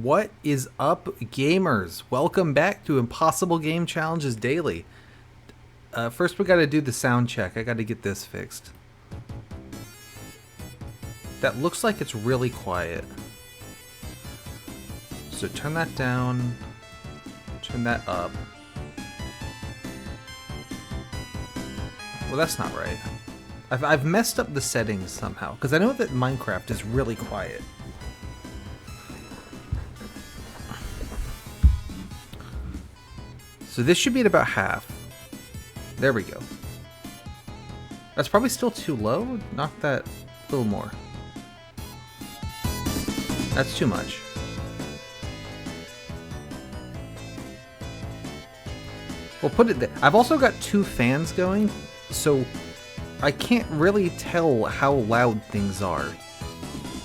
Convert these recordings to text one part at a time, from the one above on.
What is up, gamers? Welcome back to Impossible Game Challenges Daily. First, we got to do the sound check. I got to get this fixed. That looks like it's really quiet. So turn that down. Turn that up. Well, that's not right. I've messed up the settings somehow, because I know that Minecraft is really quiet. So this should be at about half. There we go. That's probably still too low. Knock that a little more. That's too much. We'll put it there. I've also got two fans going, so I can't really tell how loud things are,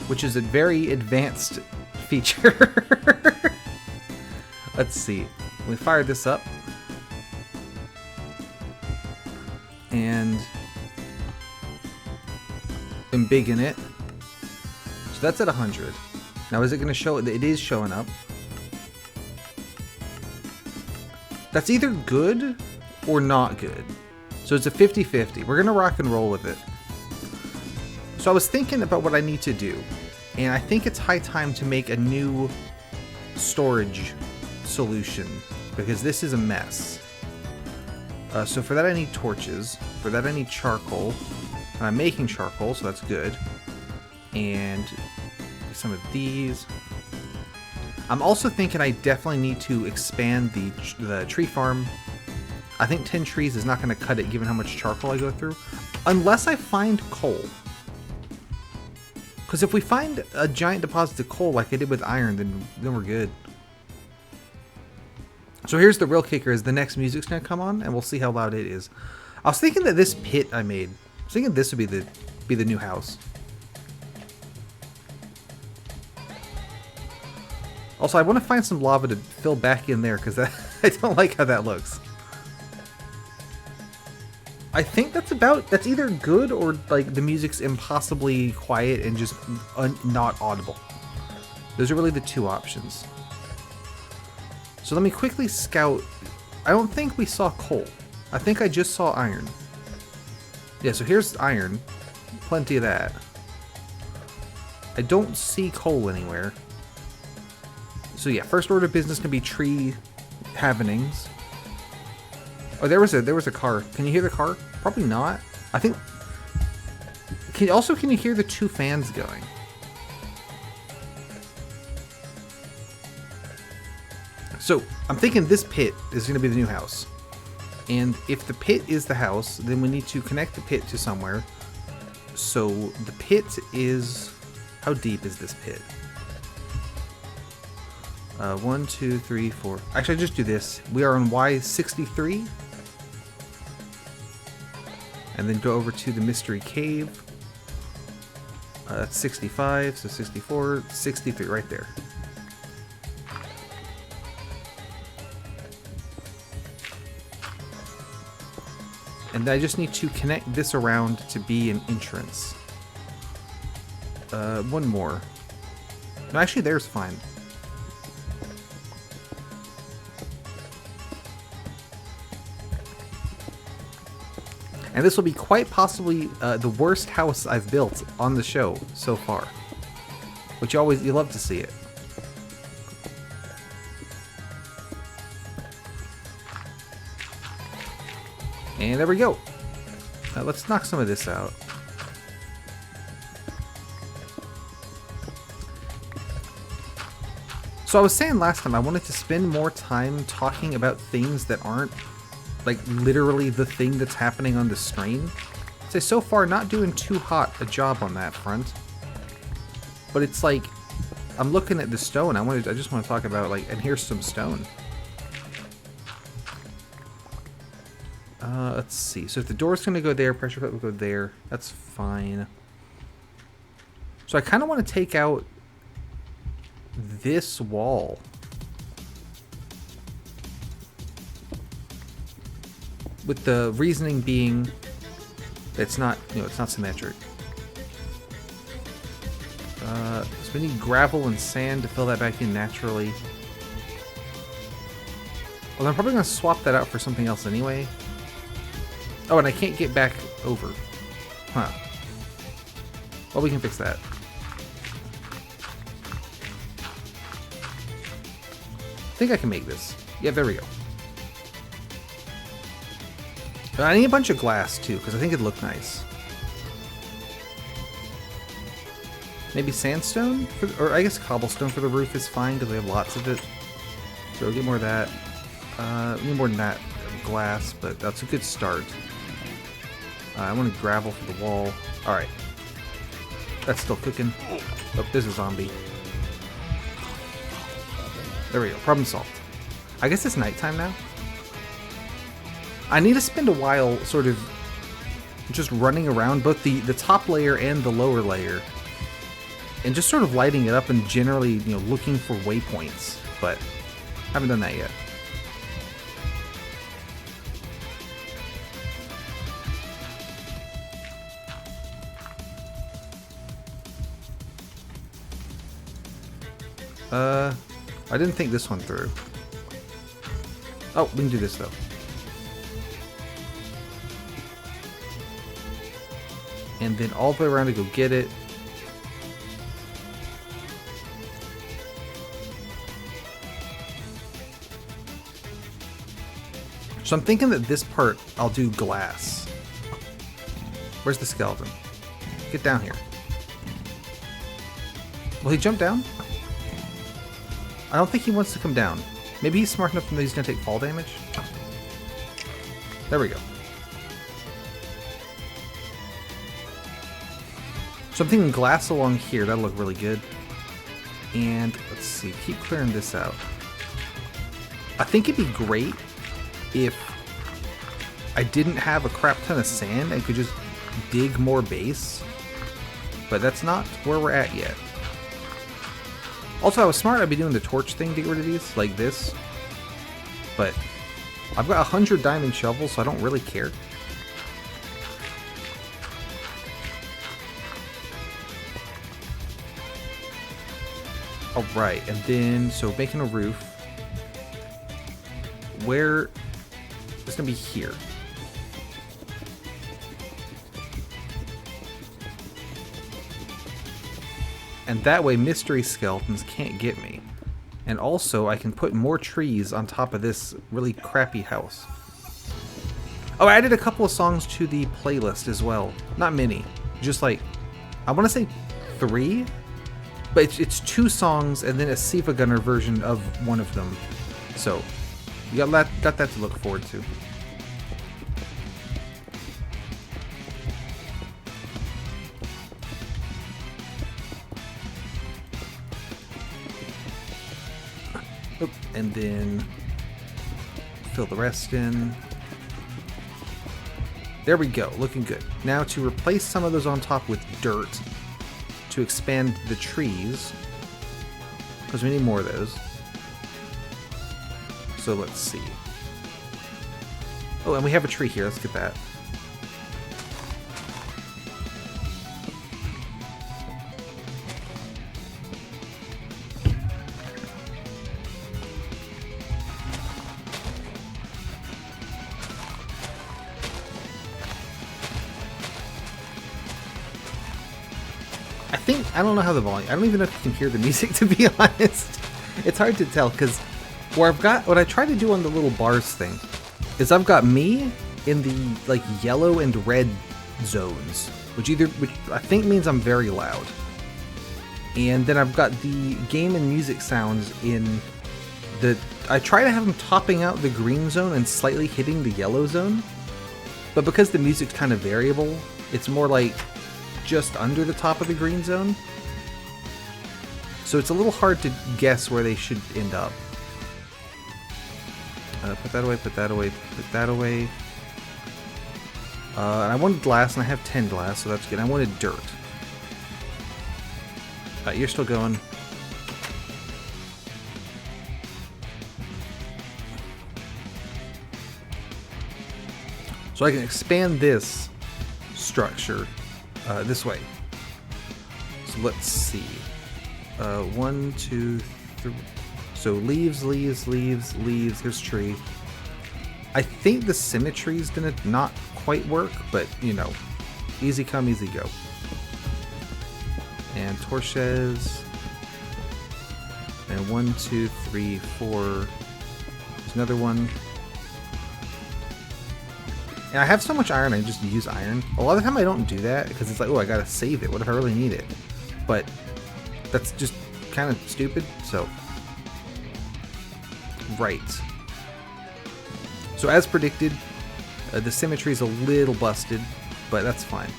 which is a very advanced feature. Let's see. We fire this up. And I'm big in it. So that's at 100. Now is it going to show? It is showing up. That's either good or not good. So it's a 50-50. We're going to rock and roll with it. So I was thinking about what I need to do. And I think it's high time to make a new storage solution, because this is a mess. So for that I need torches. For that I need charcoal. And I'm making charcoal, so that's good. And some of these. I'm also thinking I definitely need to expand the tree farm. I think 10 trees is not going to cut it given how much charcoal I go through. Unless I find coal. Because if we find a giant deposit of coal like I did with iron, then we're good. So here's the real kicker, is the next music's going to come on, and we'll see how loud it is. I was thinking that this pit I made, I was thinking this would be the new house. Also, I want to find some lava to fill back in there, because I don't like how that looks. I think that's either good or like the music's impossibly quiet and just not audible. Those are really the two options. So let me quickly scout. I don't think we saw coal. I think I just saw iron. Yeah, so here's iron. Plenty of that. I don't see coal anywhere. So yeah, first order of business can be tree happenings. Oh, there was a car. Can you hear the car? Probably not. I think. Can you hear the two fans going? So, I'm thinking this pit is going to be the new house. And if the pit is the house, then we need to connect the pit to somewhere. So, the pit is... How deep is this pit? 1, 2, 3, 4... Actually, I just do this. We are on Y63. And then go over to the mystery cave. That's 65, so 64, 63, right there. And I just need to connect this around to be an entrance. One more. No, actually, there's fine. And this will be quite possibly the worst house I've built on the show so far. Which you love to see it. And there we go. Let's knock some of this out. So I was saying last time I wanted to spend more time talking about things that aren't like literally the thing that's happening on the screen. So far not doing too hot a job on that front. But it's like I'm looking at the stone. I just want to talk about like, and here's some stone. Let's see. So if the door's going to go there, pressure plate will go there. That's fine. So I kind of want to take out this wall. With the reasoning being that it's not, it's not symmetric. So we need gravel and sand to fill that back in naturally. Well, I'm probably going to swap that out for something else anyway. Oh, and I can't get back over. Huh. Well, we can fix that. I think I can make this. Yeah, there we go. I need a bunch of glass, too, because I think it'd look nice. Maybe sandstone? Or I guess cobblestone for the roof is fine, because we have lots of it. So we'll get more of that. We need more than that glass, but that's a good start. I want gravel for the wall. Alright. That's still cooking. Oh, there's a zombie. There we go. Problem solved. I guess it's nighttime now. I need to spend a while sort of just running around both the top layer and the lower layer. And just sort of lighting it up and generally, you know, looking for waypoints. But I haven't done that yet. I didn't think this one through. Oh, we can do this though. And then all the way around to go get it. So I'm thinking that this part I'll do glass. Where's the skeleton? Get down here. Will he jump down? I don't think he wants to come down. Maybe he's smart enough to know he's going to take fall damage. There we go. So I'm thinking glass along here. That'll look really good. And let's see. Keep clearing this out. I think it'd be great if I didn't have a crap ton of sand and could just dig more base. But that's not where we're at yet. Also, I was smart, I'd be doing the torch thing to get rid of these, like this. But I've got 100 diamond shovels, so I don't really care. Alright, and then, so making a roof. Where... It's gonna be here. And that way mystery skeletons can't get me. And also I can put more trees on top of this really crappy house. Oh, I added a couple of songs to the playlist as well. Not many. Just like, I want to say 3? But it's 2 songs and then a Siva Gunner version of one of them. So, you got that to look forward to. And then fill the rest in. There we go, looking good. Now to replace some of those on top with dirt to expand the trees, because we need more of those. So let's see. Oh, and we have a tree here, let's get that. I don't know how the volume, I don't even know if you can hear the music, to be honest. It's hard to tell, because what I try to do on the little bars thing is I've got me in the like yellow and red zones, which I think means I'm very loud. And then I've got the game and music sounds in I try to have them topping out the green zone and slightly hitting the yellow zone. But because the music's kind of variable, it's more like just under the top of the green zone. So it's a little hard to guess where they should end up. Put that away, put that away, put that away. And I wanted glass, and I have 10 glass, so that's good. I wanted dirt. You're still going. So I can expand this structure this way. So let's see. 1, 2, 3. So leaves, leaves, leaves, leaves. Here's tree. I think the symmetry is gonna not quite work, but you know, easy come, easy go. And torches. And 1, 2, 3, 4. There's another one. And I have so much iron, I just use iron. A lot of the time I don't do that because it's like, oh, I gotta save it. What if I really need it? But that's just kind of stupid, so. Right. So as predicted, the symmetry is a little busted, but that's fine.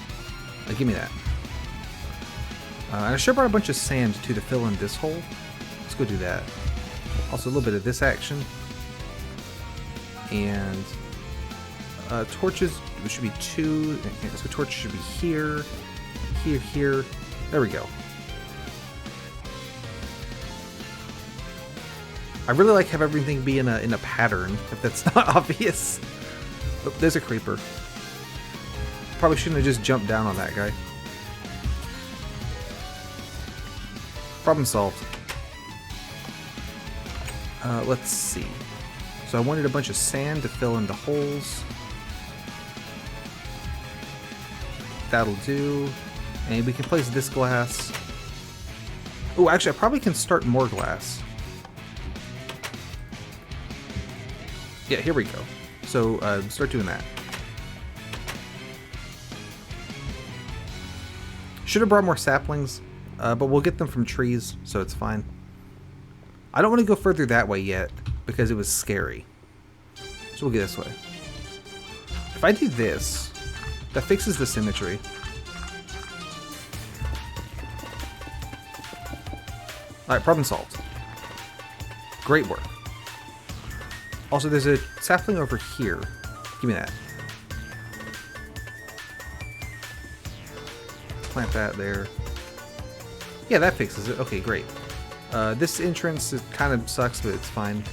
Give me that. And I should have brought a bunch of sand too to fill in this hole. Let's go do that. Also a little bit of this action. And torches, there should be 2. So torches should be here, here, here. There we go. I really like have everything be in a pattern, if that's not obvious. Oh, there's a creeper. Probably shouldn't have just jumped down on that guy. Problem solved. Let's see. So I wanted a bunch of sand to fill in the holes. That'll do. And we can place this glass. Oh, actually, I probably can start more glass. Yeah, here we go. So, start doing that. Should have brought more saplings, but we'll get them from trees, so it's fine. I don't want to go further that way yet, because it was scary. So we'll get this way. If I do this, that fixes the symmetry. Alright, problem solved. Great work. Also, there's a sapling over here. Give me that. Plant that there. Yeah, that fixes it. Okay, great. This entrance kind of sucks, but it's fine.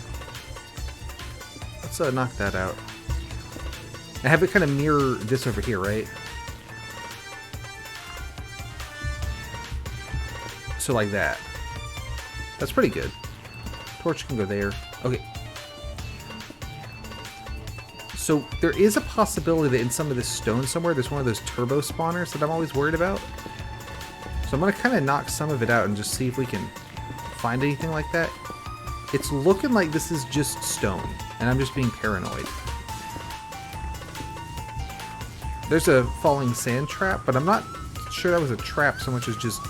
Let's knock that out. And have it kind of mirror this over here, right? So like that. That's pretty good. Torch can go there. Okay. So there is a possibility that in some of this stone somewhere, there's one of those turbo spawners that I'm always worried about. So I'm going to kind of knock some of it out and just see if we can find anything like that. It's looking like this is just stone, and I'm just being paranoid. There's a falling sand trap, but I'm not sure that was a trap so much as just...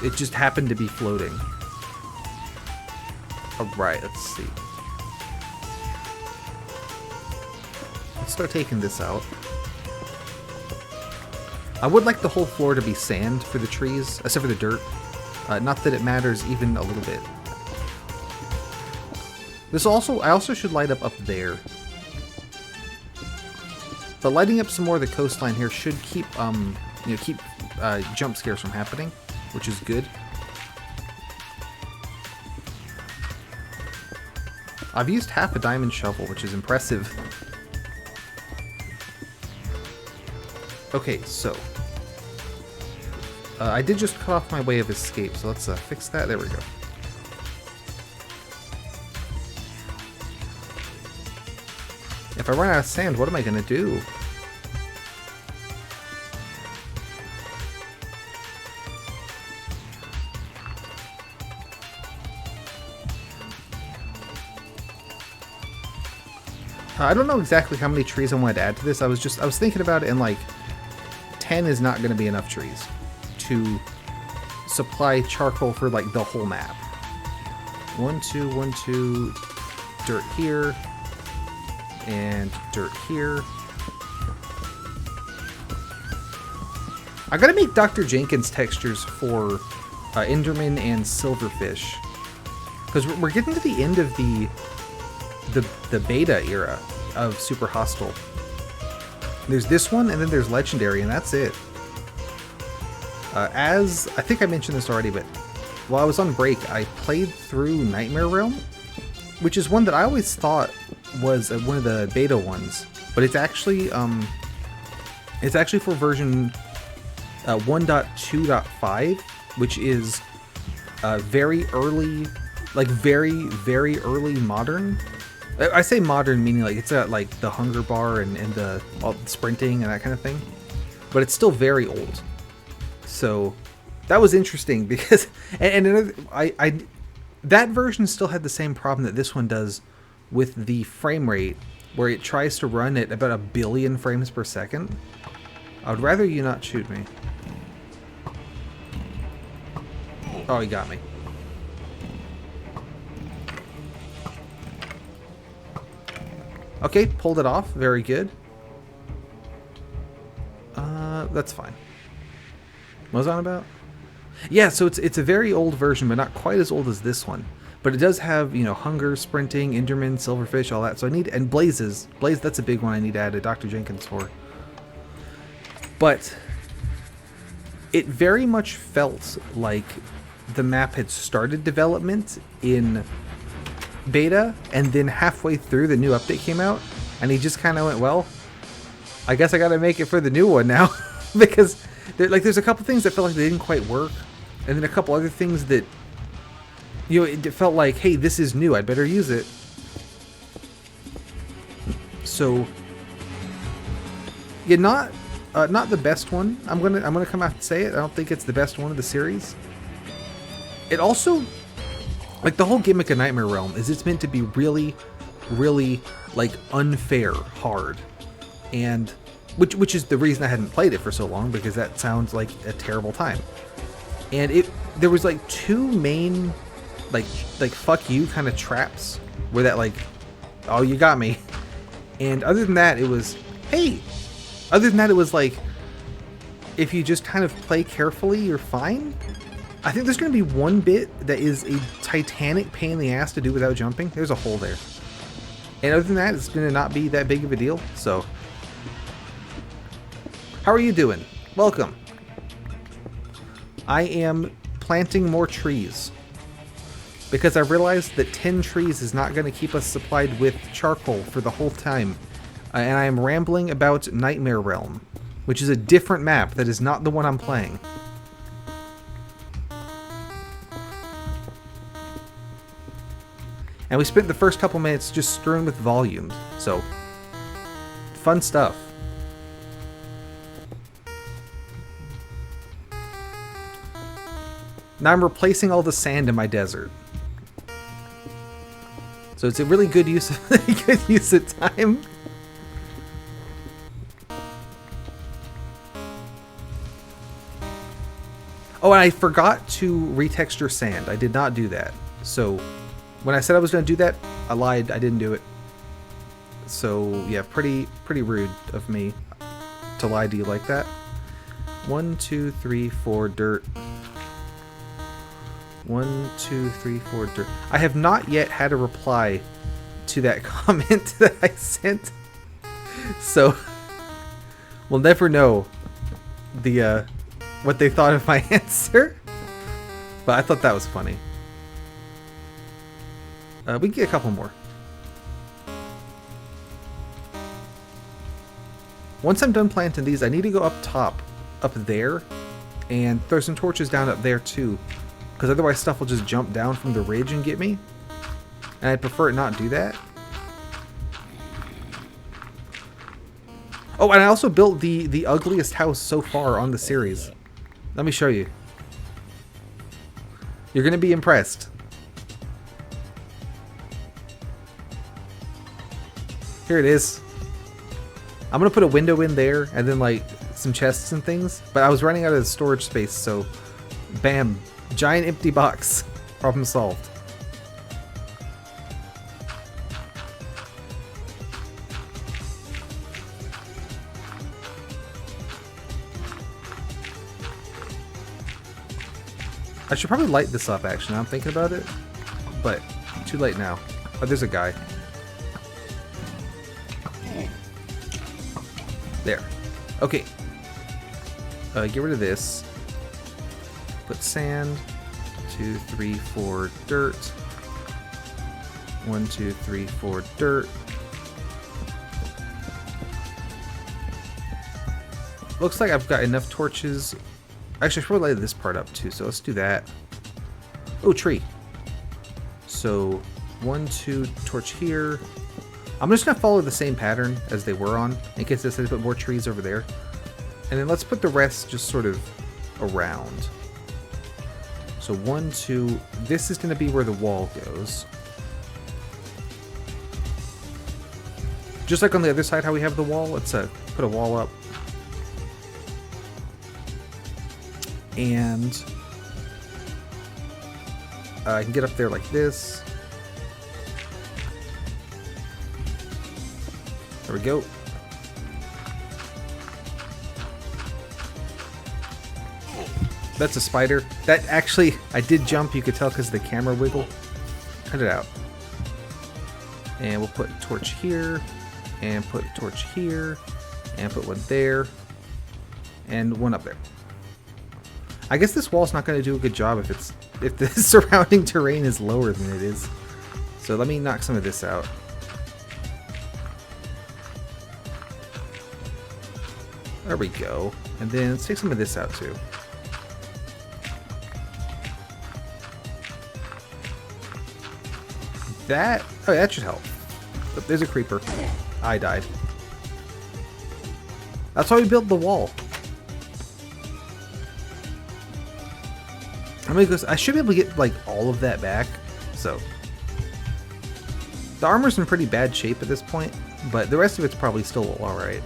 it just happened to be floating. Alright, let's see. Let's start taking this out. I would like the whole floor to be sand for the trees, except for the dirt. Not that it matters even a little bit. This also, I also should light up there. But lighting up some more of the coastline here should keep, keep jump scares from happening, which is good. I've used half a diamond shovel, which is impressive. Okay, so I did just cut off my way of escape, so let's fix that. There we go. If I run out of sand, what am I gonna do? I don't know exactly how many trees I wanted to add to this. I was thinking about it, and like 10 is not going to be enough trees to supply charcoal for like the whole map. 1, 2, 1, 2, dirt here, and dirt here. I gotta make Dr. Jenkins textures for Enderman and Silverfish, because we're getting to the end of the beta era of Super Hostile. There's this one, and then there's Legendary, and that's it. As I think I mentioned this already, but while I was on break, I played through Nightmare Realm, which is one that I always thought was one of the beta ones, but it's actually for version 1.2.5, which is very early, like very early modern. I say modern meaning like it's got like the hunger bar and the all the sprinting and that kind of thing, but it's still very old. So that was interesting because and another, that version still had the same problem that this one does with the frame rate, where it tries to run at about 1 billion frames per second. I would rather you not shoot me. Oh, he got me. Okay, pulled it off. Very good. That's fine. What was I on about? Yeah, so it's a very old version, but not quite as old as this one. But it does have, you know, hunger, sprinting, Enderman, silverfish, all that. So I need, and blazes. Blaze, that's a big one I need to add a Dr. Jenkins for. But it very much felt like the map had started development in beta, and then halfway through the new update came out, and he just kind of went, well, I guess I gotta make it for the new one now. Because there's a couple things that felt like they didn't quite work, and then a couple other things that, you know, it felt like, hey, this is new, I'd better use it. So yeah, not the best one. I'm gonna come out and say it. I don't think it's the best one of the series. It also, like, the whole gimmick of Nightmare Realm is it's meant to be really, really, like, unfair hard. And which is the reason I hadn't played it for so long, because that sounds like a terrible time. And there was like 2 main like fuck you kind of traps where that, like, oh, you got me. And other than that, it was, hey, other than that, it was like, if you just kind of play carefully, you're fine. I think there's going to be one bit that is a titanic pain in the ass to do without jumping. There's a hole there. And other than that, it's going to not be that big of a deal. So, how are you doing? Welcome. I am planting more trees, because I realized that 10 trees is not going to keep us supplied with charcoal for the whole time. And I am rambling about Nightmare Realm, which is a different map that is not the one I'm playing. And we spent the first couple minutes just strewn with volumes, so fun stuff. Now I'm replacing all the sand in my desert. So it's a really good use of time. Oh, and I forgot to retexture sand. I did not do that. So when I said I was going to do that, I lied. I didn't do it. So yeah, pretty rude of me to lie to you like that. 1, 2, 3, 4 dirt. 1, 2, 3, 4 dirt. I have not yet had a reply to that comment that I sent. So we'll never know the what they thought of my answer. But I thought that was funny. We can get a couple more. Once I'm done planting these, I need to go up top, up there, and throw some torches down up there too, because otherwise stuff will just jump down from the ridge and get me. And I'd prefer it not do that. Oh, and I also built the ugliest house so far on the series. Let me show you. You're gonna be impressed. Here it is. I'm gonna put a window in there and then like some chests and things, but I was running out of storage space, so bam, giant empty box. Problem solved. I should probably light this up, actually, now I'm thinking about it, but too late now. Oh, there's a guy. There. Okay. Get rid of this. Put sand. 2, 3, 4 dirt. 1, 2, 3, 4 dirt. Looks like I've got enough torches Actually, I should probably light this part up too, so let's do that. Oh, tree. So 1, 2, torch here. I'm just gonna follow the same pattern as they were on, in case I put more trees over there. And then let's put the rest just sort of around. So 1, 2, this is gonna be where the wall goes. Just like on the other side how we have the wall, let's put a wall up. And I can get up there like this. There we go. That's a spider. That actually, I did jump, you could tell because of the camera wiggle. Cut it out. And we'll put a torch here, and put a torch here, and put one there, and one up there. I guess this wall's not going to do a good job if the surrounding terrain is lower than it is. So let me knock some of this out. There we go. And then let's take some of this out too. Oh, that should help. Oh, there's a creeper. I died. That's why we built the wall. I should be able to get like all of that back. So the armor's in pretty bad shape at this point, but the rest of it's probably still alright.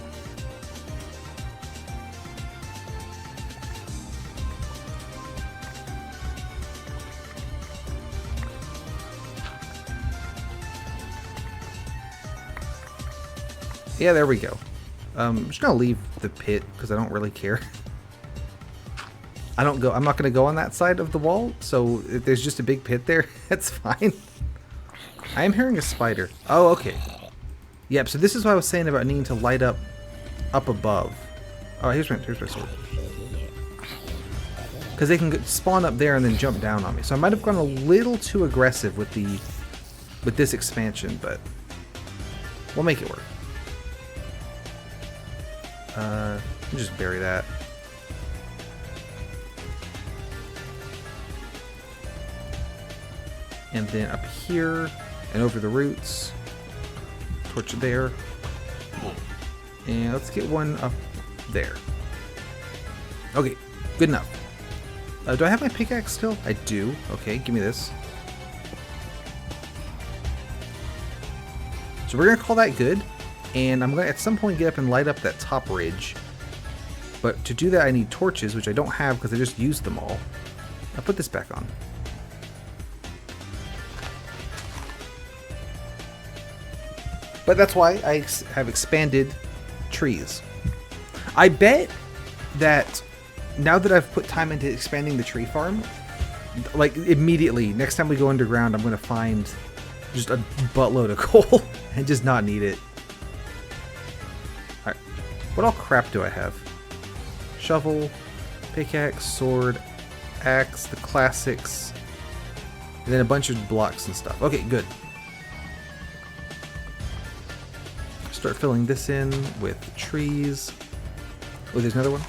Yeah, there we go. I'm just gonna leave the pit because I don't really care. I'm not gonna go on that side of the wall, so if there's just a big pit there, that's fine. I am hearing a spider. Oh, okay. Yep, so this is what I was saying about needing to light up above. Oh, here's my sword. Because they can spawn up there and then jump down on me. So I might have gone a little too aggressive with this expansion, but we'll make it work. Just bury that. And then up here and over the roots, torch there, and let's get one up there. Okay, good enough. Do I have my pickaxe still? I do. Okay, give me this. So we're gonna call that good, and I'm gonna at some point get up and light up that top ridge. But to do that, I need torches, which I don't have because I just used them all. I'll put this back on. But that's why I have expanded trees. I bet that now that I've put time into expanding the tree farm, like immediately, next time we go underground, I'm going to find just a buttload of coal and just not need it. Alright, what all crap do I have? Shovel, pickaxe, sword, axe, the classics, and then a bunch of blocks and stuff. Okay, good. Start filling this in with trees. Oh, there's another one.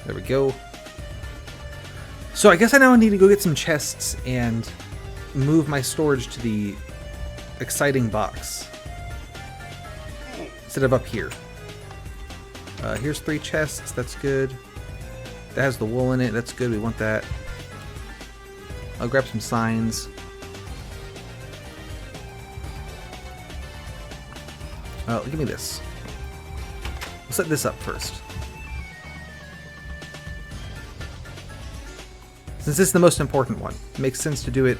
There we go. So I guess I now need to go get some chests and move my storage to the exciting box instead of up here. Here's 3 chests. That's good. That has the wool in it. That's good. We want that. I'll grab some signs. Oh, give me this. We'll set this up first. Since this is the most important one, it makes sense to do it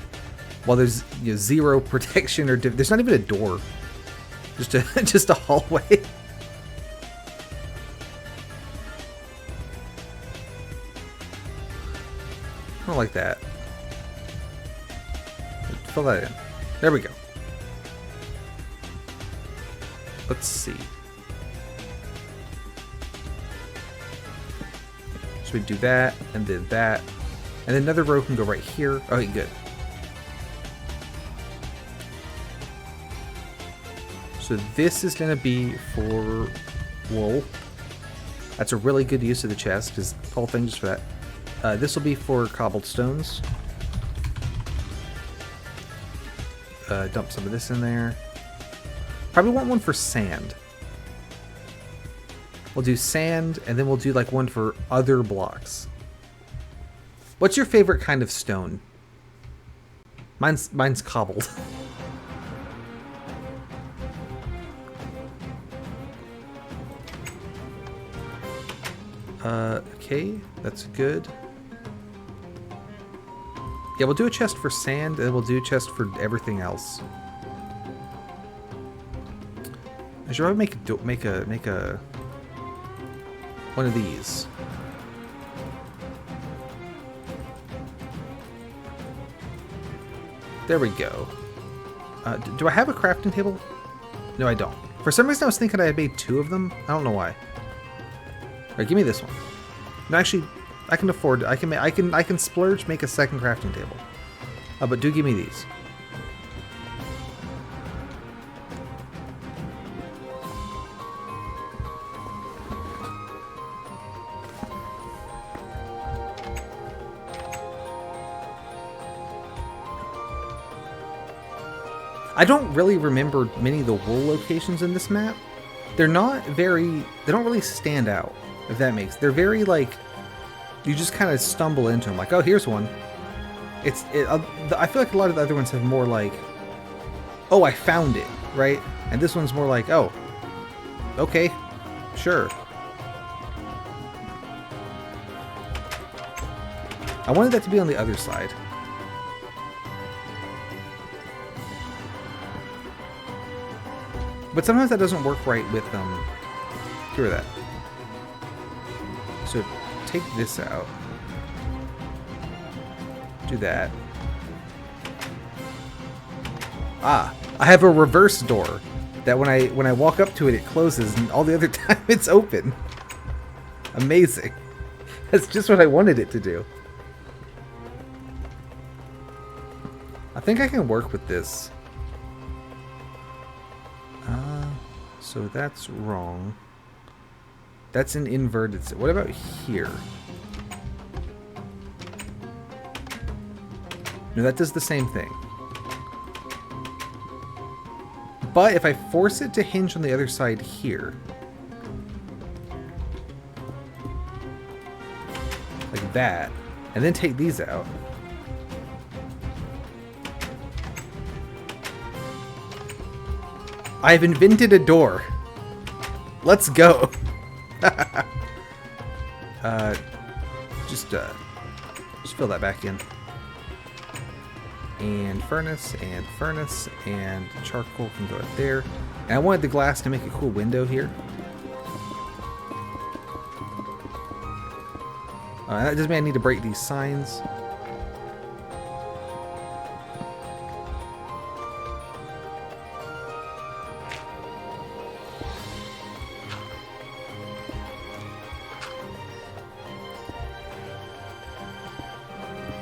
while there's zero protection or there's not even a door. Just a hallway. I don't like that. Fill that in. There we go. Let's see. So we do that, and then that. And then another row can go right here. Okay, good. So this is going to be for wool. That's a really good use of the chest, because the whole thing just for that. This will be for cobblestones. Dump some of this in there. Probably want one for sand. We'll do sand, and then we'll do like one for other blocks. What's your favorite kind of stone? Mine's cobbled. Okay, that's good. Yeah, we'll do a chest for sand, and we'll do a chest for everything else. I should probably make a one of these. There we go. Do I have a crafting table? No, I don't. For some reason, I was thinking I had made 2 of them. I don't know why. All right, give me this one. No, actually, I can afford. I can splurge, make a second crafting table. But do give me these. I don't really remember many of the wool locations in this map. They're not very... They don't really stand out, if that makes... They're very, like... You just kind of stumble into them. Like, oh, here's one. I feel like a lot of the other ones have more like... Oh, I found it, right? And this one's more like, oh, okay, sure. I wanted that to be on the other side. But sometimes that doesn't work right with hear that. So take this out. Do that. Ah, I have a reverse door that when I walk up to it, it closes, and all the other time it's open. Amazing. That's just what I wanted it to do. I think I can work with this. So that's wrong. That's an inverted... What about here? No, that does the same thing. But if I force it to hinge on the other side here... Like that. And then take these out... I've invented a door. Let's go. Just fill that back in. And furnace, and charcoal can go right there. And I wanted the glass to make a cool window here. That doesn't mean I need to break these signs.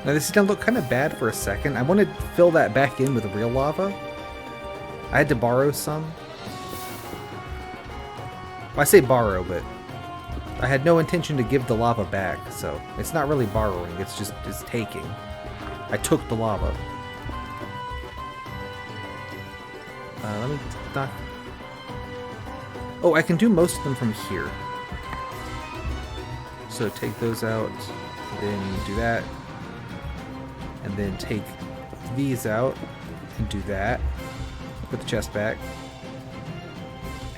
Now this is going to look kind of bad for a second. I want to fill that back in with real lava. I had to borrow some. Well, I say borrow, but I had no intention to give the lava back, so it's not really borrowing, it's taking. I took the lava. Let me knock... Oh, I can do most of them from here. So take those out, then do that. And then take these out and do that. Put the chest back.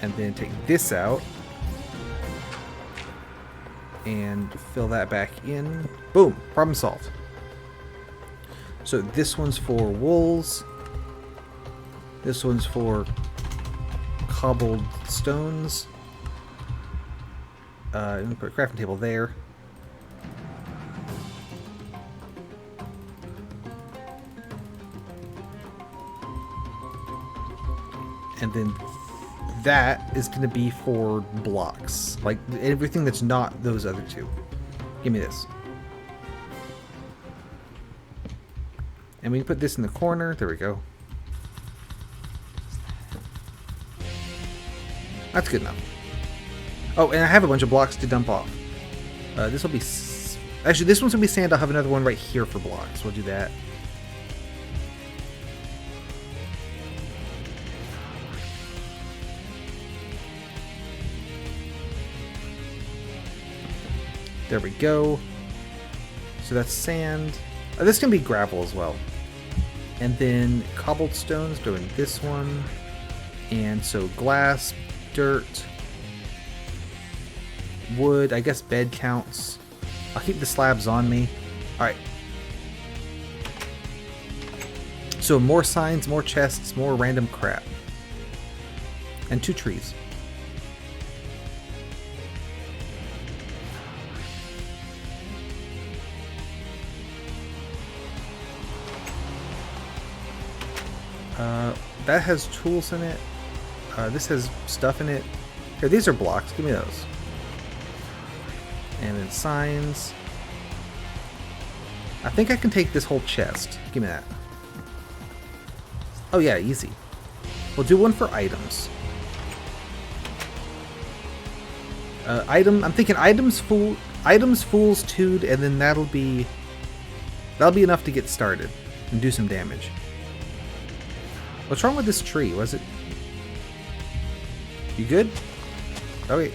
And then take this out. And fill that back in. Boom! Problem solved. So this one's for wools. This one's for cobbled stones. I'm gonna put a crafting table there. And then that is going to be for blocks. Like, everything that's not those other two. Give me this. And we can put this in the corner. There we go. That's good enough. Oh, and I have a bunch of blocks to dump off. This will be... Actually, this one's going to be sand. I'll have another one right here for blocks. We'll do that. There we go. So that's sand. This can be gravel as well. And then cobblestones, doing this one. And so glass, dirt, wood, I guess bed counts. I'll keep the slabs on me. Alright. So more signs, more chests, more random crap. And 2 trees. That has tools in it. This has stuff in it. Here, these are blocks. Give me those. And then signs. I think I can take this whole chest. Give me that. Oh yeah, easy. We'll do one for items. I'm thinking items, fools, 2'd, and then that'll be enough to get started and do some damage. What's wrong with this tree? Was it... You good? Oh wait.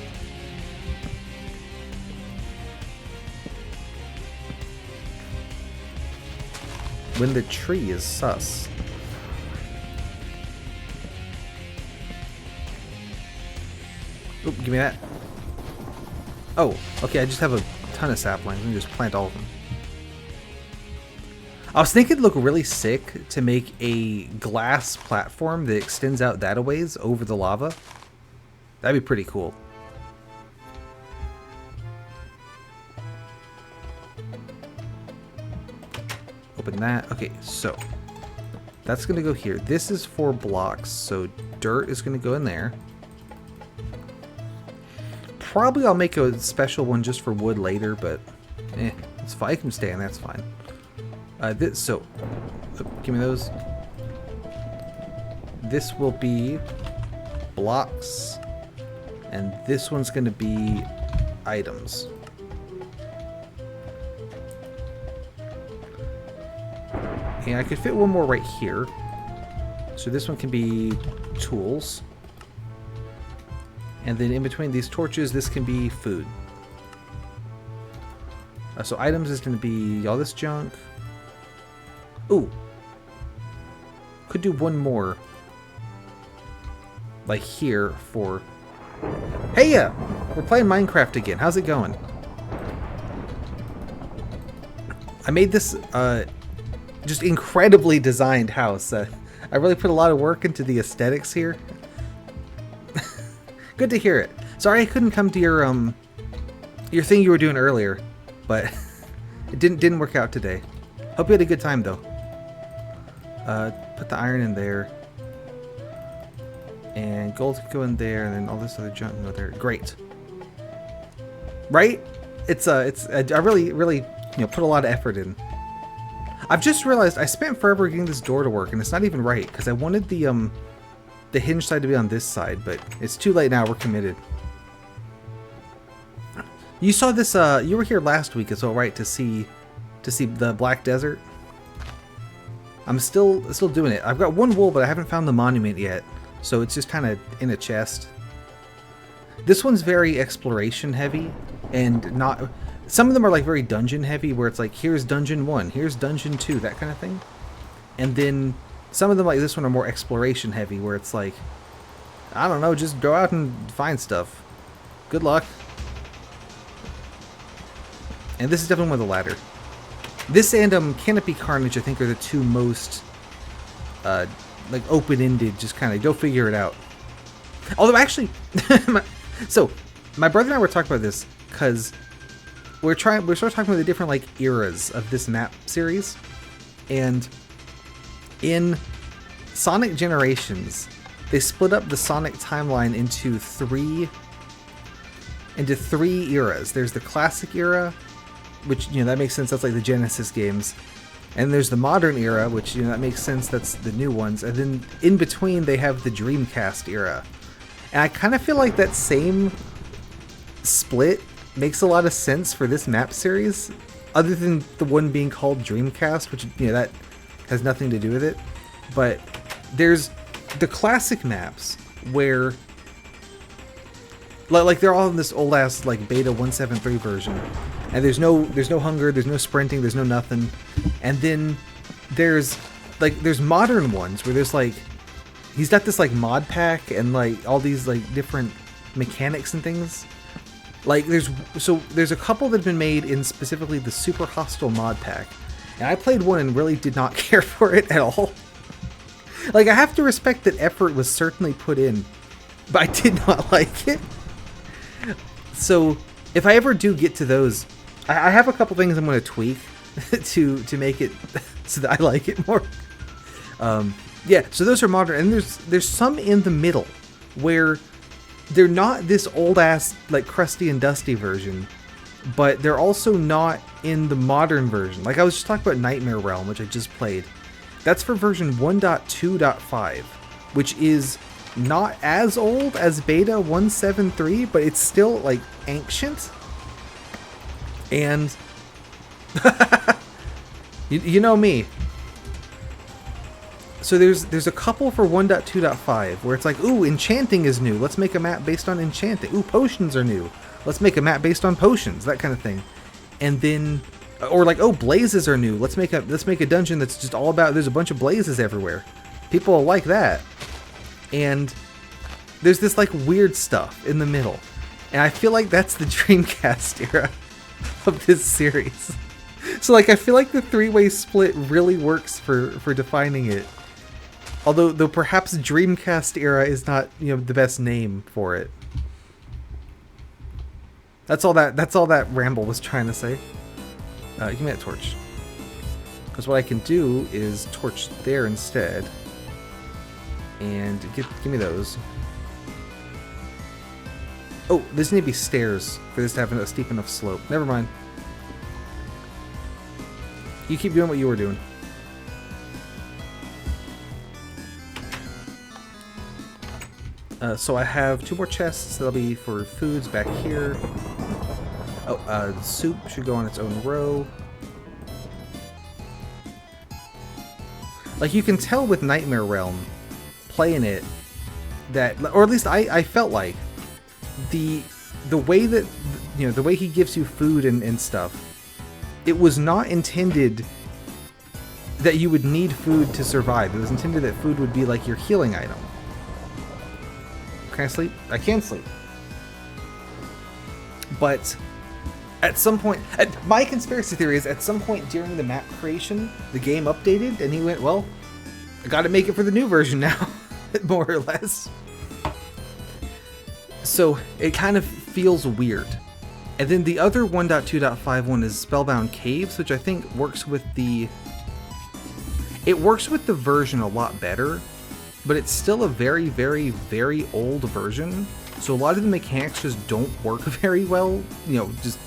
When the tree is sus. Oop, give me that. Oh, okay, I just have a ton of saplings. Let me just plant all of them. I was thinking it'd look really sick to make a glass platform that extends out that a ways over the lava. That'd be pretty cool. Open that. Okay, so that's going to go here. This is 4 blocks, so dirt is going to go in there. Probably I'll make a special one just for wood later, but it's fine. I can stay in, that's fine. Give me those. This will be blocks, and this one's going to be items. And I could fit one more right here. So this one can be tools. And then in between these torches, this can be food. So items is going to be all this junk. Ooh. Could do one more. Like here for... Hey, we're playing Minecraft again. How's it going? I made this just incredibly designed house. I really put a lot of work into the aesthetics here. Good to hear it. Sorry I couldn't come to your thing you were doing earlier, but it didn't work out today. Hope you had a good time though. Put the iron in there. And gold could go in there, and then all this other junk can go there. Great. Right? I really put a lot of effort in. I've just realized I spent forever getting this door to work, and it's not even right, because I wanted the hinge side to be on this side, but it's too late now. We're committed. You saw this, you were here last week as well, right, to see the Black Desert? I'm still doing it. I've got one wool, but I haven't found the monument yet, so it's just kind of in a chest. This one's very exploration heavy, and not... Some of them are like very dungeon heavy, where it's like, here's dungeon 1, here's dungeon 2, that kind of thing. And then some of them like this one are more exploration heavy, where it's like, I don't know, just go out and find stuff. Good luck. And this is definitely with a ladder. This and Canopy Carnage, I think, are the two most like open-ended, just kind of go figure it out. Although actually, so my brother and I were talking about this because we're sort of talking about the different like eras of this map series, and in Sonic Generations, they split up the Sonic timeline into three eras. There's the classic era, which, that makes sense. That's like the Genesis games. And there's the modern era, which, that makes sense. That's the new ones. And then in between, they have the Dreamcast era. And I kind of feel like that same split makes a lot of sense for this map series, other than the one being called Dreamcast, which, you know, that has nothing to do with it. But there's the classic maps where, like, they're all in this old ass like beta 1.7.3 version, and there's no hunger, there's no sprinting, there's no nothing. And then there's modern ones where there's like, he's got this like mod pack and like all these like different mechanics and things. Like there's a couple that have been made in specifically the Super Hostile mod pack, and I played one and really did not care for it at all. Like, I have to respect that effort was certainly put in, but I did not like it. So if I ever do get to those, I have a couple things I'm going to tweak to make it so that I like it more. Yeah, so those are modern, and there's some in the middle where they're not this old ass like crusty and dusty version, but they're also not in the modern version. Like I was just talking about Nightmare Realm, which I just played. That's for version 1.2.5, which is not as old as beta 1.7.3, but it's still like ancient. And you know me. So there's a couple for 1.2.5 where it's like, ooh, enchanting is new. Let's make a map based on enchanting. Ooh, potions are new. Let's make a map based on potions, that kind of thing. And then, or like, oh, blazes are new. Let's make a dungeon that's just all about, there's a bunch of blazes everywhere. People like that. And there's this like weird stuff in the middle. And I feel like that's the Dreamcast era of this series. So like, I feel like the three-way split really works for defining it. Although perhaps Dreamcast era is not, you know, the best name for it. That's all that ramble was trying to say. Give me that torch. Because what I can do is torch there instead. And give me those. Oh, this need to be stairs for this to have a steep enough slope. Never mind. You keep doing what you were doing. So I have 2 more chests. That'll be for foods back here. Oh, soup should go on its own row. Like, you can tell with Nightmare Realm, playing it, that, or at least I felt like, the way that, you know, the way he gives you food and stuff, it was not intended that you would need food to survive. It was intended that food would be like your healing item. Can I sleep? I can sleep. But at some point, my conspiracy theory is at some point during the map creation, the game updated and he went, well, I gotta make it for the new version now, more or less. So it kind of feels weird. And then the other 1.2.5 one is Spellbound Caves, which I think works with the... It works with the version a lot better, but it's still a very, very, very old version. So a lot of the mechanics just don't work very well, you know, just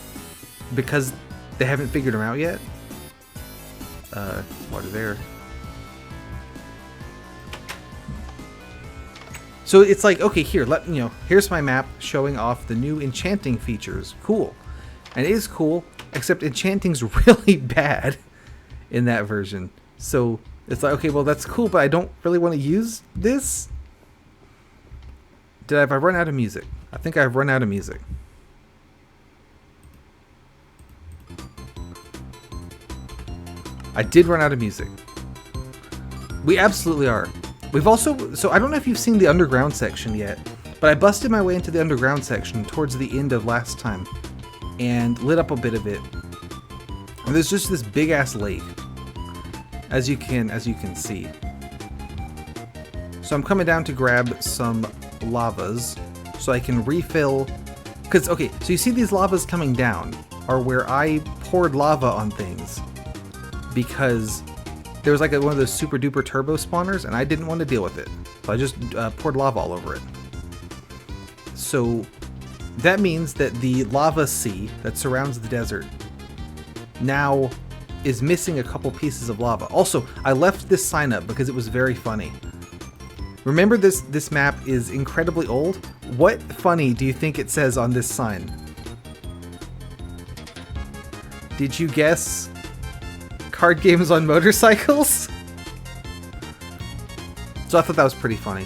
because they haven't figured them out yet. Water there. So it's like, okay, here, here's my map showing off the new enchanting features. Cool. And it is cool, except enchanting's really bad in that version. So it's like, okay, well, that's cool, but I don't really want to use this. Have I run out of music? I think I've run out of music. I did run out of music. We absolutely are. We've also, so I don't know if you've seen the underground section yet, but I busted my way into the underground section towards the end of last time and lit up a bit of it. And there's just this big ass lake, as you can see. So I'm coming down to grab some lavas so I can refill, because okay, so you see these lavas coming down are where I poured lava on things because there was like one of those super duper turbo spawners and I didn't want to deal with it, so I just poured lava all over it. So that means that the lava sea that surrounds the desert now is missing a couple pieces of lava. Also, I left this sign up because it was very funny. Remember this map is incredibly old? What funny do you think it says on this sign? Did you guess card games on motorcycles? So I thought that was pretty funny.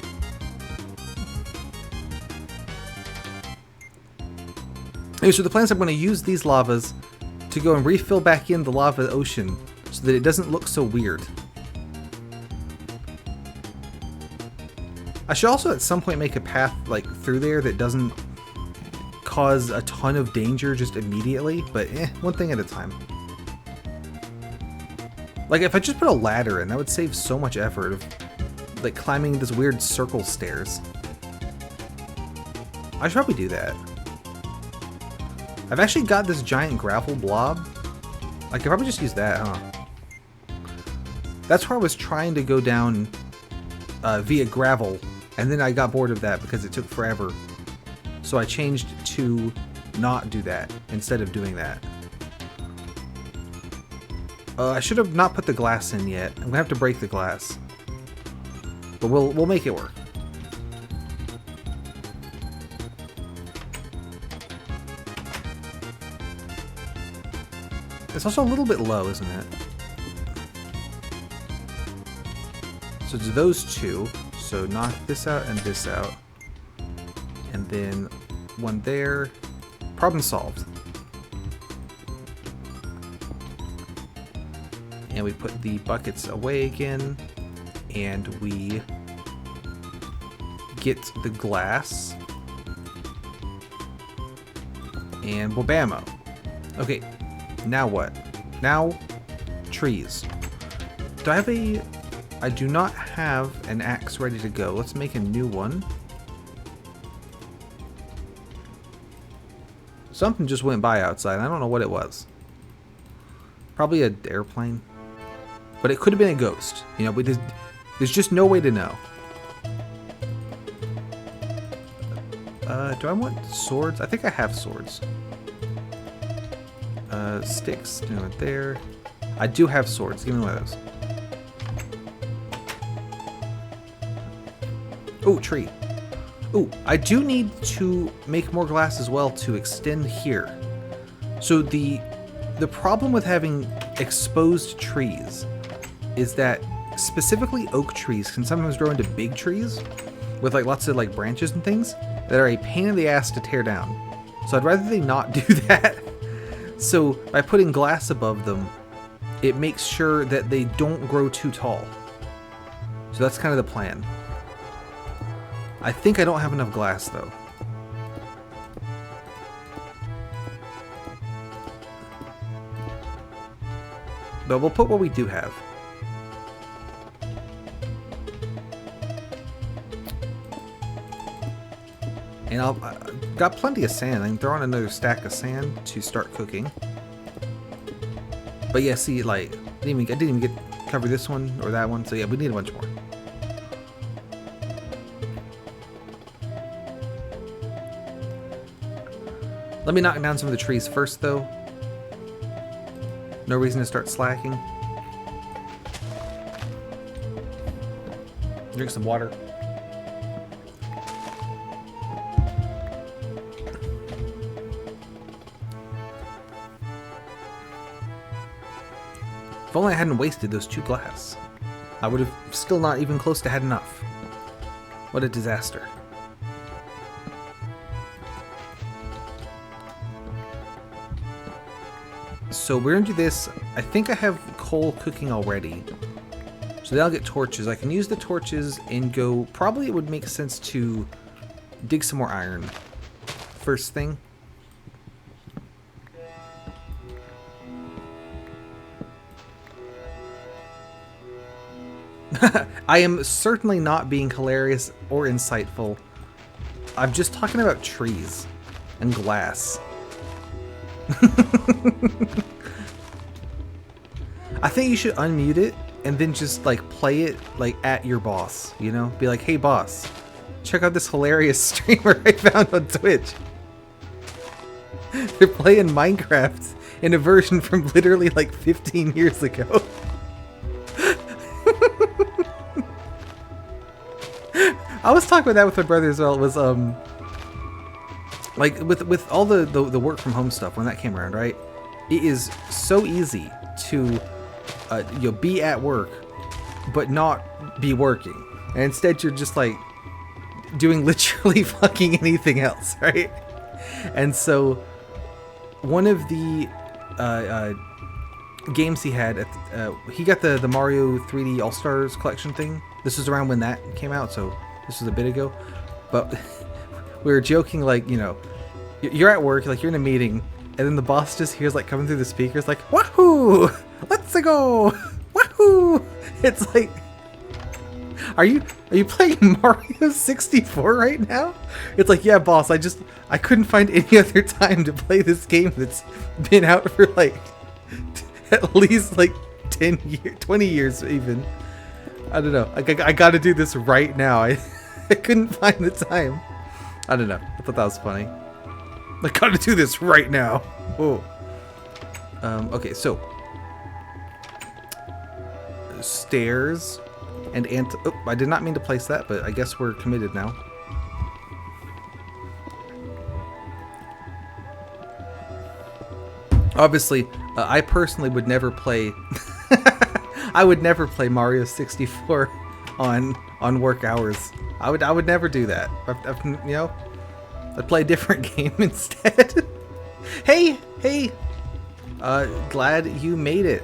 Anyway, so the plan is I'm going to use these lavas to go and refill back in the lava ocean so that it doesn't look so weird. I should also at some point make a path like through there that doesn't cause a ton of danger just immediately, but one thing at a time. Like if I just put a ladder in, that would save so much effort of like climbing this weird circle stairs. I should probably do that. I've actually got this giant gravel blob. I could probably just use that, huh? That's where I was trying to go down via gravel, and then I got bored of that because it took forever. So I changed to not do that instead of doing that. I should have not put the glass in yet. I'm gonna have to break the glass, but we'll make it work. It's also a little bit low, isn't it? So it's those two. So knock this out and this out. And then one there. Problem solved. And we put the buckets away again. And we get the glass. And wabamo. Okay. Now what? Now, trees. Do I have a... I do not have an axe ready to go. Let's make a new one. Something just went by outside. I don't know what it was. Probably an airplane. But it could have been a ghost. You know, but there's just no way to know. Do I want swords? I think I have swords. Sticks, do it there. I do have swords. Give me one of those. Oh, tree. Oh, I do need to make more glass as well to extend here. So the problem with having exposed trees is that specifically oak trees can sometimes grow into big trees with like lots of like branches and things that are a pain in the ass to tear down. So I'd rather they not do that. So by putting glass above them, it makes sure that they don't grow too tall. So that's kind of the plan. I think I don't have enough glass though. But we'll put what we do have. And I've got plenty of sand. I can throw on another stack of sand to start cooking. But yeah, see, like, I didn't even get cover this one or that one. So yeah, we need a bunch more. Let me knock down some of the trees first, though. No reason to start slacking. Drink some water. If only I hadn't wasted those 2 glass, I would have still not even close to had enough. What a disaster. So we're gonna do this. I think I have coal cooking already. So then I'll get torches. I can use the torches and go, probably it would make sense to dig some more iron first thing. I am certainly not being hilarious or insightful. I'm just talking about trees and glass. I think you should unmute it and then just like play it like at your boss, you know? Be like, hey boss, check out this hilarious streamer I found on Twitch. They're playing Minecraft in a version from literally like 15 years ago. I was talking about that with my brother as well. It was like with all the work from home stuff when that came around, right? It is so easy to be at work but not be working, and instead you're just like doing literally fucking anything else, right? And so one of the games he had he got the Mario 3D All Stars collection thing. This was around when that came out, so this was a bit ago. But we were joking, like, you know, you're at work, like you're in a meeting, and then the boss just hears like coming through the speakers like, "Wahoo! Let's go! Wahoo!" It's like, are you playing Mario 64 right now? It's like, yeah, boss, I couldn't find any other time to play this game that's been out for like at least like 10 years, 20 years even. I don't know. I got to do this right now. I couldn't find the time. I don't know. I thought that was funny. I got to do this right now. Whoa. Okay, so stairs and oh, I did not mean to place that, but I guess we're committed now. Obviously, I personally would never play. I would never play Mario 64 on work hours. I would never do that. You know, I'd play a different game instead. Hey, glad you made it.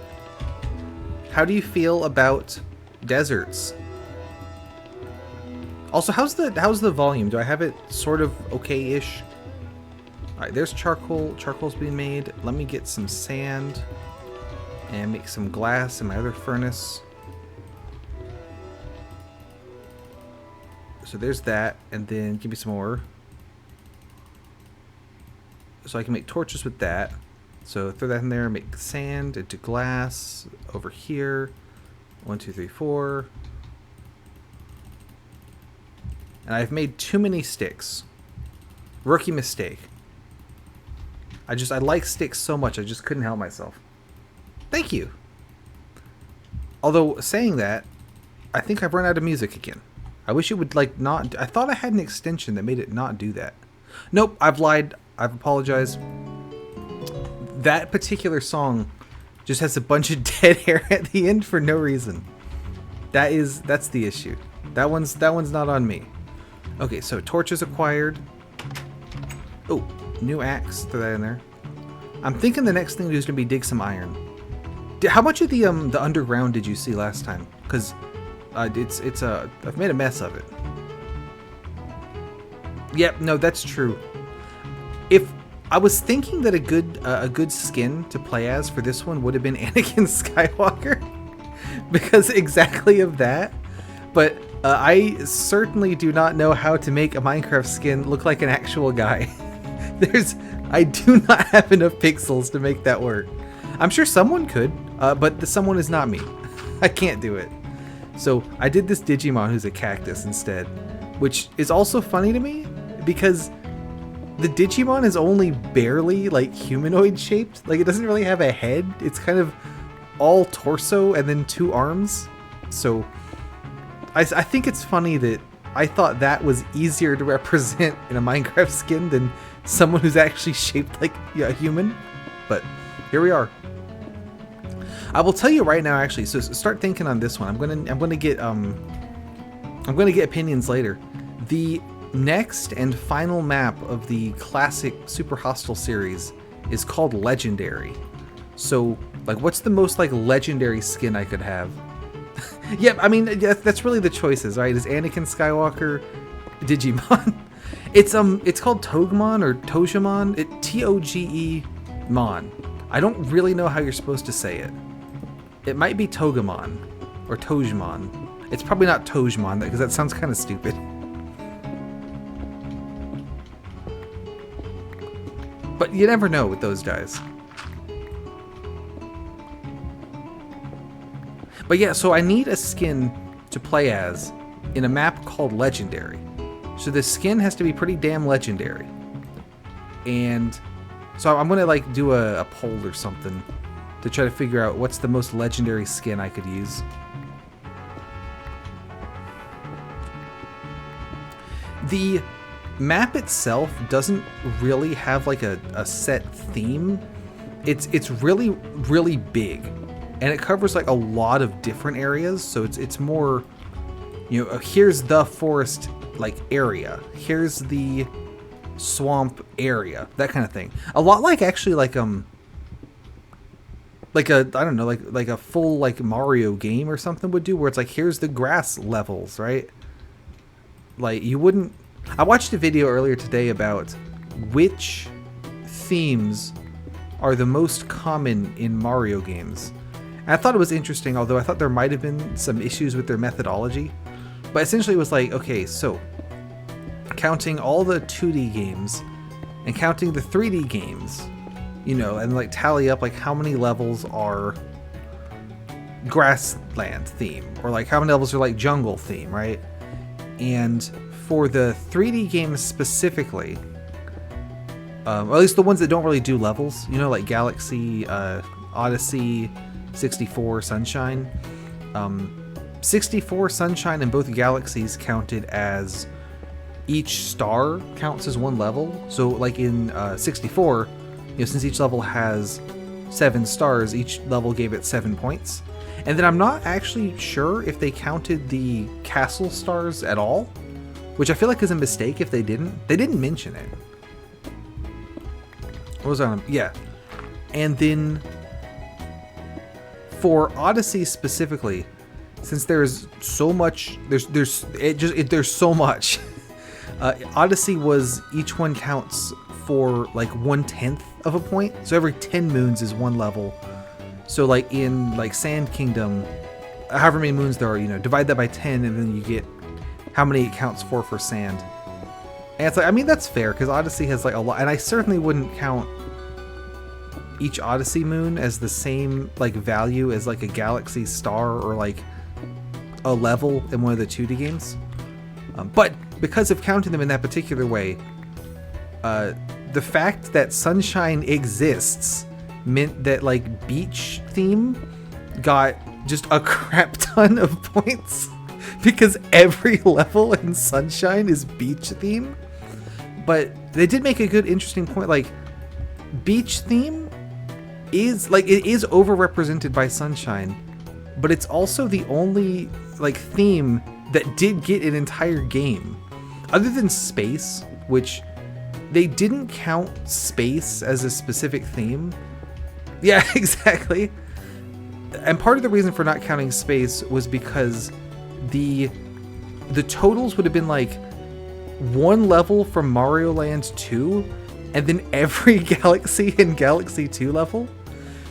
How do you feel about deserts? Also, how's the volume? Do I have it sort of okay-ish? Alright, there's charcoal. Charcoal's being made. Let me get some sand and make some glass in my other furnace. So there's that, and then give me some more. So I can make torches with that. So throw that in there, make sand into glass over here. 1, 2, 3, 4. And I've made too many sticks. Rookie mistake. I like sticks so much, I just couldn't help myself. Thank you. Although, saying that, I think I've run out of music again. I wish it would, like, not... I thought I had an extension that made it not do that. Nope, I've lied. I've apologized. That particular song just has a bunch of dead air at the end for no reason. That's the issue. That one's not on me. Okay, so torches acquired. Oh, new axe. Throw that in there. I'm thinking the next thing to do is gonna be dig some iron. How much of the underground did you see last time? Because I've made a mess of it. Yep, no, that's true. If I was thinking that a good skin to play as for this one would have been Anakin Skywalker, because exactly of that. But I certainly do not know how to make a Minecraft skin look like an actual guy. I do not have enough pixels to make that work. I'm sure someone could, but the someone is not me. I can't do it. So I did this Digimon who's a cactus instead, which is also funny to me because the Digimon is only barely like humanoid shaped. Like, it doesn't really have a head. It's kind of all torso and then 2 arms. So I think it's funny that I thought that was easier to represent in a Minecraft skin than someone who's actually shaped like a human. But here we are. I will tell you right now, actually. So start thinking on this one. I'm gonna get opinions later. The next and final map of the classic Super Hostile series is called Legendary. So, like, what's the most like legendary skin I could have? Yeah, I mean, that's really the choices, right? Is Anakin Skywalker Digimon? It's called Togemon or Togemon. Togemon. I don't really know how you're supposed to say it. It might be Togemon or Togemon. It's probably not Togemon because that sounds kind of stupid. But you never know with those guys. But yeah, so I need a skin to play as in a map called Legendary. So the skin has to be pretty damn legendary. And so I'm gonna like do a poll or something to try to figure out what's the most legendary skin I could use. The map itself doesn't really have like a set theme. It's really, really big, and it covers like a lot of different areas. So it's more, you know, here's the forest like area, here's the swamp area, that kind of thing. A lot like actually like a, I don't know, like a full like Mario game or something would do, where it's like here's the grass levels, right? Like you wouldn't. I watched a video earlier today about which themes are the most common in Mario games. And I thought it was interesting, although I thought there might have been some issues with their methodology. But essentially it was like, okay, so counting all the 2D games and counting the 3D games, you know, and like tally up like how many levels are grassland theme, or like how many levels are like jungle theme, right? And for the 3D games specifically, or at least the ones that don't really do levels, you know, like Galaxy, Odyssey, 64, Sunshine. 64, Sunshine, and both Galaxies counted as each star counts as one level. So like in 64, you know, since each level has 7 stars, each level gave it 7 points. And then I'm not actually sure if they counted the castle stars at all, which I feel like is a mistake if they didn't. They didn't mention it. What was on? Yeah. And then for Odyssey specifically, since there's so much, there's so much. Odyssey was, each one counts for like 1/10 of a point. So every 10 moons is one level. So like in like Sand Kingdom, however many moons there are, you know, divide that by 10 and then you get how many it counts for sand. And it's like, I mean, that's fair because Odyssey has like a lot, and I certainly wouldn't count each Odyssey moon as the same like value as like a Galaxy star or like a level in one of the 2D games. But because of counting them in that particular way, the fact that Sunshine exists meant that like beach theme got just a crap ton of points because every level in Sunshine is beach theme. But they did make a good, interesting point. Like, beach theme is like, it is overrepresented by Sunshine, but it's also the only like theme that did get an entire game, other than space, which they didn't count space as a specific theme. Yeah, exactly. And part of the reason for not counting space was because the totals would have been like one level from Mario Land 2 and then every Galaxy and Galaxy 2 level.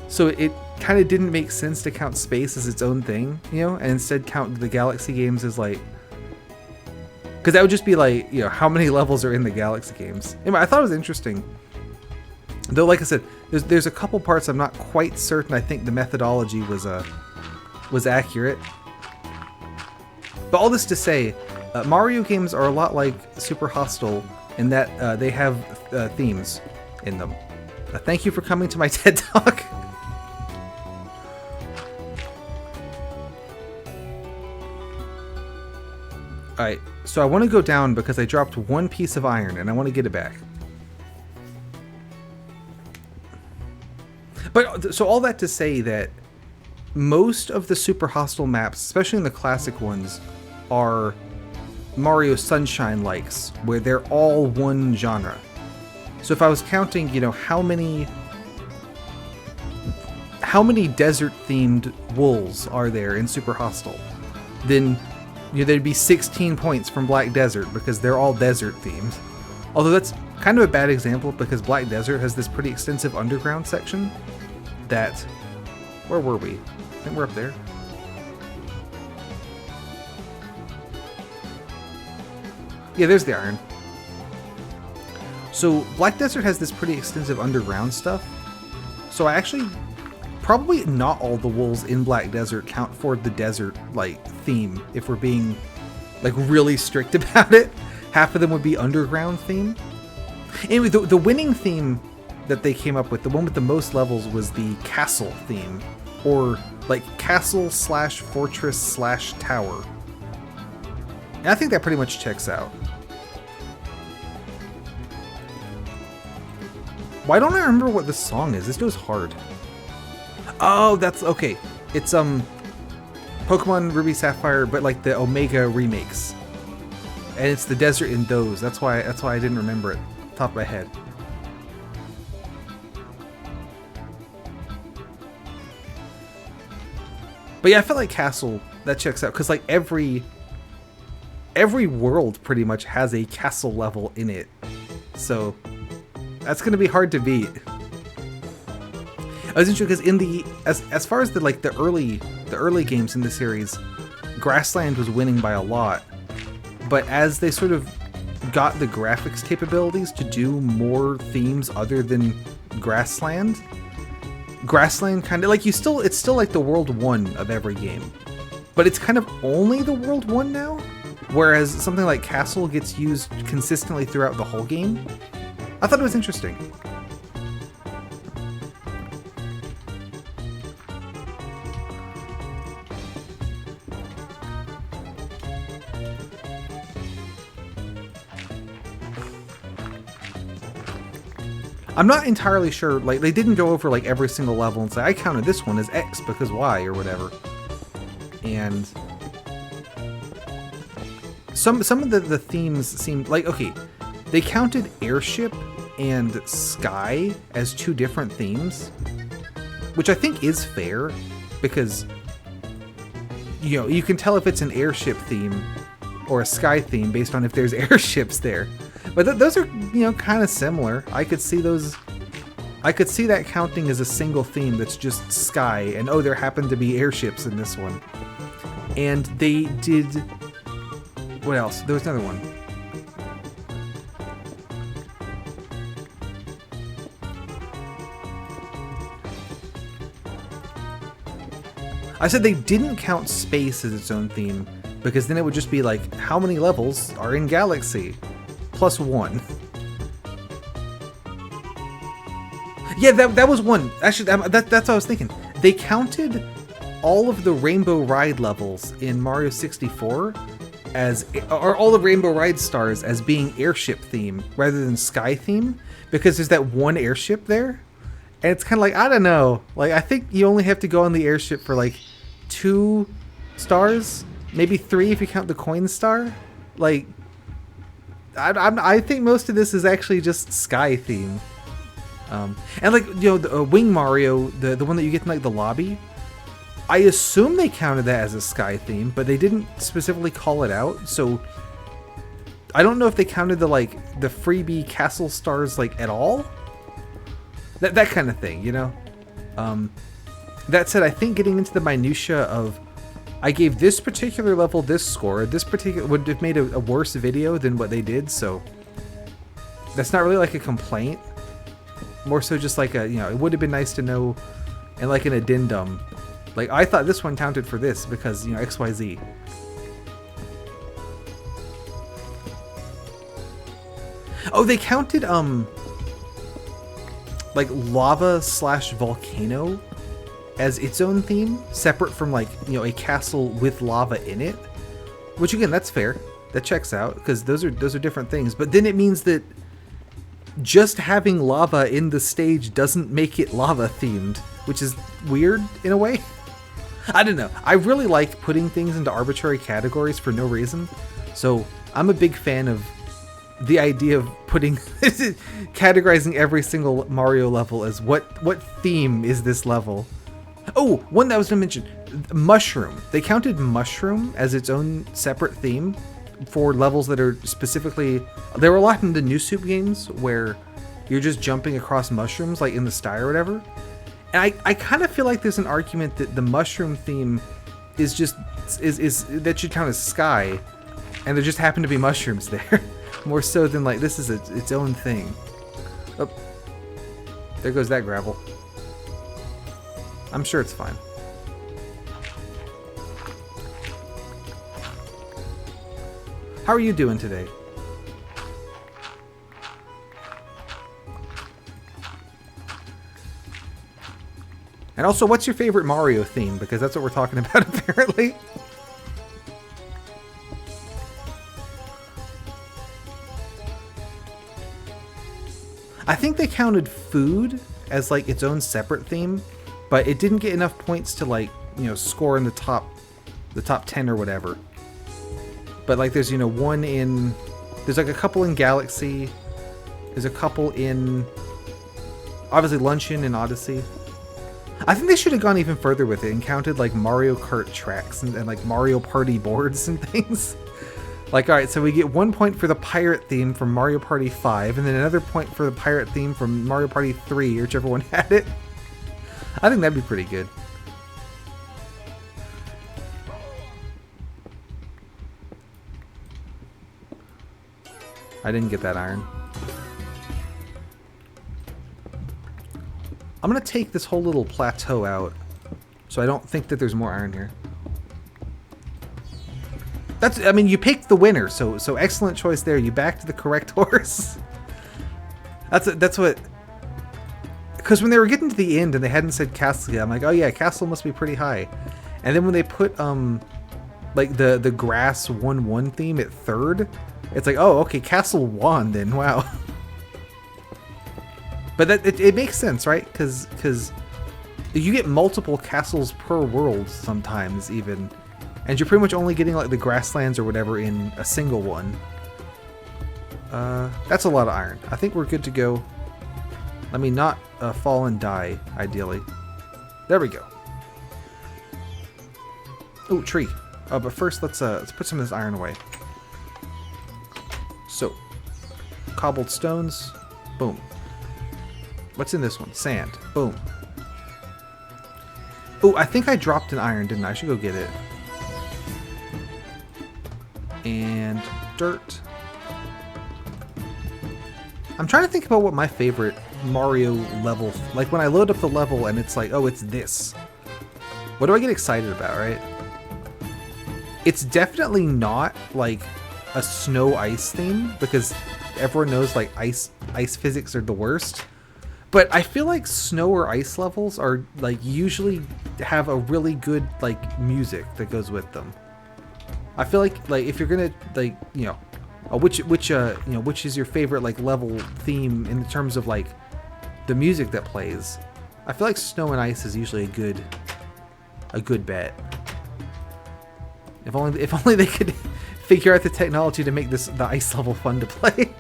So it kind of didn't make sense to count space as its own thing, you know, and instead count the Galaxy games as like, because that would just be like, you know, how many levels are in the Galaxy games. Anyway, I thought it was interesting. Though, like I said, there's a couple parts I'm not quite certain. I think the methodology was accurate. But all this to say, Mario games are a lot like Super Hostile in that they have themes in them. Thank you for coming to my TED Talk. Alright, so I want to go down because I dropped one piece of iron and I want to get it back. But so all that to say that most of the Super Hostile maps, especially in the classic ones, are Mario Sunshine likes, where they're all one genre. So if I was counting, you know, how many desert themed wolves are there in Super Hostile, then you know, there'd be 16 points from Black Desert because they're all desert themed. Although that's kind of a bad example because Black Desert has this pretty extensive underground section that, where were we? I think we're up there. Yeah, there's the iron. So Black Desert has this pretty extensive underground stuff. So I actually, probably not all the wolves in Black Desert count for the desert like theme. If we're being like really strict about it, half of them would be underground theme. Anyway, the winning theme that they came up with, the one with the most levels, was the castle theme, or like castle / fortress / tower. And I think that pretty much checks out. Why don't I remember what this song is? This goes hard. Oh, that's okay. It's Pokemon Ruby Sapphire, but like the Omega remakes. And it's the desert in those. That's why I didn't remember it top of my head. But yeah, I felt like Castle, that checks out, because like every world pretty much has a castle level in it. So that's gonna be hard to beat. I was interested because in the as far as the early games in the series, Grassland was winning by a lot. But as they sort of got the graphics capabilities to do more themes other than Grassland kind of like it's still like the World 1 of every game. But it's kind of only the World 1 now, whereas something like Castle gets used consistently throughout the whole game. I thought it was interesting. I'm not entirely sure, like, they didn't go over, like, every single level and say, I counted this one as X because Y, or whatever. And some of the themes seemed like, okay, they counted Airship and Sky as two different themes, which I think is fair, because, you know, you can tell if it's an Airship theme or a Sky theme based on if there's airships there. But those are, you know, kind of similar. I could see that counting as a single theme that's just Sky, and oh, there happen to be airships in this one. And they did... What else? There was another one. I said they didn't count space as its own theme, because then it would just be like, how many levels are in Galaxy? +1. Yeah, that was one. Actually, that's what I was thinking. They counted all of the Rainbow Ride levels in Mario 64 as, or all the Rainbow Ride stars as being airship theme rather than sky theme, because there's that one airship there. And it's kind of like, I don't know. Like, I think you only have to go on the airship for like 2 stars, maybe 3 if you count the coin star. Like, I think most of this is actually just Sky theme. And like, you know, the Wing Mario, the one that you get in like the lobby, I assume they counted that as a Sky theme, but they didn't specifically call it out. So I don't know if they counted the freebie castle stars like at all. That kind of thing, you know. That said, I think getting into the minutia of, I gave this particular level this score, this particular would have made a worse video than what they did, so that's not really like a complaint. More so just like a, you know, it would have been nice to know, and like an addendum. Like, I thought this one counted for this because, you know, XYZ. Oh, they counted, like lava/volcano as its own theme, separate from like, you know, a castle with lava in it. Which again, that's fair. That checks out, because those are different things. But then it means that just having lava in the stage doesn't make it lava themed, which is weird in a way. I don't know. I really like putting things into arbitrary categories for no reason. So I'm a big fan of the idea of putting categorizing every single Mario level as what theme is this level. Oh, one that I was going to mention, Mushroom. They counted Mushroom as its own separate theme for levels that are specifically... There were a lot in the New Soup games where you're just jumping across mushrooms, like in the sky or whatever. And I kind of feel like there's an argument that the mushroom theme is just... is that should count as sky, and there just happen to be mushrooms there. More so than like, this is its own thing. Oh, there goes that gravel. I'm sure it's fine. How are you doing today? And also, what's your favorite Mario theme? Because that's what we're talking about, apparently. I think they counted food as like its own separate theme, but it didn't get enough points to like, you know, score in the top 10 or whatever. But like there's, you know, there's like a couple in Galaxy, there's a couple in obviously Luncheon and Odyssey. I think they should have gone even further with it and counted like Mario Kart tracks and like Mario Party boards and things. Like, alright, so we get 1 point for the pirate theme from Mario Party 5, and then another point for the pirate theme from Mario Party 3, whichever one had it. I think that'd be pretty good. I didn't get that iron. I'm gonna take this whole little plateau out, so I don't think that there's more iron here. I mean, you picked the winner, so excellent choice there. You backed the correct horse. That's what... Because when they were getting to the end and they hadn't said castle yet, I'm like, oh yeah, castle must be pretty high. And then when they put, like, the grass 1-1 theme at third, it's like, oh, okay, castle won then, wow. But it makes sense, right? Because you get multiple castles per world sometimes, even. And you're pretty much only getting like the grasslands or whatever in a single one. That's a lot of iron. I think we're good to go. Let me not fall and die, ideally. There we go. Ooh, tree. But first, let's put some of this iron away. So, cobbled stones. Boom. What's in this one? Sand. Boom. Ooh, I think I dropped an iron, didn't I? I should go get it. And dirt. I'm trying to think about what my favorite Mario level, like when I load up the level and it's like, oh, it's this. What do I get excited about, right? It's definitely not like a snow ice theme, because everyone knows like ice physics are the worst. But I feel like snow or ice levels are like usually have a really good like music that goes with them. I feel like if you're gonna like, you know, which is your favorite like level theme in terms of like the music that plays, I feel like Snow and Ice is usually a good bet. If only they could figure out the technology to make the ice level fun to play.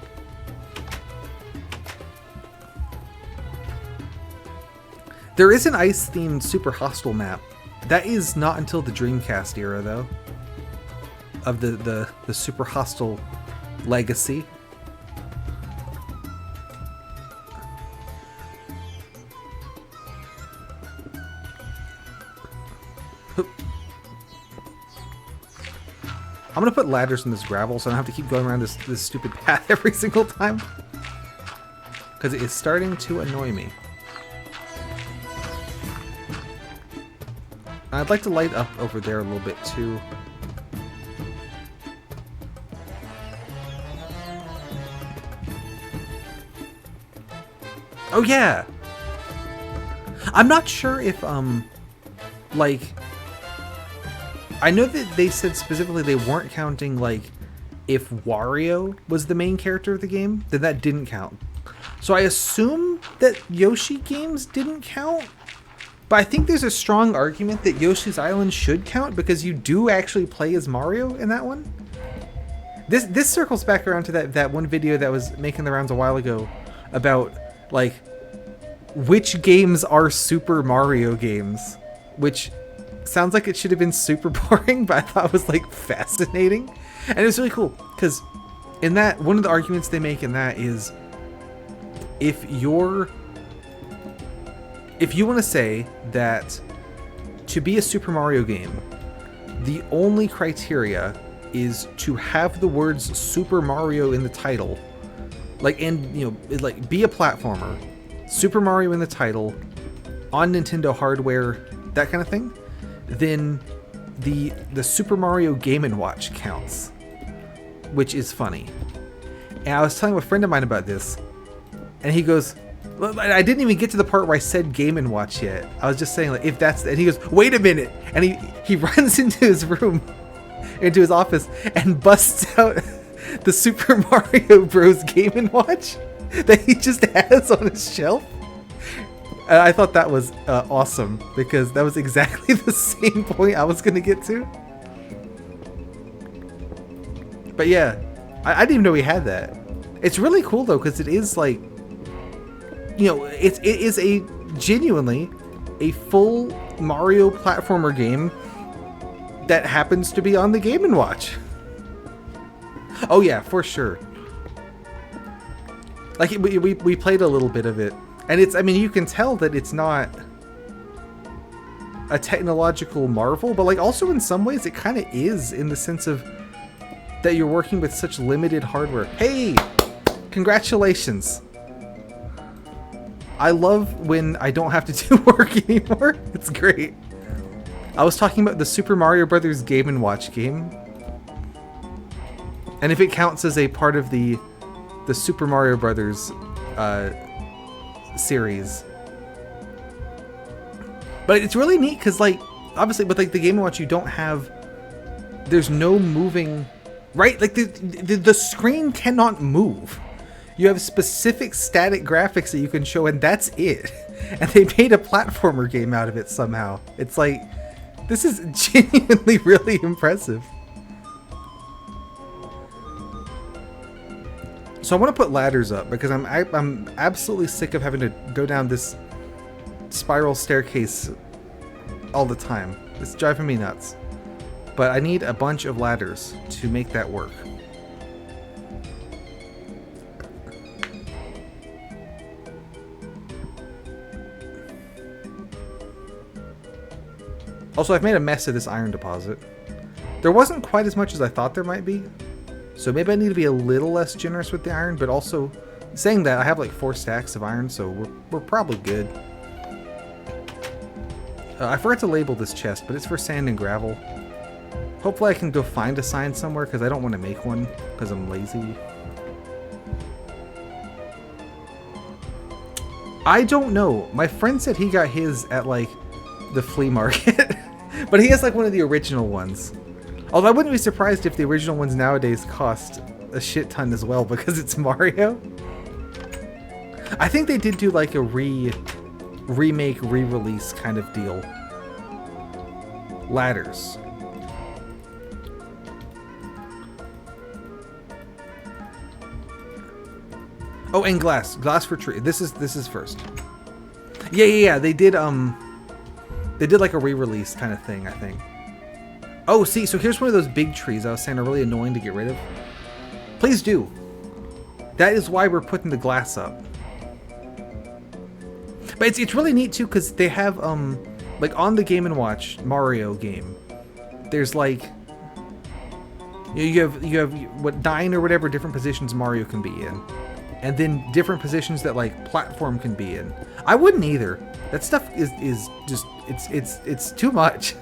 There is an ice themed Super Hostile map. That is not until the Dreamcast era though. Of the Super Hostile legacy. I'm gonna put ladders in this gravel so I don't have to keep going around this stupid path every single time. Because it is starting to annoy me. I'd like to light up over there a little bit too. Oh yeah! I'm not sure if, like... I know that they said specifically they weren't counting, like, if Wario was the main character of the game, then that didn't count. So I assume that Yoshi games didn't count? But I think there's a strong argument that Yoshi's Island should count because you do actually play as Mario in that one. This circles back around to that one video that was making the rounds a while ago about, like, which games are Super Mario games, which sounds like it should have been super boring, but I thought it was like fascinating. And it was really cool because in that, one of the arguments they make in that is if you want to say that to be a Super Mario game, the only criteria is to have the words Super Mario in the title, like, and you know, like be a platformer, Super Mario in the title, on Nintendo hardware, that kind of thing, then the Super Mario Game & Watch counts, which is funny. And I was telling a friend of mine about this, and he goes, well, I didn't even get to the part where I said Game & Watch yet. I was just saying, like, if that's... And he goes, wait a minute! And he runs into his room, into his office, and busts out the Super Mario Bros. Game & Watch. that he just has on his shelf. And I thought that was awesome because that was exactly the same point I was going to get to. But yeah, I didn't even know he had that. It's really cool though because it is like, you know, it is a genuinely a full Mario platformer game that happens to be on the Game & Watch. Oh yeah, for sure. Like we played a little bit of it, and it's, I mean, you can tell that it's not a technological marvel, but like also in some ways it kind of is, in the sense of that you're working with such limited hardware. Hey, congratulations. I love when I don't have to do work anymore. It's great. I was talking about the Super Mario Brothers Game & Watch game. And if it counts as a part of the Super Mario Brothers series. But it's really neat because, like, obviously with like the Game & Watch you don't have, there's no moving, right? Like the screen cannot move. You have specific static graphics that you can show, and that's it. And they made a platformer game out of it somehow. It's like, this is genuinely really impressive. So I want to put ladders up because I'm absolutely sick of having to go down this spiral staircase all the time. It's driving me nuts. But I need a bunch of ladders to make that work. Also, I've made a mess of this iron deposit. There wasn't quite as much as I thought there might be. So maybe I need to be a little less generous with the iron, but also, saying that, I have like 4 stacks of iron, so we're probably good. I forgot to label this chest, but it's for sand and gravel. Hopefully I can go find a sign somewhere, because I don't want to make one, because I'm lazy. I don't know. My friend said he got his at like the flea market. But he has like one of the original ones. Although I wouldn't be surprised if the original ones nowadays cost a shit ton as well because it's Mario. I think they did do like a remake, re-release kind of deal. Ladders. Oh, and glass. Glass for tree. This is first. Yeah. They did like a re-release kind of thing, I think. Oh, see, so here's one of those big trees I was saying are really annoying to get rid of. Please do. That is why we're putting the glass up. But it's really neat too, because they have like on the Game & Watch Mario game, there's like you have what 9 or whatever different positions Mario can be in. And then different positions that like platform can be in. I wouldn't either. That stuff is just it's too much.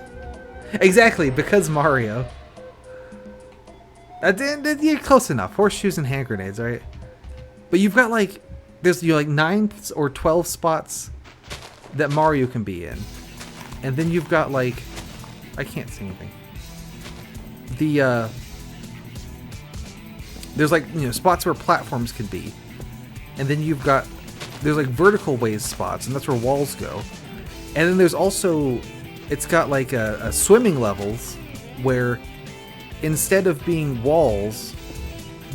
Exactly, because Mario. Yeah, close enough. Horseshoes and hand grenades, right? But you've got like there's like 9 or 12 spots that Mario can be in, and then you've got like I can't see anything. There's like, you know, spots where platforms can be. And then you've got, there's like vertical ways spots, and that's where walls go. And then there's also, it's got like a swimming levels where instead of being walls,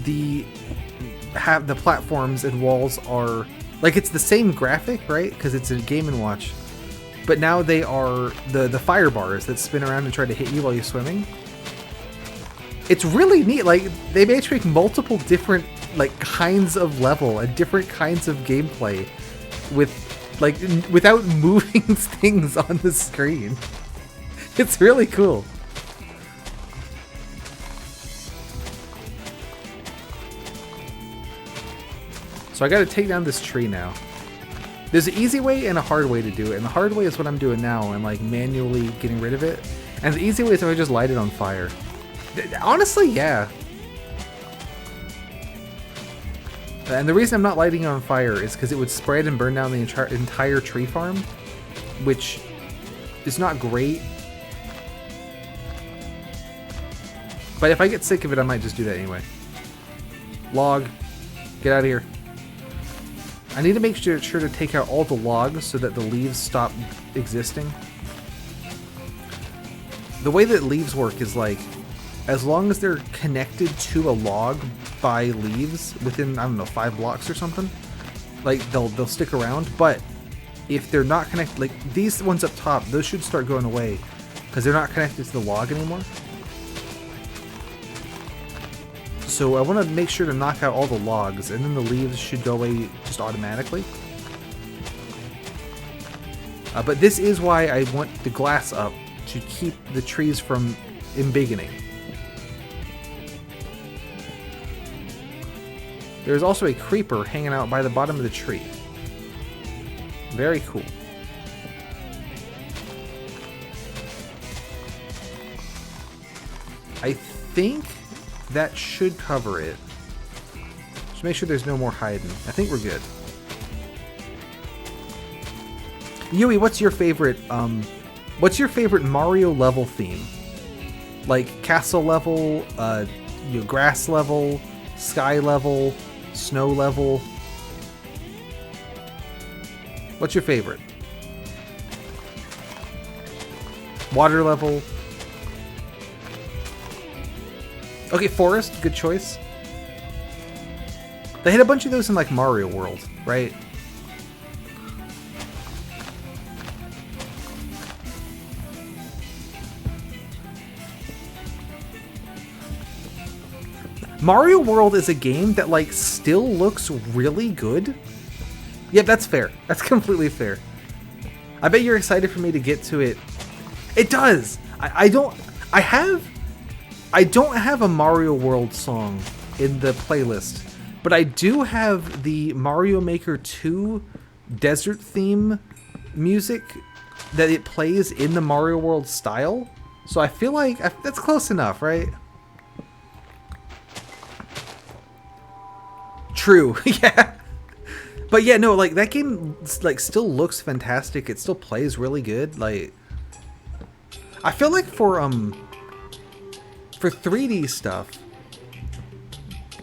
the platforms and walls are, like it's the same graphic, right? Because it's a Game & Watch. But now they are the fire bars that spin around and try to hit you while you're swimming. It's really neat. Like, they managed to make multiple different like kinds of level and different kinds of gameplay with like without moving things on the screen. It's really cool. So I gotta take down this tree now. There's an easy way and a hard way to do it, and the hard way is what I'm doing now and like manually getting rid of it, and the easy way is if I just light it on fire. Honestly, yeah. And the reason I'm not lighting it on fire is because it would spread and burn down the entire tree farm, which is not great. But if I get sick of it, I might just do that anyway. Log, get out of here. I need to make sure to take out all the logs so that the leaves stop existing. The way that leaves work is like, as long as they're connected to a log by leaves within, I don't know, 5 blocks or something, like they'll stick around. But if they're not connected, like these ones up top, those should start going away because they're not connected to the log anymore. So I want to make sure to knock out all the logs, and then the leaves should go away just automatically. But this is why I want the glass up, to keep the trees from embiggening. There's also a creeper hanging out by the bottom of the tree. Very cool. I think that should cover it. Just make sure there's no more hiding. I think we're good. Yui, what's your favorite Mario level theme? Like castle level, grass level, sky level, snow level. What's your favorite? Water level. Okay, forest, good choice. They had a bunch of those in like Mario World, right? Mario World is a game that like still looks really good. Yeah, that's fair. That's completely fair. I bet you're excited for me to get to it. It does. I don't have a Mario World song in the playlist, but I do have the Mario Maker 2 desert theme music that it plays in the Mario World style. So I feel like that's close enough, right? True. Yeah. But yeah, no, like that game like still looks fantastic. It still plays really good. Like I feel like for 3D stuff,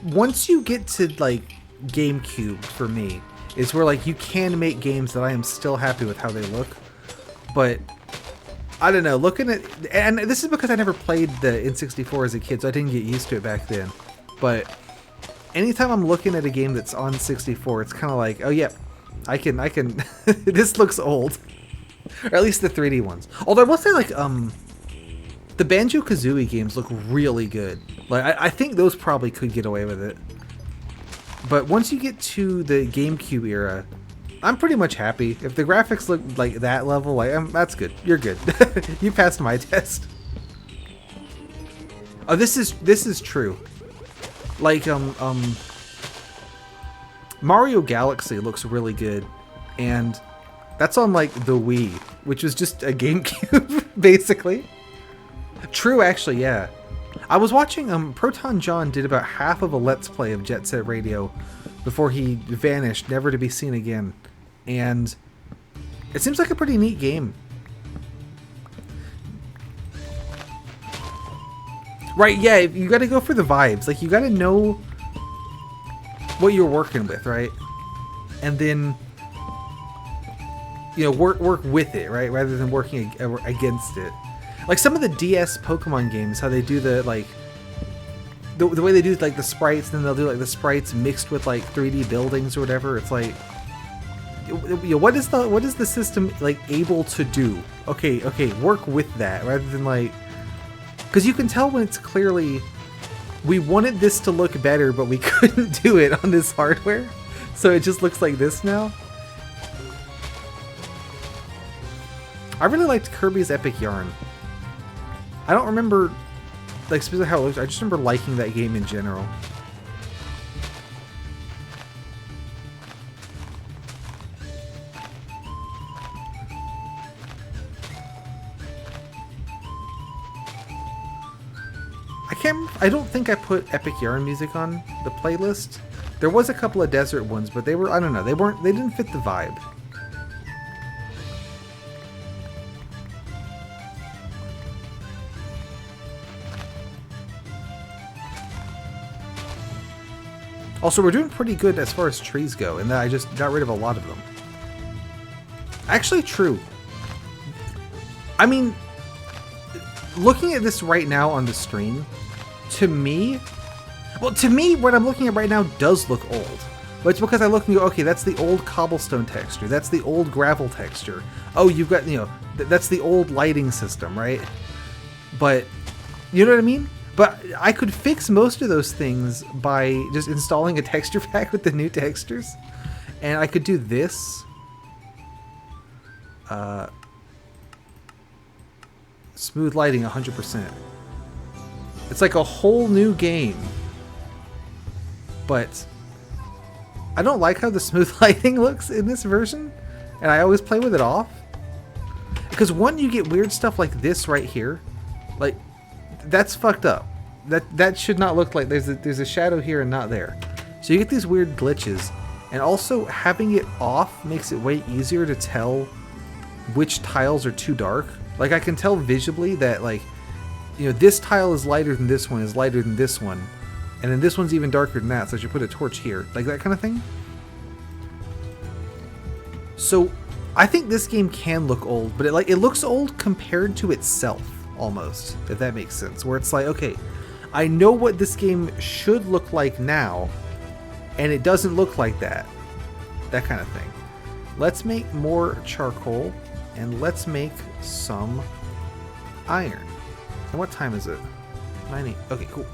once you get to like GameCube, for me, is where like you can make games that I am still happy with how they look. But I don't know, looking at, and this is because I never played the N64 as a kid, so I didn't get used to it back then. But anytime I'm looking at a game that's on 64, it's kind of like, oh yeah, I can this looks old. Or at least the 3D ones. Although I will say, like, the Banjo-Kazooie games look really good. Like, I think those probably could get away with it. But once you get to the GameCube era, I'm pretty much happy. If the graphics look like that level, like, that's good. You're good. You passed my test. Oh, this is true. Like, Mario Galaxy looks really good, and that's on, like, the Wii, which was just a GameCube, basically. True, actually, yeah. I was watching, Proton John did about half of a Let's Play of Jet Set Radio before he vanished, never to be seen again. And it seems like a pretty neat game. Right, yeah, you gotta go for the vibes. Like, you gotta know what you're working with, right? And then, you know, work with it, right? Rather than working against it. Like some of the DS Pokemon games, how they do the, like, the way they do, like, the sprites, and then they'll do, like, the sprites mixed with, like, 3D buildings or whatever. It's like, you know, what is the system, like, able to do? Okay, work with that, rather than, like, because you can tell when it's clearly, we wanted this to look better, but we couldn't do it on this hardware, so it just looks like this now. I really liked Kirby's Epic Yarn. I don't remember, like, specifically how it looks. I just remember liking that game in general. I don't think I put Epic Yarn music on the playlist. There was a couple of desert ones, but they were, I don't know, they didn't fit the vibe. Also, we're doing pretty good as far as trees go, and I just got rid of a lot of them. Actually, true. I mean, looking at this right now on the stream, to me, what I'm looking at right now does look old. But it's because I look and go, okay, that's the old cobblestone texture. That's the old gravel texture. Oh, you've got, you know, that's the old lighting system, right? But, you know what I mean? But I could fix most of those things by just installing a texture pack with the new textures. And I could do this. Smooth lighting 100%. It's like a whole new game. But I don't like how the smooth lighting looks in this version. And I always play with it off. Because one, you get weird stuff like this right here. Like, that's fucked up. That should not look like there's a shadow here and not there. So you get these weird glitches. And also having it off makes it way easier to tell which tiles are too dark. Like I can tell visibly that, like, you know, this tile is lighter than this one, is lighter than this one, and then this one's even darker than that, so I should put a torch here. Like that kind of thing. So I think this game can look old, but it looks old compared to itself almost, if that makes sense. Where it's like, okay, I know what this game should look like now, and it doesn't look like that. That kind of thing. Let's make more charcoal. And let's make some iron. And what time is it? 9:08. Okay, cool.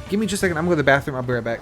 Give me just a second. I'm going to the bathroom. I'll be right back.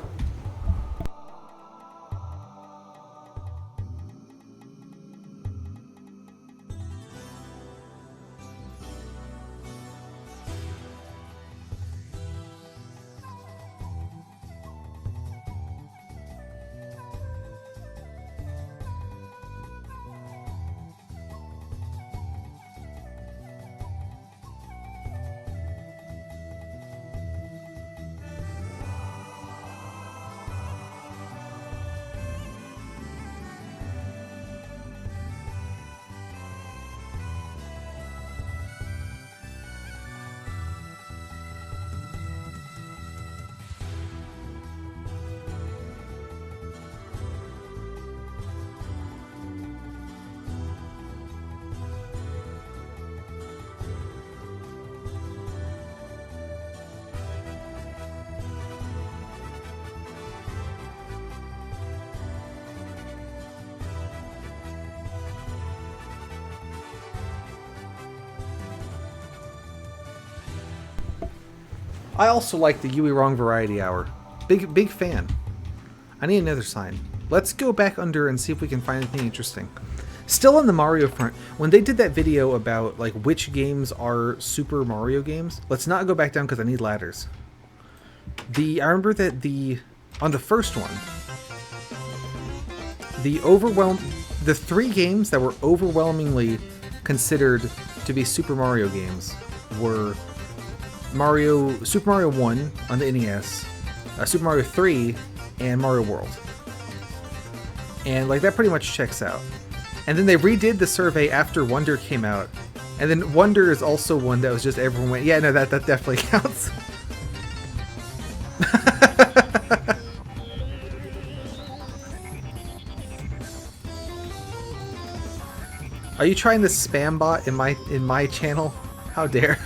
I also like the Yui Wrong Variety Hour. Big fan. I need another sign. Let's go back under and see if we can find anything interesting. Still on the Mario front, when they did that video about like which games are Super Mario games, let's not go back down because I need ladders. I remember that on the first one, the 3 games that were overwhelmingly considered to be Super Mario games were Super Mario 1 on the NES, Super Mario 3, and Mario World. And like that pretty much checks out. And then they redid the survey after Wonder came out. And then Wonder is also one that was just everyone went, yeah, no, that definitely counts. Are you trying to spam bot in my channel? How dare.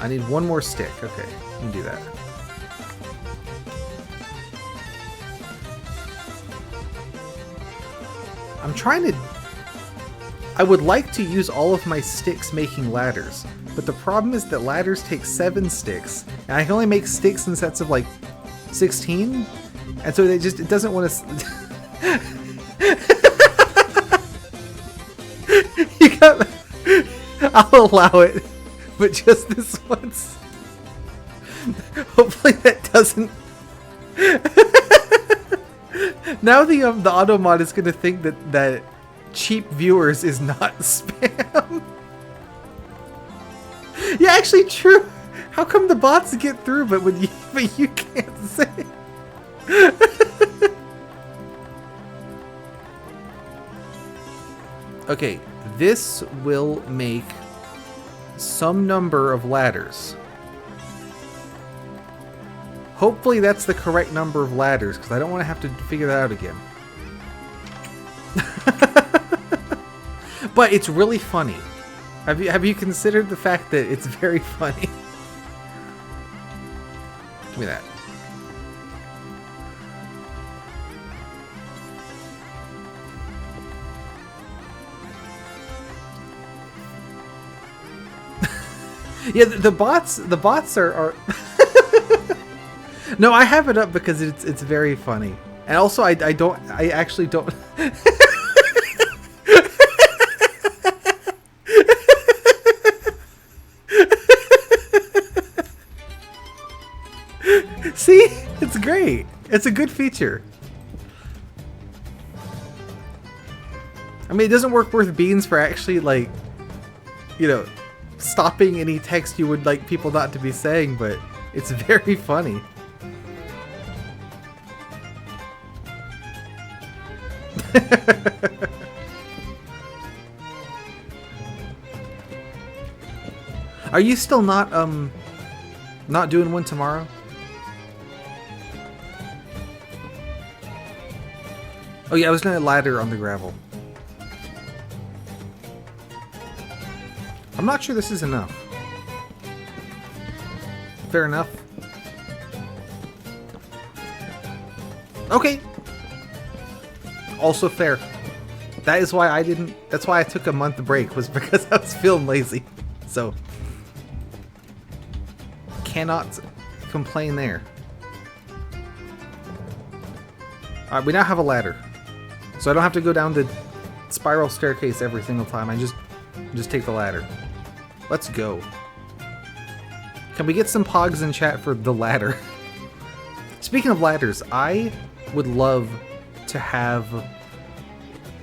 I need one more stick. Okay, you can do that. I would like to use all of my sticks making ladders, but the problem is that ladders take 7 sticks, and I can only make sticks in sets of like 16, and so it doesn't want to. You got. I'll allow it. But just this once. Hopefully that doesn't. Now the Automod is gonna think that cheap viewers is not spam. Yeah, actually true. How come the bots get through, but you can't say? Okay, this will make some number of ladders. Hopefully that's the correct number of ladders, because I don't want to have to figure that out again. But it's really funny. Have you considered the fact that it's very funny? Give me that. Yeah, the bots are No, I have it up because it's very funny. And also I actually don't See? It's great. It's a good feature. I mean, it doesn't work worth beans for actually, like, you know, stopping any text you would like people not to be saying, but it's very funny. Are you still not doing one tomorrow? Oh yeah, I was gonna ladder on the gravel. I'm not sure this is enough. Fair enough. Okay. Also fair. That is why that's why I took a month break, was because I was feeling lazy. So cannot complain there. Alright, we now have a ladder. So I don't have to go down the spiral staircase every single time. I just take the ladder. Let's go. Can we get some pogs in chat for the ladder? Speaking of ladders, I would love to have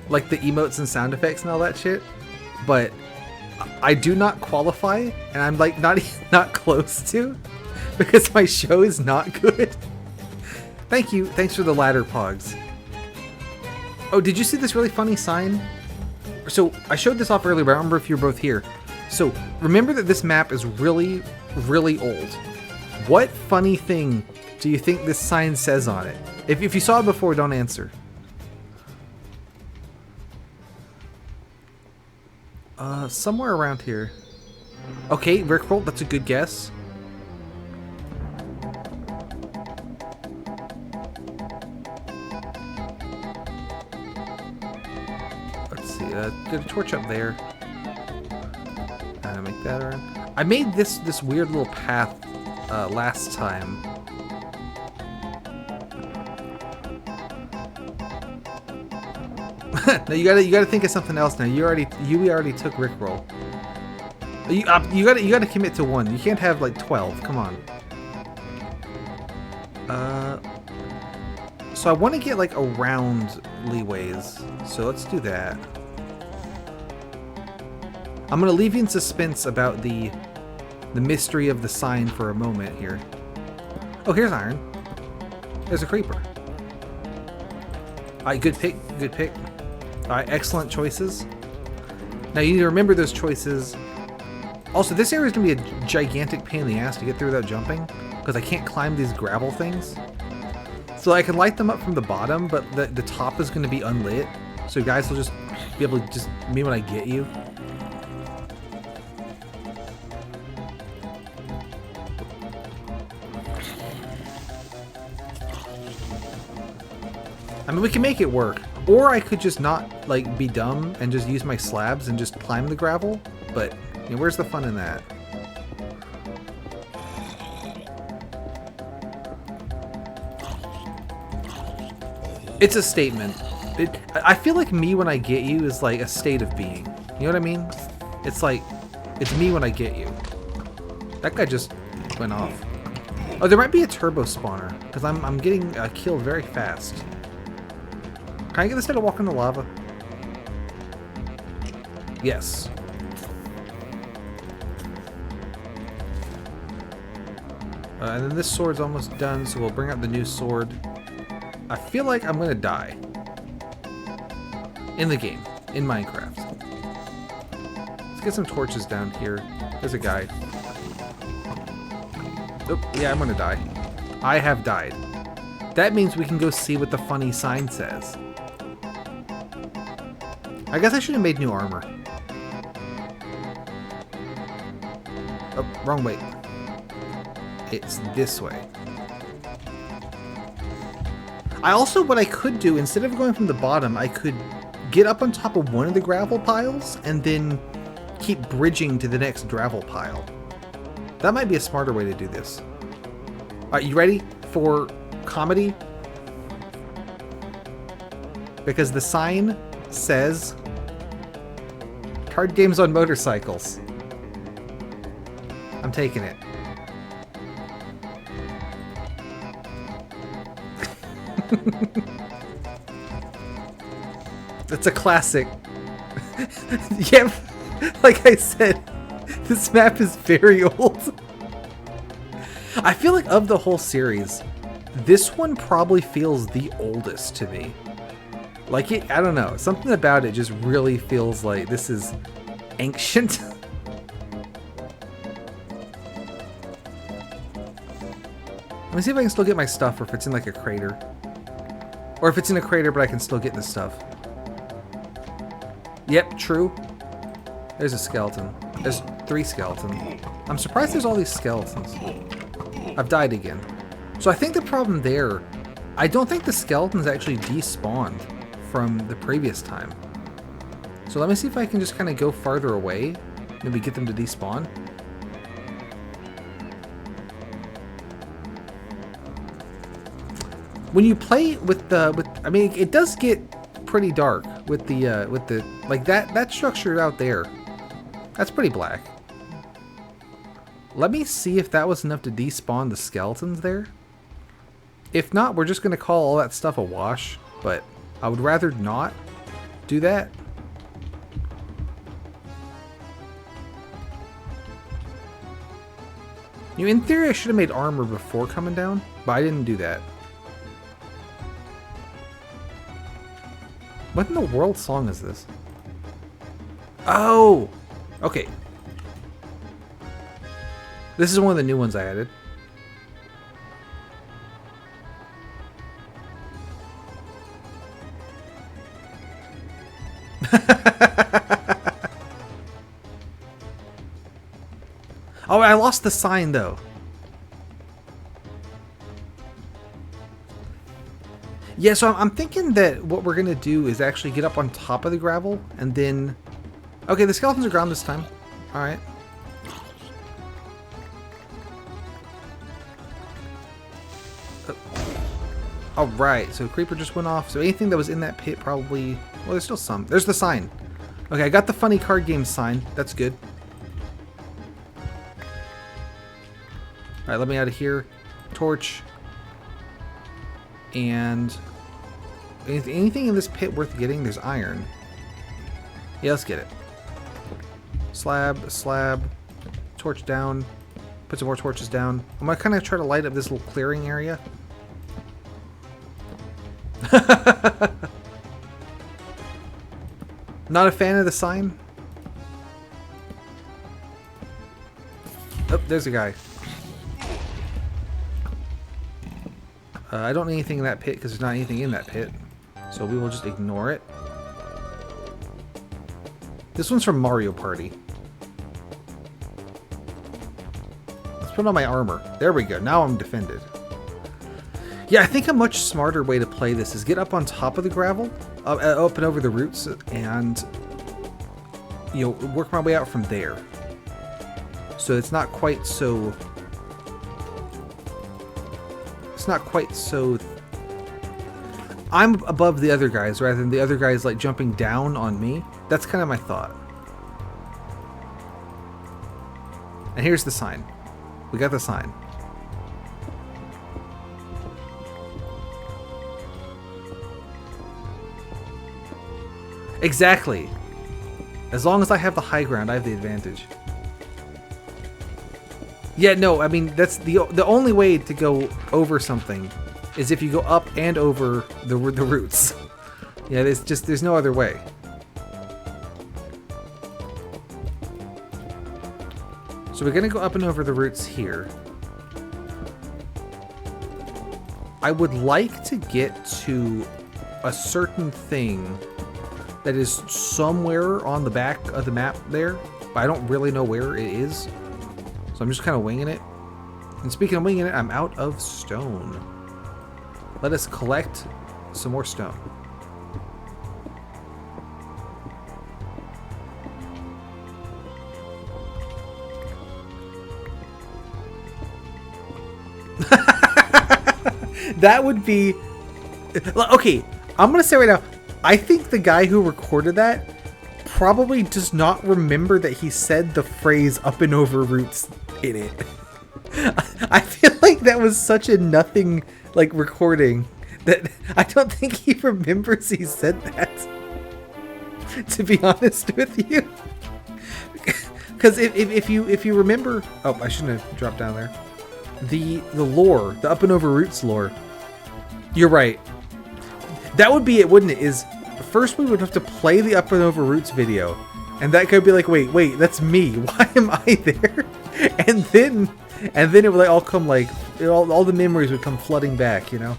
like the emotes and sound effects and all that shit, but I do not qualify, and I'm like not close to, because my show is not good. Thank you. Thanks for the ladder pogs. Oh, did you see this really funny sign? So I showed this off earlier, but I don't remember if you were both here. So remember that this map is really, really old. What funny thing do you think this sign says on it? If you saw it before, don't answer. Somewhere around here. Okay, Rickroll, that's a good guess. Let's see, get a torch up there. Make that around. I made this weird little path last time. No, you gotta think of something else now. You already took Rickroll. You gotta commit to one. You can't have like 12. Come on. So I want to get like around leeways. So let's do that. I'm gonna leave you in suspense about the mystery of the sign for a moment here. Oh, here's iron. There's a creeper. Alright, good pick, good pick. Alright, excellent choices. Now you need to remember those choices. Also, this area is gonna be a gigantic pain in the ass to get through without jumping, because I can't climb these gravel things. So I can light them up from the bottom, but the top is gonna be unlit. So you guys will just be able to just me when I get you. I mean, we can make it work. Or I could just not, like, be dumb and just use my slabs and just climb the gravel. But, you know, where's the fun in that? It's a statement. I feel like me when I get you is like a state of being. You know what I mean? It's like, it's me when I get you. That guy just went off. Oh, there might be a turbo spawner, because I'm getting killed very fast. Can I get this guy to walk in the lava? Yes. And then this sword's almost done, so we'll bring out the new sword. I feel like I'm gonna die. In the game. In Minecraft. Let's get some torches down here. There's a guy. Oh, yeah, I'm gonna die. I have died. That means we can go see what the funny sign says. I guess I should have made new armor. Oh, wrong way. It's this way. I also, what I could do, instead of going from the bottom, I could get up on top of one of the gravel piles and then keep bridging to the next gravel pile. That might be a smarter way to do this. Alright, you ready for comedy? Because the sign says card games on motorcycles. I'm taking it. That's a classic. Yeah, like I said, this map is very old. I feel like of the whole series, this one probably feels the oldest to me. Like it, I don't know, something about it just really feels like this is ancient. Let me see if I can still get my stuff, or if it's in like a crater. Or if it's in a crater but I can still get the stuff. Yep, true. There's a skeleton. There's 3 skeletons. I'm surprised there's all these skeletons. I've died again. So I think the problem there, I don't think the skeletons actually despawned from the previous time. So let me see if I can just kind of go farther away. Maybe get them to despawn. When you play with the, I mean, it does get pretty dark with the, like that structure out there. That's pretty black. Let me see if that was enough to despawn the skeletons there. If not, we're just going to call all that stuff a wash, but I would rather not do that. You know, in theory, I should have made armor before coming down, but I didn't do that. What in the world song is this? Oh! Okay. This is one of the new ones I added. Oh, I lost the sign though. Yeah, so I'm thinking that what we're gonna do is actually get up on top of the gravel and then... Okay, the skeletons are ground this time. Alright. Alright, so creeper just went off. So anything that was in that pit probably... Well, there's still some. There's the sign. Okay, I got the funny card game sign. That's good. Alright, let me out of here. Torch. And... anything in this pit worth getting? There's iron. Yeah, let's get it. Slab. Torch down. Put some more torches down. I'm gonna kind of try to light up this little clearing area. Not a fan of the sign. Oh, there's a guy. I don't need anything in that pit because there's not anything in that pit. So we will just ignore it. This one's from Mario Party. Let's put on my armor. There we go. Now I'm defended. Yeah, I think a much smarter way to play this is get up on top of the gravel, up and over the roots, and you know, work my way out from there. So it's not quite so... It's not quite so... I'm above the other guys rather than the other guys like jumping down on me. That's kind of my thought. And here's the sign. We got the sign. Exactly. As long as I have the high ground, I have the advantage. Yeah, no, I mean, that's the only way to go over something is if you go up and over the roots. Yeah, there's no other way. So we're gonna go up and over the roots here. I would like to get to a certain thing that is somewhere on the back of the map there, but I don't really know where it is. So I'm just kind of winging it. And speaking of winging it, I'm out of stone. Let us collect some more stone. That would be... Okay, I'm going to say right now, I think the guy who recorded that probably does not remember that he said the phrase up and over roots in it. I feel like that was such a nothing, like, recording that I don't think he remembers he said that, to be honest with you. Because if you remember... Oh, I shouldn't have dropped down there. The lore, the up and over roots lore. You're right. That would be it, wouldn't it? Is first we would have to play the up and over roots video, and that could be like, wait, that's me. Why am I there? And then it would like all come like all the memories would come flooding back, you know.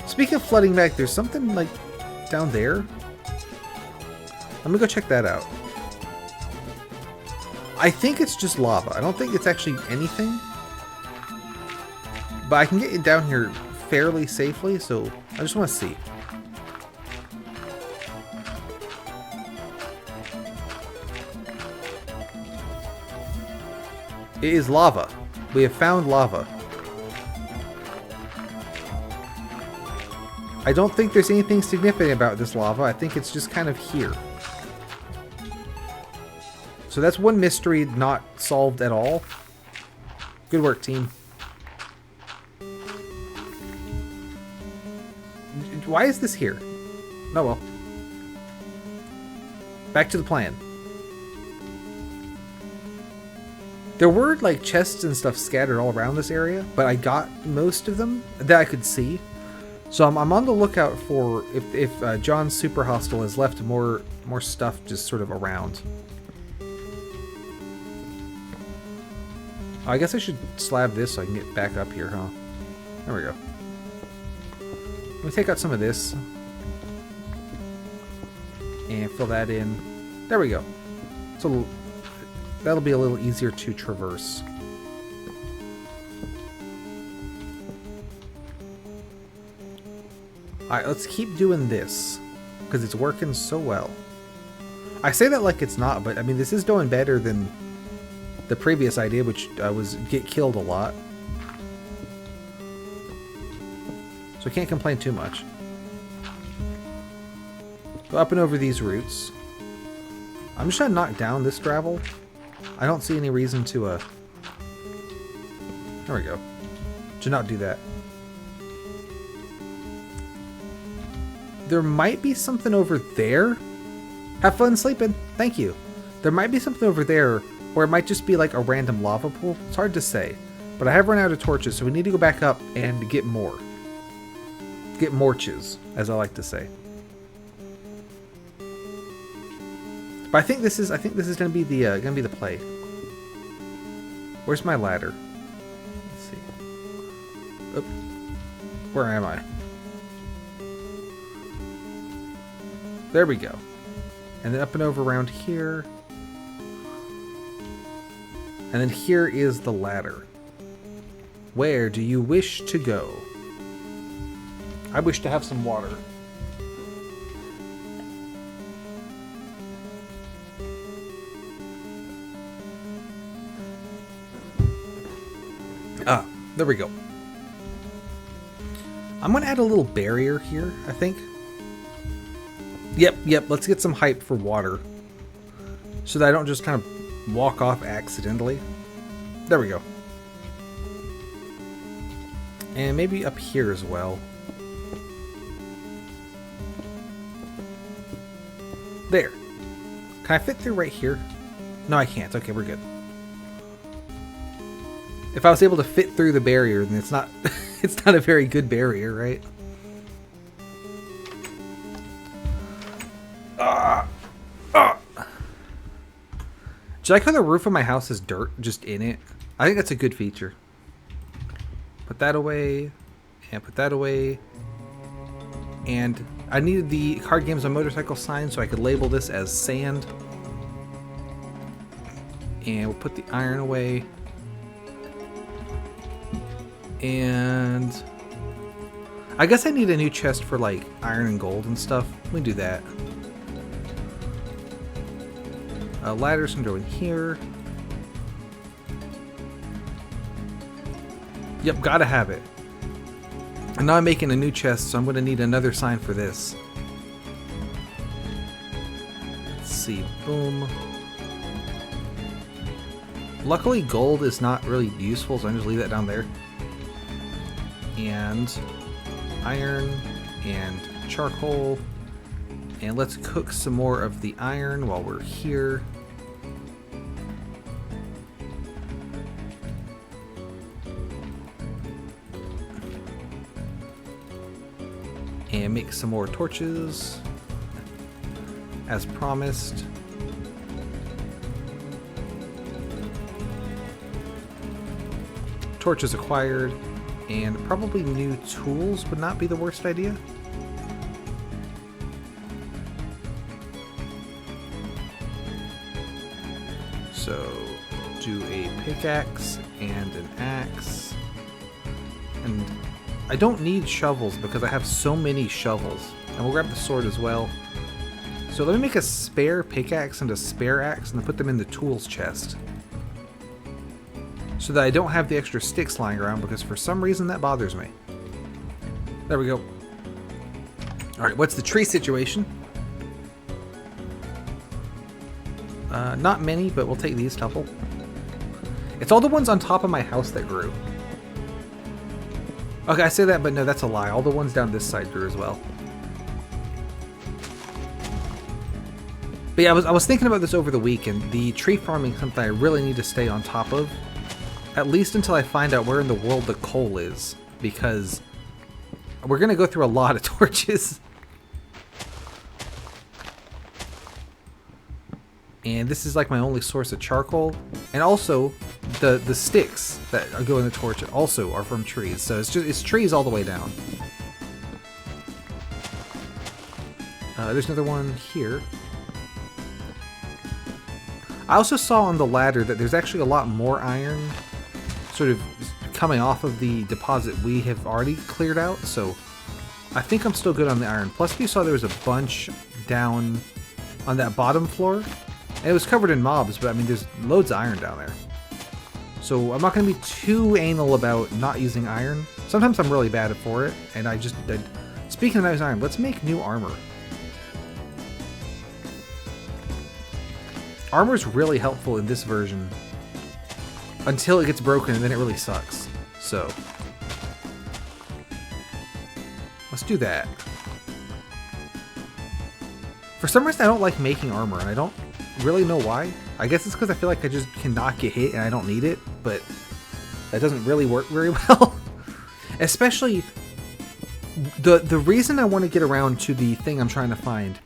Speaking of flooding back, there's something like down there. Let me go check that out. I think it's just lava. I don't think it's actually anything. But I can get it down here fairly safely, so I just want to see. It is lava. We have found lava. I don't think there's anything significant about this lava. I think it's just kind of here. So that's one mystery not solved at all. Good work, team. Why is this here? Oh well. Back to the plan. There were like chests and stuff scattered all around this area, but I got most of them that I could see. So I'm on the lookout for if John's Super Hostel has left more stuff just sort of around. I guess I should slab this so I can get back up here, huh? There we go. Let me take out some of this and fill that in. There we go. So that'll be a little easier to traverse. Alright, let's keep doing this because it's working so well. I say that like it's not, but I mean this is doing better than the previous idea, which was get killed a lot. So I can't complain too much. Go up and over these roots. I'm just trying to knock down this gravel. I don't see any reason to, there we go. To not do that. There might be something over there. Have fun sleeping. Thank you. There might be something over there, or it might just be like a random lava pool. It's hard to say. But I have run out of torches, so we need to go back up and get more. Get morches, as I like to say. But I think this is gonna be the play. Where's my ladder? Let's see. Oop. Where am I? There we go. And then up and over around here. And then here is the ladder. Where do you wish to go? I wish to have some water. Ah, there we go. I'm going to add a little barrier here, I think. Yep, let's get some hype for water. So that I don't just kind of walk off accidentally. There we go. And maybe up here as well. There. Can I fit through right here? No, I can't. Okay, we're good. If I was able to fit through the barrier, then it's not it's not a very good barrier, right? Do you like how the roof of my house is dirt just in it? I think that's a good feature. Put that away. And put that away. And I needed the card games on motorcycle sign so I could label this as sand. And we'll put the iron away. And I guess I need a new chest for like iron and gold and stuff. Let me do that. Ladders can go in here. Yep, gotta have it. And now I'm making a new chest, so I'm gonna need another sign for this. Let's see, boom. Luckily gold is not really useful, so I just leave that down there. And iron and charcoal. And let's cook some more of the iron while we're here. And make some more torches, as promised. Torches acquired, and probably new tools would not be the worst idea. So, do a pickaxe and an axe. And I don't need shovels because I have so many shovels. And we'll grab the sword as well. So let me make a spare pickaxe and a spare axe and then put them in the tools chest. So that I don't have the extra sticks lying around because for some reason that bothers me. There we go. Alright, what's the tree situation? Not many, but we'll take these couple. It's all the ones on top of my house that grew. Okay, I say that, but no, that's a lie. All the ones down this side grew as well. But yeah, I was thinking about this over the week, and the tree farming is something I really need to stay on top of. At least until I find out where in the world the coal is. Because we're going to go through a lot of torches. And this is like my only source of charcoal. And also, the sticks that go in the torch also are from trees. So it's trees all the way down. There's another one here. I also saw on the ladder that there's actually a lot more iron sort of coming off of the deposit we have already cleared out. So I think I'm still good on the iron. Plus you saw there was a bunch down on that bottom floor. And it was covered in mobs, but I mean there's loads of iron down there. So I'm not going to be too anal about not using iron. Sometimes I'm really bad for it, and speaking of not using iron, let's make new armor. Armor's really helpful in this version until it gets broken, and then it really sucks. So let's do that. For some reason I don't like making armor, and I don't really know why. I guess it's because I feel like I just cannot get hit and I don't need it, but that doesn't really work very well. Especially, the reason I want to get around to the thing I'm trying to find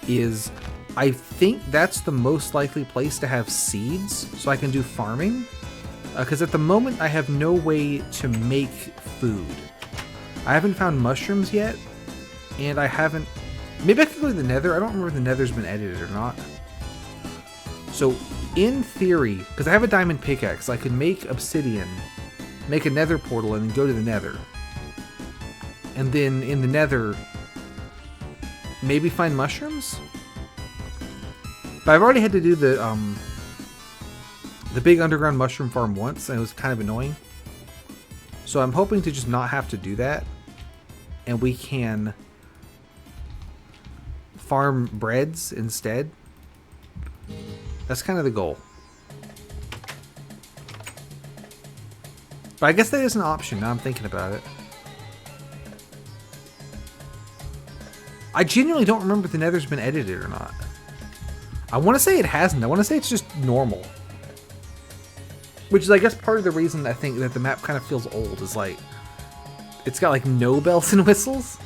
is I think that's the most likely place to have seeds so I can do farming. Because at the moment I have no way to make food. I haven't found mushrooms yet, and I haven't... Maybe I could go to the nether. I don't remember if the nether's been edited or not. So, in theory, because I have a diamond pickaxe, I could make obsidian, make a nether portal, and then go to the nether. And then, in the nether, maybe find mushrooms? But I've already had to do the big underground mushroom farm once, and it was kind of annoying. So I'm hoping to just not have to do that, and we can farm breads instead. That's kind of the goal. But I guess that is an option now I'm thinking about it. I genuinely don't remember if the nether's been edited or not. I want to say it hasn't. I want to say it's just normal. Which is, I guess, part of the reason I think that the map kind of feels old is like, it's got like no bells and whistles.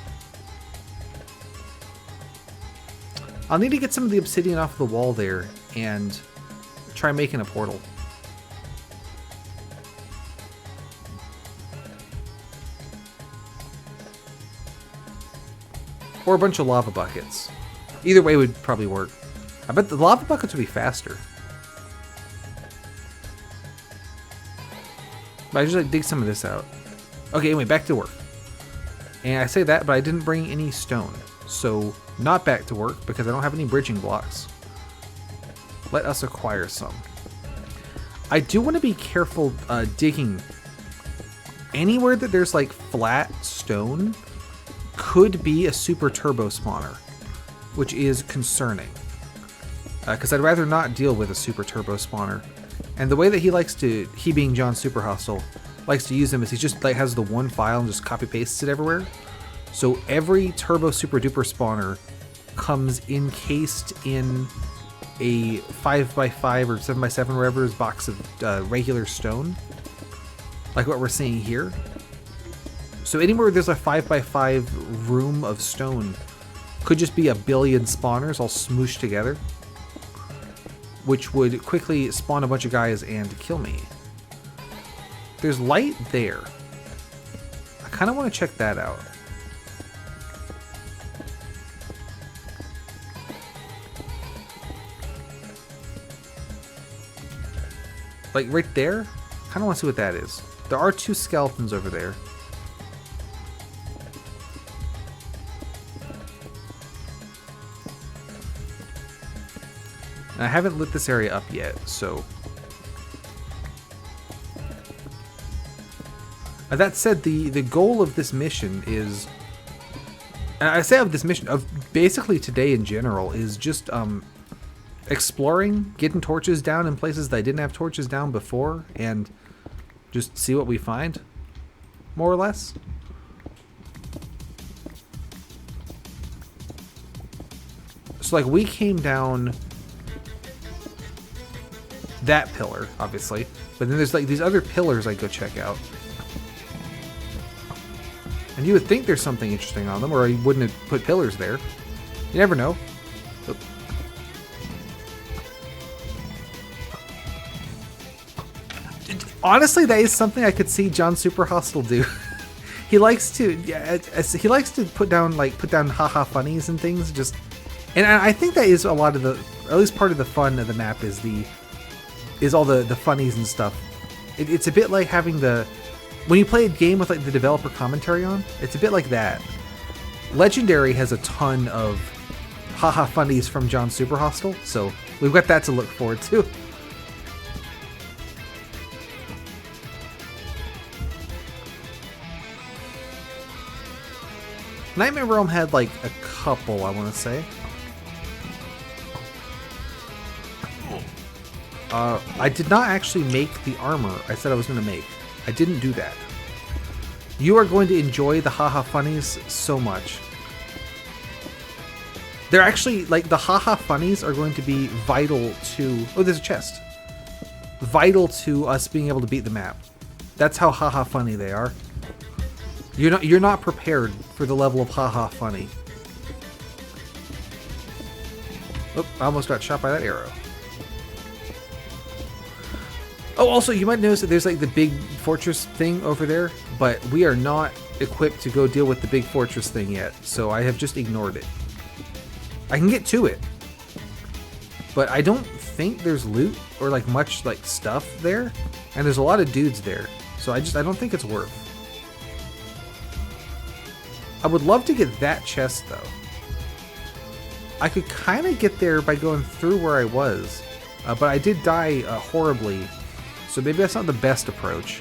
I'll need to get some of the obsidian off the wall there and try making a portal. Or a bunch of lava buckets. Either way would probably work. I bet the lava buckets would be faster. But I just like dig some of this out. Okay, anyway, back to work. And I say that, but I didn't bring any stone. So, not back to work because I don't have any bridging blocks. Let us acquire some. I do want to be careful digging. Anywhere that there's like flat stone could be a super turbo spawner, which is concerning. Because I'd rather not deal with a super turbo spawner. And the way that he being John Super Hostile, likes to use them is he just like has the one file and just copy pastes it everywhere. So every turbo super duper spawner comes encased in a 5x5 or 7x7 whatever box of regular stone, like what we're seeing here. So anywhere there's a 5x5 room of stone could just be a billion spawners all smooshed together, which would quickly spawn a bunch of guys and kill me. There's light there. I kind of want to check that out. Like right there? Kind of want to see what that is. There are two skeletons over there. And I haven't lit this area up yet, so... That said, the goal of this mission is... And I say of this mission, of basically today in general, is just exploring, getting torches down in places that I didn't have torches down before, and just see what we find, more or less. So like we came down that pillar, obviously, but then there's like these other pillars I go check out. And you would think there's something interesting on them, or you wouldn't have put pillars there. You never know. Oop. Honestly, that is something I could see John Super Hostile do. He likes to, put down haha funnies and things. And I think that is a lot of the, or at least part of the fun of the map is all the funnies and stuff. It's a bit like having when you play a game with like the developer commentary on, it's a bit like that. Legendary has a ton of haha funnies from John Super Hostile, so we've got that to look forward to. Nightmare Realm had like a couple, I want to say. I did not actually make the armor I said I was going to make. I didn't do that. You are going to enjoy the haha funnies so much. They're actually, like, the haha funnies are going to be vital to... Oh, there's a chest. Vital to us being able to beat the map. That's how haha funny they are. You're not prepared for the level of haha funny. Oh, I almost got shot by that arrow. Oh, also, you might notice that there's like the big fortress thing over there, but we are not equipped to go deal with the big fortress thing yet, so I have just ignored it. I can get to it, but I don't think there's loot or like much like stuff there, and there's a lot of dudes there, so I don't think it's worth. I would love to get that chest though. I could kind of get there by going through where I was, but I did die horribly. So maybe that's not the best approach.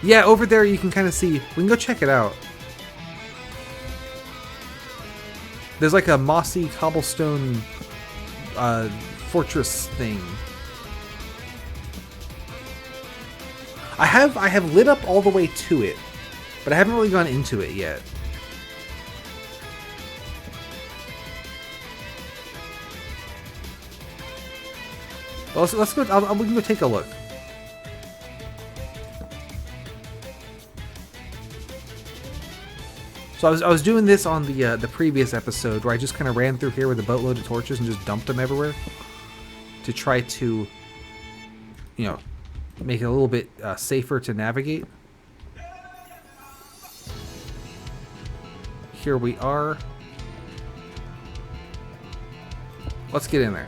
Yeah, over there you can kind of see. We can go check it out. There's like a mossy cobblestone fortress thing. I have lit up all the way to it, but I haven't really gone into it yet. Well, let's go. We can go take a look. So I was doing this on the previous episode where I just kind of ran through here with a boatload of torches and just dumped them everywhere to try to, make it a little bit safer to navigate. here we are. Let's get in there.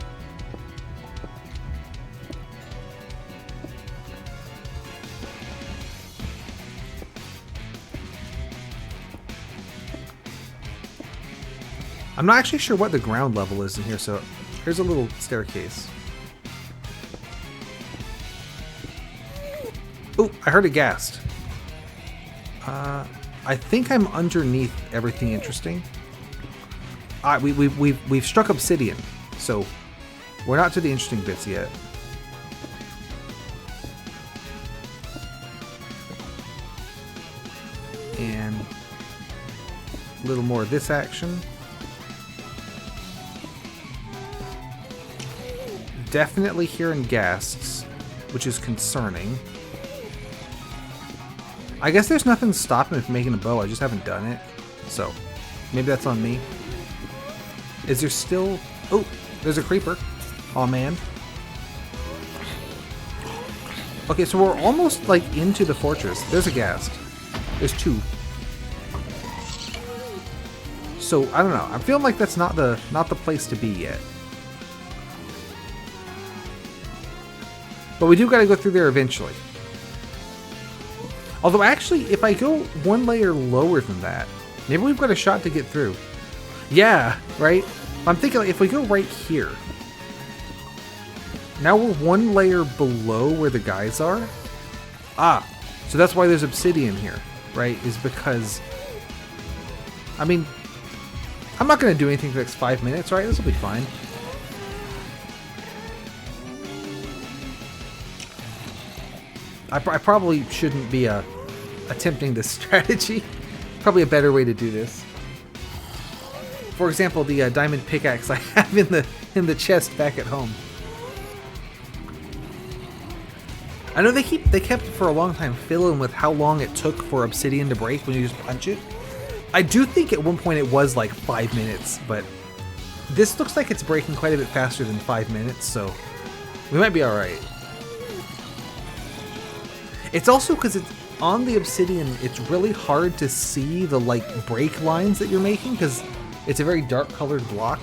I'm not actually sure what the ground level is in here, so here's a little staircase. Oh, I heard a ghast. I think I'm underneath everything interesting. We've struck obsidian, so we're not to the interesting bits yet. And a little more of this action. Definitely hearing ghasts, which is concerning. I guess there's nothing stopping me from making a bow, I just haven't done it. So, maybe that's on me. Is there still... Oh, there's a creeper. Aw, man. Okay, so we're almost, like, into the fortress. There's a ghast. There's two. So, I don't know. I'm feeling like that's not the place to be yet. But we do gotta go through there eventually. Although, actually, if I go one layer lower than that, maybe we've got a shot to get through. Yeah, right? I'm thinking, like, if we go right here, now we're one layer below where the guys are. Ah, so that's why there's obsidian here, right? Is because, I mean, I'm not going to do anything for the next 5 minutes, right? This will be fine. I probably shouldn't be attempting this strategy. Probably a better way to do this. For example, the diamond pickaxe I have in the chest back at home. I know they kept for a long time fiddling with how long it took for obsidian to break when you just punch it. I do think at one point it was like 5 minutes, but this looks like it's breaking quite a bit faster than 5 minutes, so we might be alright. It's also because it's on the obsidian, it's really hard to see the like break lines that you're making because it's a very dark colored block.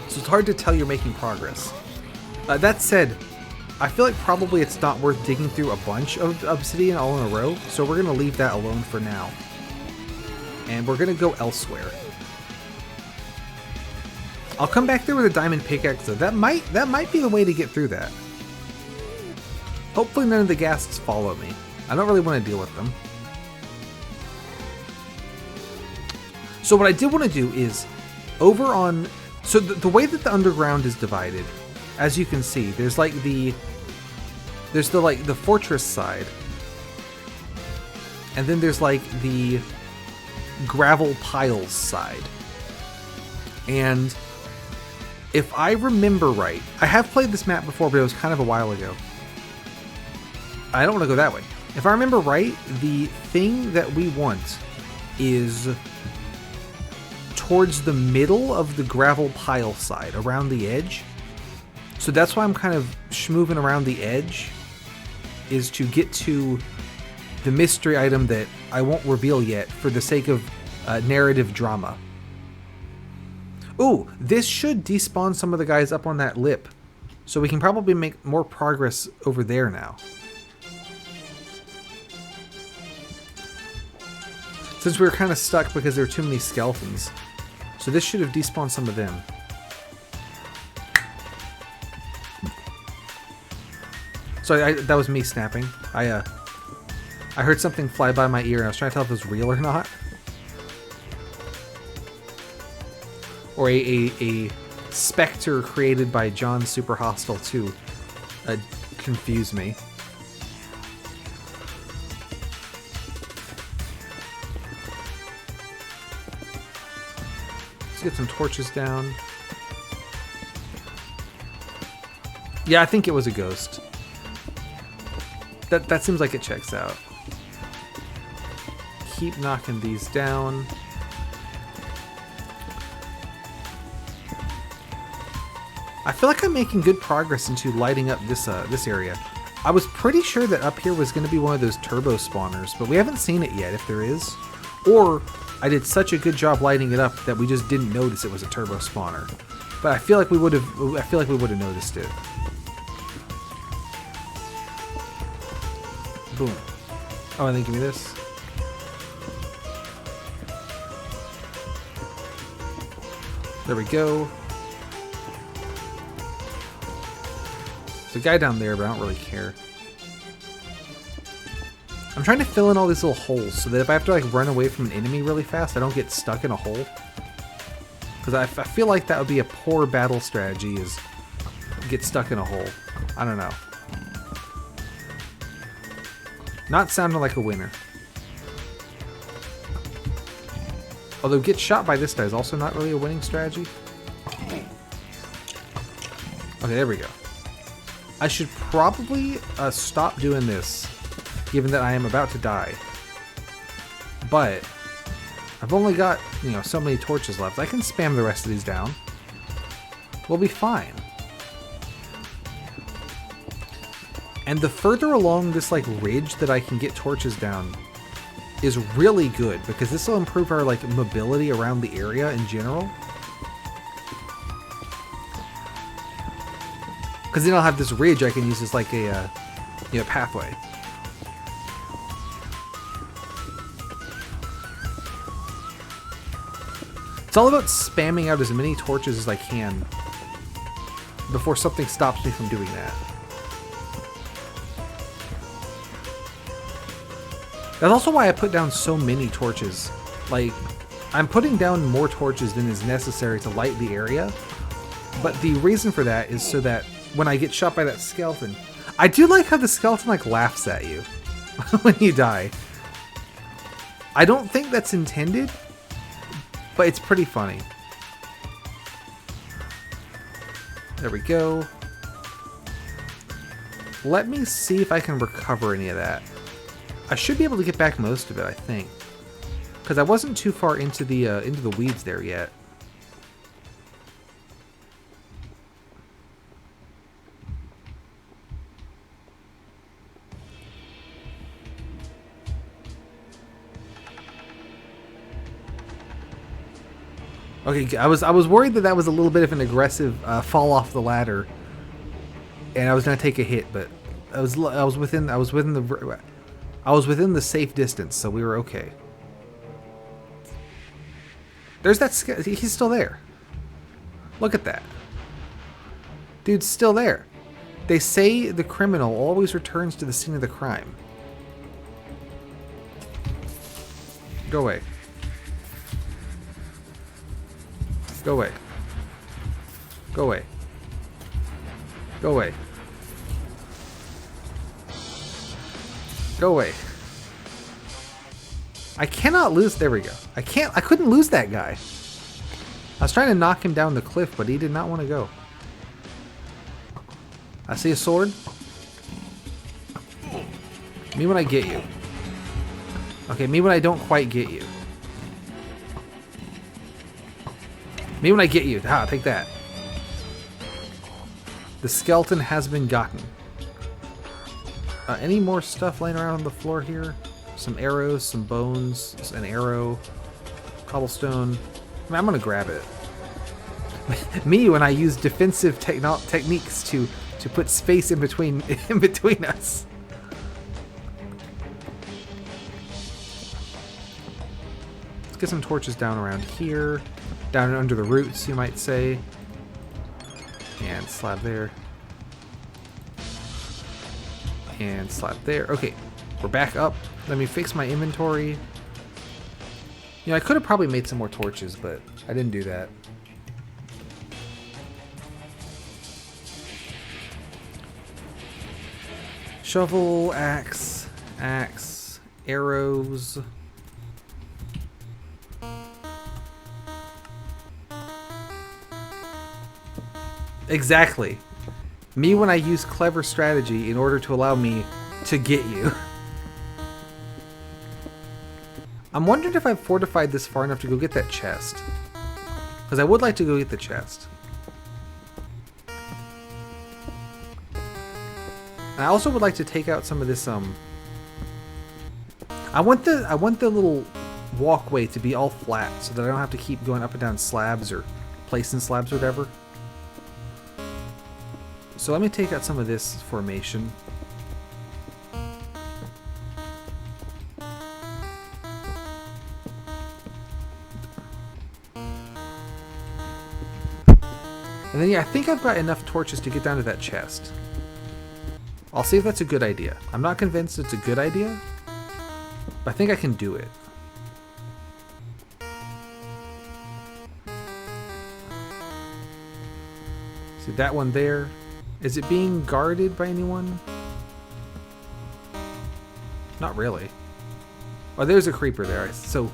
So it's hard to tell you're making progress. That said, I feel like probably it's not worth digging through a bunch of obsidian all in a row, so we're going to leave that alone for now. And we're going to go elsewhere. I'll come back there with a diamond pickaxe though. That might be the way to get through that. Hopefully none of the ghasts follow me. I don't really want to deal with them. So what I did want to do is over on... So the way that the underground is divided, as you can see, there's the fortress side. And then there's like the gravel piles side. And if I remember right, I have played this map before, but it was kind of a while ago. I don't want to go that way. If I remember right, the thing that we want is towards the middle of the gravel pile side, around the edge. So that's why I'm kind of schmooving around the edge, is to get to the mystery item that I won't reveal yet for the sake of narrative drama. Ooh, this should despawn some of the guys up on that lip. So we can probably make more progress over there now. Since we were kind of stuck because there were too many skeletons. So this should have despawned some of them. So that was me snapping. I heard something fly by my ear and I was trying to tell if it was real or not. Or a specter created by John Super Hostile 2 confused me. Let's get some torches down. Yeah, I think it was a ghost. That seems like it checks out. Keep knocking these down. I feel like I'm making good progress into lighting up this area. I was pretty sure that up here was going to be one of those turbo spawners, but we haven't seen it yet if there is. Or I did such a good job lighting it up that we just didn't notice it was a turbo spawner. But I feel like we would have noticed it. Boom. Oh, and then give me this. There we go. There's a guy down there, but I don't really care. I'm trying to fill in all these little holes so that if I have to like run away from an enemy really fast, I don't get stuck in a hole. Because I feel like that would be a poor battle strategy, is get stuck in a hole. I don't know. Not sounding like a winner. Although get shot by this guy is also not really a winning strategy. Okay, there we go. I should probably stop doing this, given that I am about to die. But I've only got, you know, so many torches left. I can spam the rest of these down. We'll be fine. And the further along this like ridge that I can get torches down is really good, because this will improve our like mobility around the area in general. Because then I'll have this ridge I can use as like a you know, pathway. It's all about spamming out as many torches as I can before something stops me from doing that. That's also why I put down so many torches. Like, I'm putting down more torches than is necessary to light the area. But the reason for that is so that when I get shot by that skeleton... I do like how the skeleton, like, laughs at you when you die. I don't think that's intended, but it's pretty funny. There we go. Let me see if I can recover any of that. I should be able to get back most of it, I think, because I wasn't too far into the weeds there yet. Okay, I was worried that was a little bit of an aggressive fall off the ladder, and I was gonna take a hit, but I was within the safe distance, so we were okay. There's that he's still there. Look at that. Dude's still there. They say the criminal always returns to the scene of the crime. Go away. Go away. Go away. Go away. Go away. I cannot lose. There we go. I couldn't lose that guy. I was trying to knock him down the cliff, but he did not want to go. I see a sword. Me when I get you. Okay, me when I don't quite get you. Me when I get you. Ah, take that. The skeleton has been gotten. Any more stuff laying around on the floor here? Some arrows, some bones, an arrow, cobblestone. I mean, I'm gonna grab it. Me when I use defensive techniques to put space in between us. Let's get some torches down around here, down under the roots, you might say, and slab there. And slap there. Okay, we're back up. Let me fix my inventory. You know, I could have probably made some more torches, but I didn't do that. Shovel, axe, arrows. Exactly. Me when I use clever strategy in order to allow me to get you. I'm wondering if I've fortified this far enough to go get that chest. Because I would like to go get the chest. And I also would like to take out some of this, I want the little walkway to be all flat so that I don't have to keep going up and down slabs or placing slabs or whatever. So let me take out some of this formation. And then, yeah, I think I've got enough torches to get down to that chest. I'll see if that's a good idea. I'm not convinced it's a good idea, but I think I can do it. See that one there? Is it being guarded by anyone? Not really. Oh, there's a creeper there. So,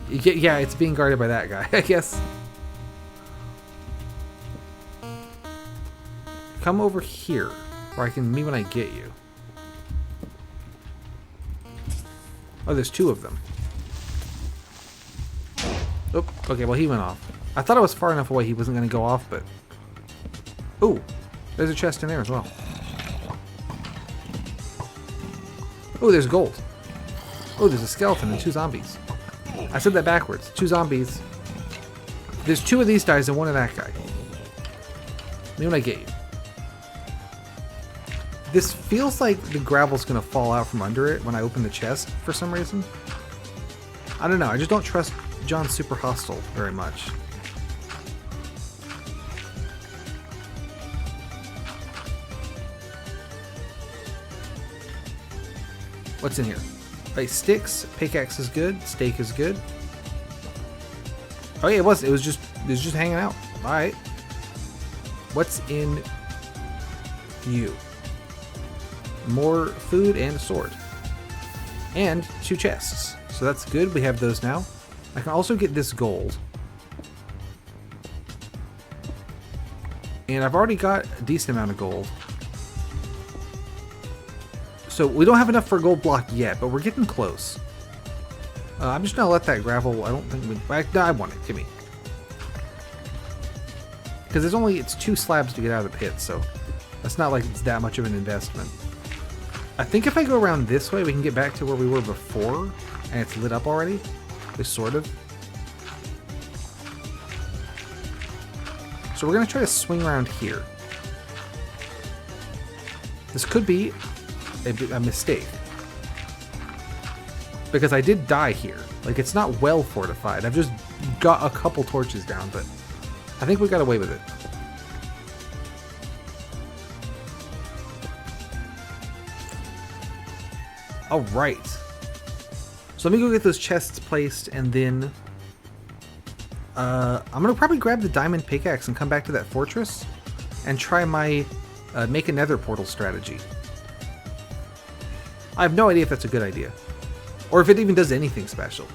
yeah, it's being guarded by that guy, I guess. Come over here, where I can meet when I get you. Oh, there's two of them. Oh, okay, well he went off. I thought I was far enough away he wasn't going to go off, but... Ooh, there's a chest in there as well. Oh, there's gold. Oh, there's a skeleton and two zombies. I said that backwards. Two zombies. There's two of these guys and one of that guy. Meet when I get you. This feels like the gravel's going to fall out from under it when I open the chest for some reason. I don't know. I just don't trust John Super Hostile very much. What's in here? Right, sticks, pickaxe is good, steak is good. Oh yeah, it was just hanging out. All right. What's in you? More food and a sword. And two chests. So that's good. We have those now. I can also get this gold. And I've already got a decent amount of gold. So we don't have enough for a gold block yet, but we're getting close. I'm just going to let that gravel... I don't think we... No, I want it. Give me. Because it's two slabs to get out of the pit, so that's not like it's that much of an investment. I think if I go around this way, we can get back to where we were before, and it's lit up already. Just sort of. So we're going to try to swing around here. This could be a mistake. Because I did die here. Like, it's not well fortified. I've just got a couple torches down, but I think we got away with it. Alright. So let me go get those chests placed, and then I'm going to probably grab the diamond pickaxe and come back to that fortress and try my make a nether portal strategy. I have no idea if that's a good idea. Or if it even does anything special.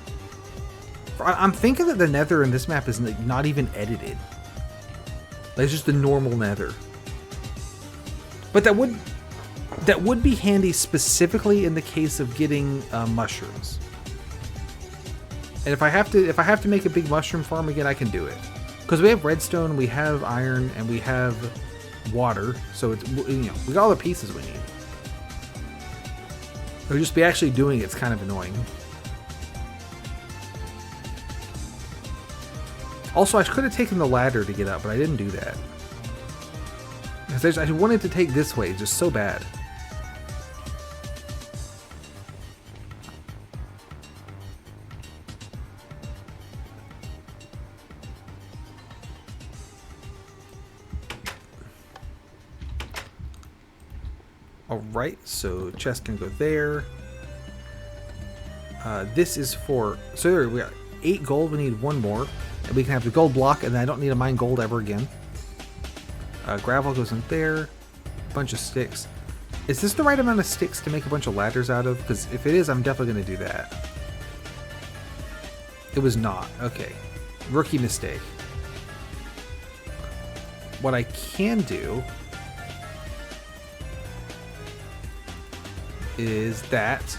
I'm thinking that the nether in this map is like not even edited. Like, it's just the normal nether. But that would be handy specifically in the case of getting mushrooms. And if I have to make a big mushroom farm again, I can do it. Because we have redstone, we have iron, and we have water. So it's, you know, we got all the pieces we need. Or just be actually doing it's kind of annoying. Also, I could have taken the ladder to get up, but I didn't do that. Because I wanted to take this way just so bad. Alright, so chest can go there. This is for... So there, we got 8 gold, we need 1 more. And we can have the gold block, and then I don't need to mine gold ever again. Gravel goes in there. A bunch of sticks. Is this the right amount of sticks to make a bunch of ladders out of? Because if it is, I'm definitely going to do that. It was not. Okay. Rookie mistake. What I can do is that,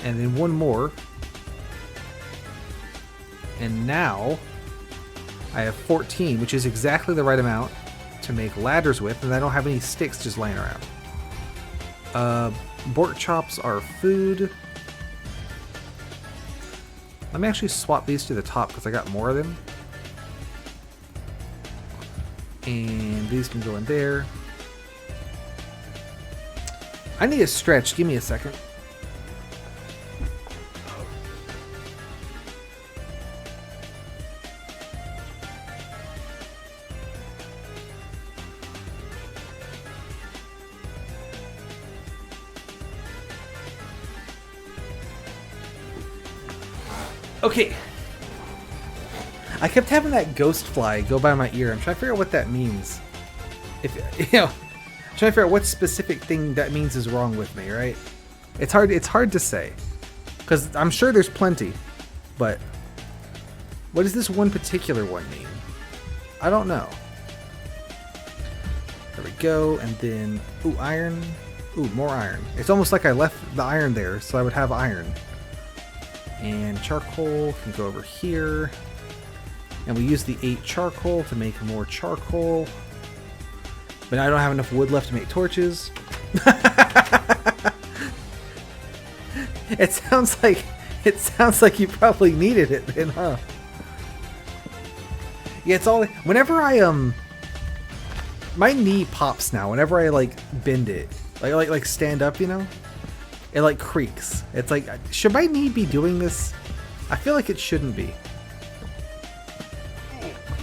and then 1 more, and now I have 14, which is exactly the right amount to make ladders with, and I don't have any sticks just laying around. Bork chops are food. Let me actually swap these to the top because I got more of them. And these can go in there. I need a stretch. Give me a second. Okay. I kept having that ghost fly go by my ear. I'm trying to figure out what that means. If you know, I'm trying to figure out what specific thing that means is wrong with me, right? It's hard to say. Because I'm sure there's plenty. But what does this one particular one mean? I don't know. There we go, and then ooh, iron. Ooh, more iron. It's almost like I left the iron there, so I would have iron. And charcoal can go over here. And we use the 8 charcoal to make more charcoal. But I don't have enough wood left to make torches. It sounds like you probably needed it then, huh? Yeah, it's all whenever I my knee pops now whenever I like bend it. Like stand up, you know? It like creaks. It's like, should my knee be doing this? I feel like it shouldn't be.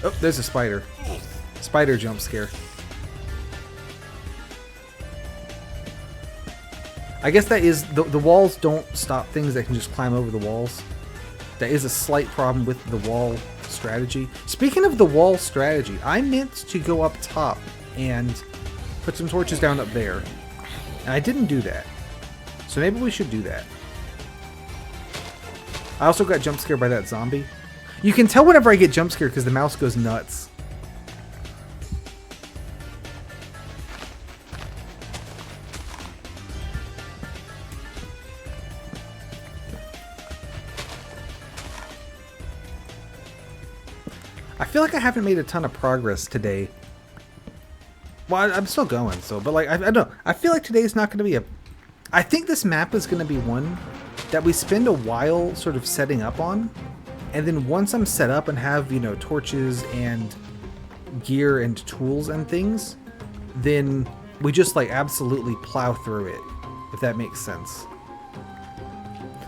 Oh, there's a spider. Spider jump scare. I guess that is, the walls don't stop things that can just climb over the walls. That is a slight problem with the wall strategy. Speaking of the wall strategy, I meant to go up top and put some torches down up there. And I didn't do that. So maybe we should do that. I also got jump scared by that zombie. You can tell whenever I get jump scared because the mouse goes nuts. I feel like I haven't made a ton of progress today. Well, I'm still going, so, but like, I don't know. I feel like today's not going to be a... I think this map is going to be one that we spend a while sort of setting up on. And then once I'm set up and have, you know, torches and gear and tools and things, then we just like absolutely plow through it, if that makes sense.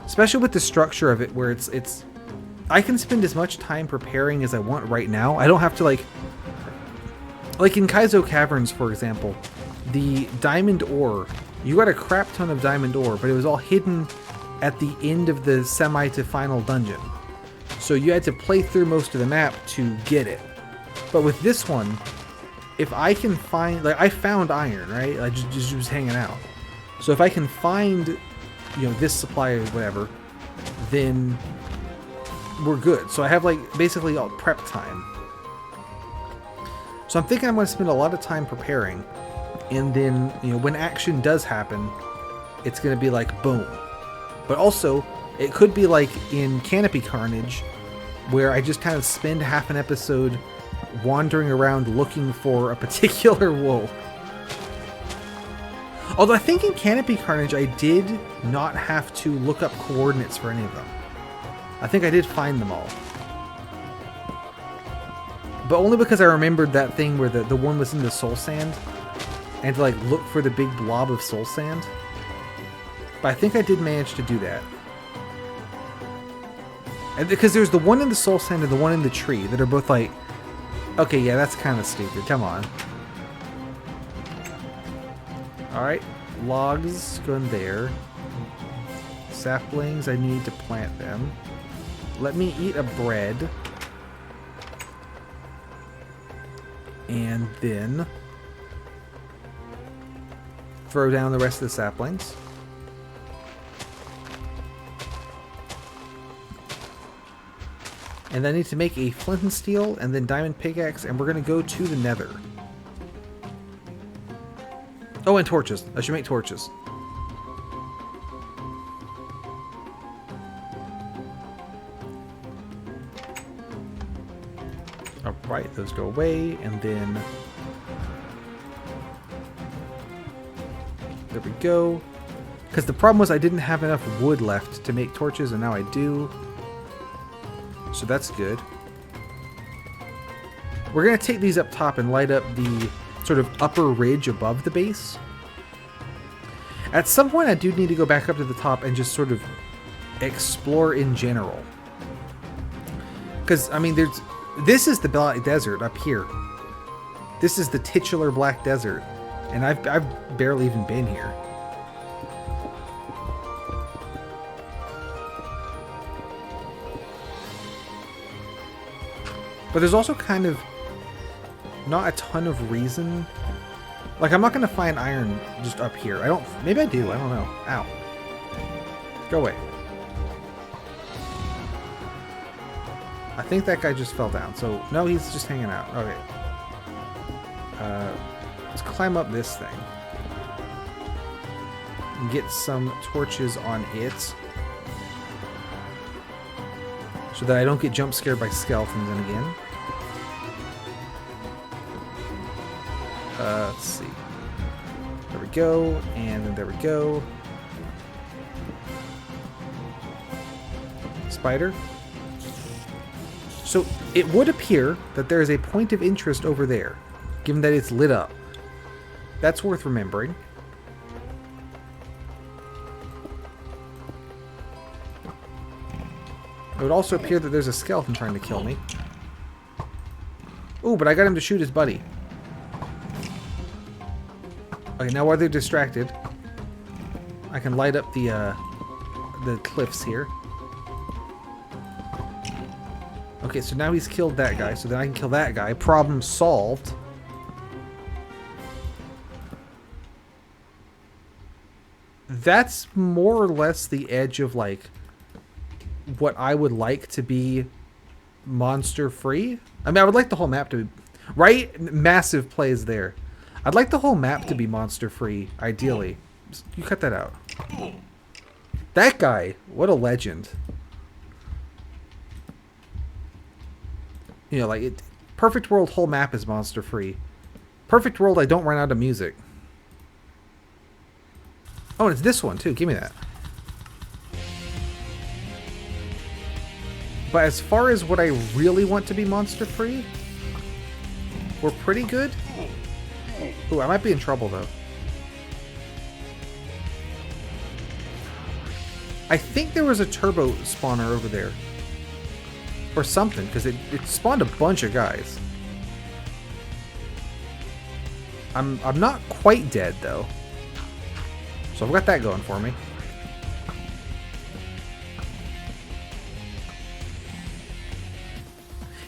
Especially with the structure of it where it's I can spend as much time preparing as I want right now. I don't have to like in Kaizo Caverns, for example, the diamond ore, you got a crap ton of diamond ore, but it was all hidden at the end of the semi to final dungeon. So you had to play through most of the map to get it. But with this one, if I can find, like, I found iron, right? I just was hanging out. So if I can find, you know, this supply or whatever, then we're good. So I have like basically all prep time. So I'm thinking I'm going to spend a lot of time preparing, and then, you know, when action does happen, it's going to be like boom. But also, it could be like in Canopy Carnage, where I just kind of spend half an episode wandering around looking for a particular wool. Although I think in Canopy Carnage I did not have to look up coordinates for any of them. I think I did find them all. But only because I remembered that thing where the one was in the soul sand, and to like look for the big blob of soul sand. But I think I did manage to do that. And because there's the one in the soul sand and the one in the tree that are both like, okay, yeah, that's kind of stupid. Come on. Alright, logs go in there. Saplings, I need to plant them. Let me eat a bread. And then throw down the rest of the saplings. And I need to make a flint and steel and then diamond pickaxe, and we're going to go to the nether. Oh, and torches. I should make torches. Alright, those go away, and then There we go. Because the problem was I didn't have enough wood left to make torches, and now I do. So that's good. We're going to take these up top and light up the sort of upper ridge above the base. At some point, I do need to go back up to the top and just sort of explore in general. Because, I mean, this is the Black Desert up here. This is the titular Black Desert. And I've barely even been here. But there's also kind of not a ton of reason. Like, I'm not going to find iron just up here. Maybe I do. I don't know. Ow. Go away. I think that guy just fell down. So, no, he's just hanging out. Okay. Let's climb up this thing. And get some torches on it. So that I don't get jump scared by skeletons and again. Let's see. There we go. And then there we go. Spider. So it would appear that there is a point of interest over there, given that it's lit up. That's worth remembering. It would also appear that there's a skeleton trying to kill me. Ooh, but I got him to shoot his buddy. Okay, now while they're distracted, I can light up the cliffs here. Okay, so now he's killed that guy, so then I can kill that guy. Problem solved. That's more or less the edge of, like, what I would like to be monster-free. I mean, I would like the whole map to be... Right? Massive plays there. I'd like the whole map to be monster-free, ideally. You cut that out. That guy, what a legend. You know, like, Perfect World whole map is monster-free. Perfect World, I don't run out of music. Oh, and it's this one, too. Give me that. But as far as what I really want to be monster-free, we're pretty good. Ooh, I might be in trouble, though. I think there was a turbo spawner over there. Or something, because it spawned a bunch of guys. I'm not quite dead, though. So I've got that going for me.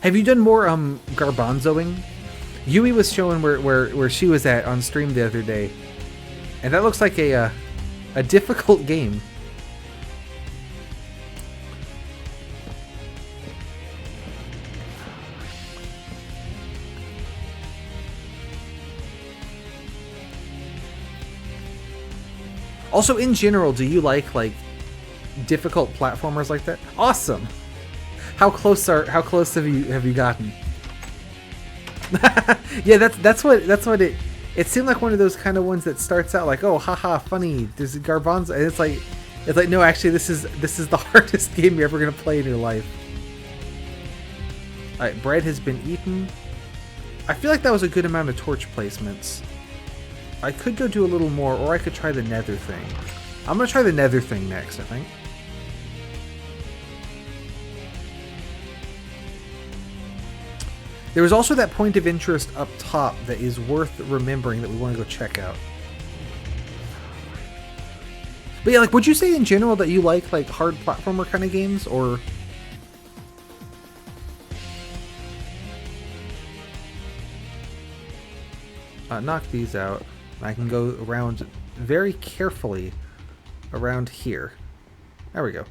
Have you done more garbanzoing? Yui was showing where she was at on stream the other day, and that looks like a difficult game. Also, in general, do you like difficult platformers like that? Awesome. How close have you gotten? Yeah, that's what it seemed like, one of those kind of ones that starts out like, oh, haha, funny, there's a garbanzo, and it's like no, actually this is the hardest game you're ever gonna play in your life. Alright, bread has been eaten. I feel like that was a good amount of torch placements. I could go do a little more, or I could try the nether thing. I'm gonna try the nether thing next, I think. There was also that point of interest up top that is worth remembering that we want to go check out. But yeah, like, would you say in general that you like hard platformer kind of games, or... knock these out. I can go around very carefully around here. There we go.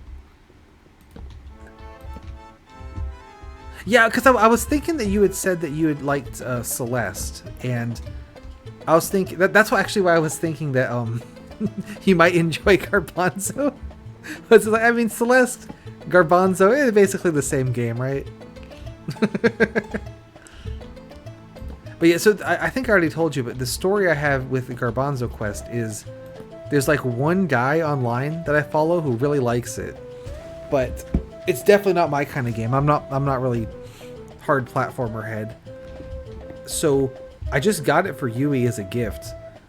Yeah, because I was thinking that you had said that you had liked Celeste, and I was thinking that's actually why I was thinking that you might enjoy Garbanzo. But I mean, Celeste, Garbanzo, basically the same game, right? But yeah, so I think I already told you, but the story I have with the Garbanzo quest is There's like one guy online that I follow who really likes it, but it's definitely not my kind of game. I'm not really hard platformer head. So I just got it for Yui as a gift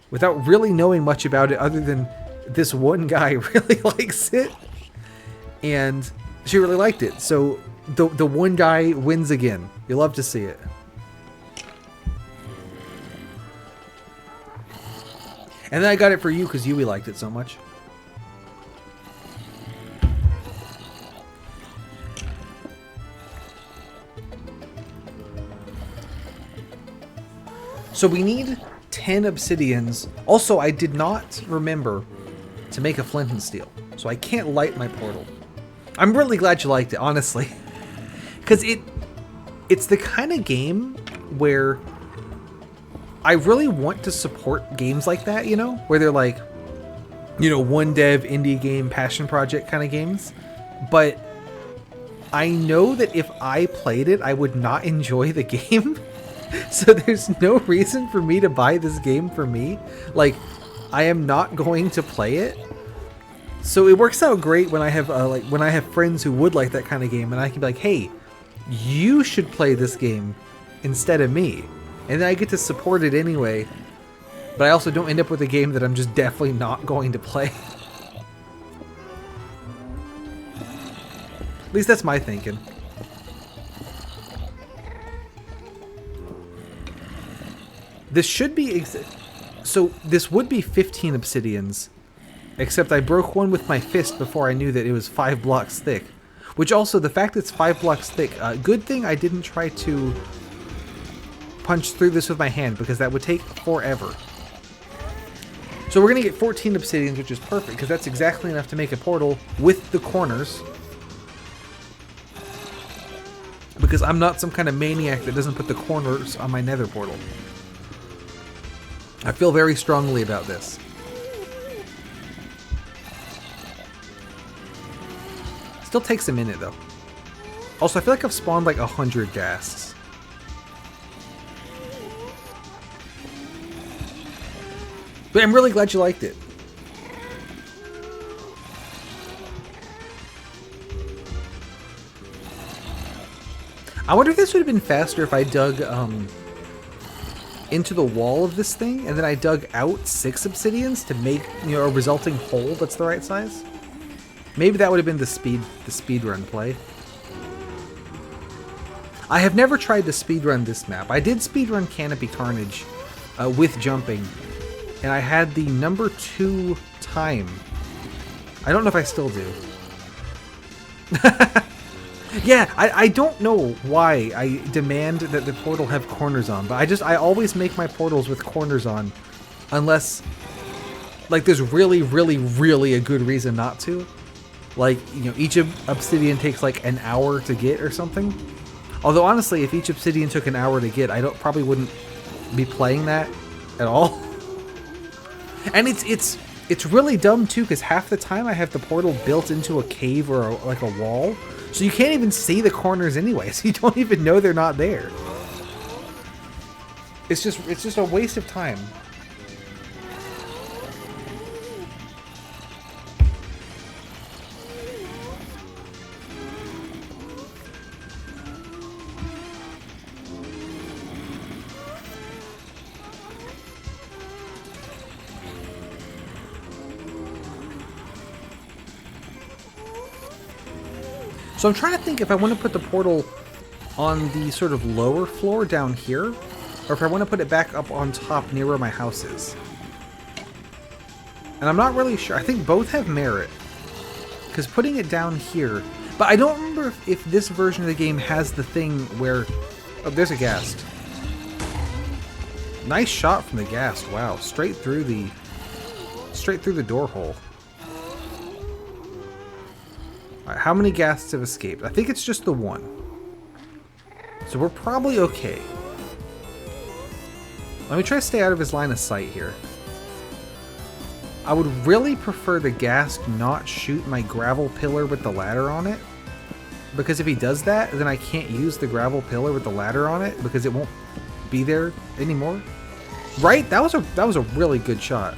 without really knowing much about it other than this one guy really likes it and she really liked it. So the one guy wins again. You love to see it. And then I got it for you because Yui liked it so much. So we need 10 obsidians. Also, I did not remember to make a flint and steel, so I can't light my portal. I'm really glad you liked it, honestly. Because it's the kind of game where I really want to support games like that, you know? Where they're like, you know, one dev, indie game, passion project kind of games. But I know that if I played it, I would not enjoy the game. So there's no reason for me to buy this game for me. Like, I am not going to play it. So it works out great when I have when I have friends who would like that kind of game, and I can be like, hey, you should play this game instead of me. And then I get to support it anyway. But I also don't end up with a game that I'm just definitely not going to play. At least that's my thinking. This should be... So this would be 15 obsidians. Except I broke one with my fist before I knew that it was 5 blocks thick. Which also, the fact that it's 5 blocks thick, good thing I didn't try to punch through this with my hand, because that would take forever. So we're going to get 14 obsidians, which is perfect, because that's exactly enough to make a portal with the corners. Because I'm not some kind of maniac that doesn't put the corners on my nether portal. I feel very strongly about this. Still takes a minute, though. Also, I feel like I've spawned like 100 ghasts. But I'm really glad you liked it. I wonder if this would have been faster if I dug into the wall of this thing, and then I dug out 6 obsidians to make, you know, a resulting hole that's the right size. Maybe that would have been the speedrun play. I have never tried to speedrun this map. I did speedrun Canopy Carnage with jumping, and I had the number 2 time. I don't know if I still do. Yeah, I don't know why I demand that the portal have corners on, but I always make my portals with corners on, unless, like, there's really, really, really a good reason not to. Like, you know, each obsidian takes like an hour to get or something. Although honestly, if each obsidian took an hour to get, probably wouldn't be playing that at all. And it's really dumb too, because half the time I have the portal built into a cave or like a wall, so you can't even see the corners anyway. So you don't even know they're not there. It's just a waste of time. So I'm trying to think if I want to put the portal on the sort of lower floor down here, or if I want to put it back up on top near where my house is. And I'm not really sure. I think both have merit, because putting it down here... But I don't remember if this version of the game has the thing where... Oh, there's a ghast. Nice shot from the ghast. Wow, straight through the door hole. Alright, how many ghasts have escaped? I think it's just the one. So we're probably okay. Let me try to stay out of his line of sight here. I would really prefer the ghast not shoot my gravel pillar with the ladder on it. Because if he does that, then I can't use the gravel pillar with the ladder on it, because it won't be there anymore. Right? That was a really good shot.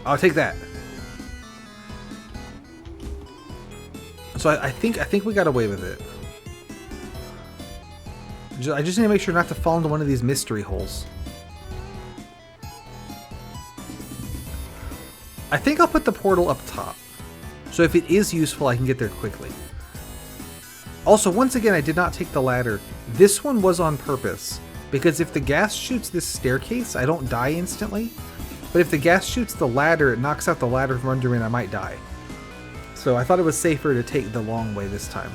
I'll take that. So I think we got away with it. I just need to make sure not to fall into one of these mystery holes. I think I'll put the portal up top. So if it is useful, I can get there quickly. Also, once again, I did not take the ladder. This one was on purpose, because if the gas shoots this staircase, I don't die instantly. But if the gas shoots the ladder, it knocks out the ladder from under me and I might die. So I thought it was safer to take the long way this time.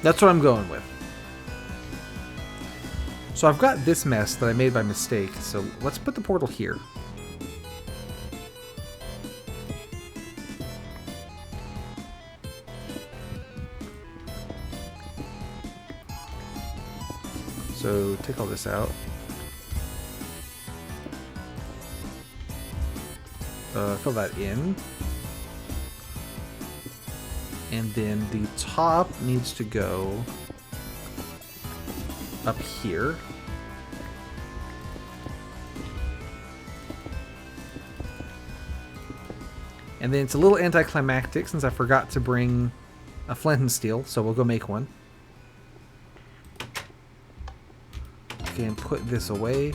That's what I'm going with. So I've got this mess that I made by mistake, so let's put the portal here. So take all this out. Fill that in. And then the top needs to go up here. And then it's a little anticlimactic since I forgot to bring a flint and steel, so we'll go make one. Okay, and put this away.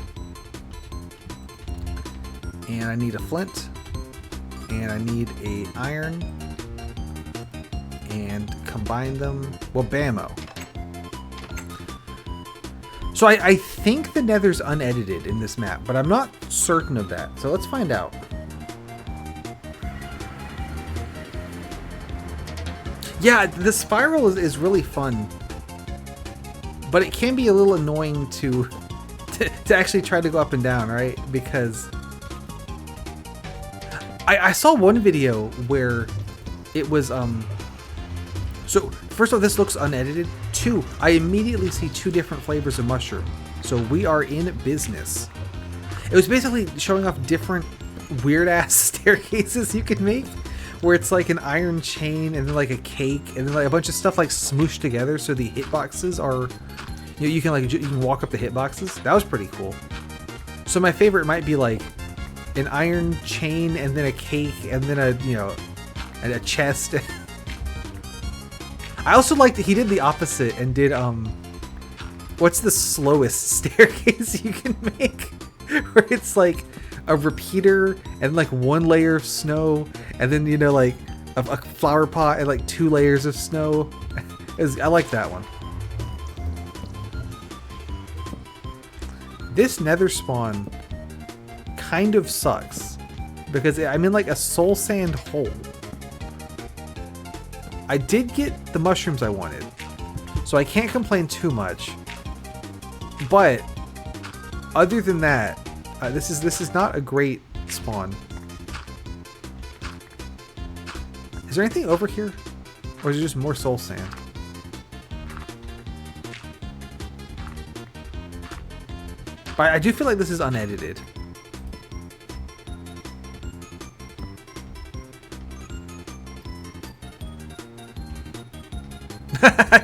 And I need a flint. And I need a iron. And combine them. Well, bammo. So I think the nether's unedited in this map, but I'm not certain of that. So let's find out. Yeah, the spiral is really fun. But it can be a little annoying to actually try to go up and down, right? Because I saw one video where it was so first of all, this looks unedited. Two, I immediately see two different flavors of mushroom. So we are in business. It was basically showing off different weird ass staircases you can make, where it's like an iron chain and then like a cake and then like a bunch of stuff like smooshed together so the hitboxes are, you know, you can walk up the hitboxes. That was pretty cool. So my favorite might be like an iron chain and then a cake and then a, you know, and a chest. I also liked that he did the opposite and did what's the slowest staircase you can make, where it's like a repeater and like one layer of snow and then, you know, like a flower pot and like 2 layers of snow. I like that one. This nether spawn kind of sucks because I'm in like a soul sand hole. I did get the mushrooms I wanted, so I can't complain too much. But other than that, this is not a great spawn. Is there anything over here, or is it just more soul sand? But I do feel like this is unedited.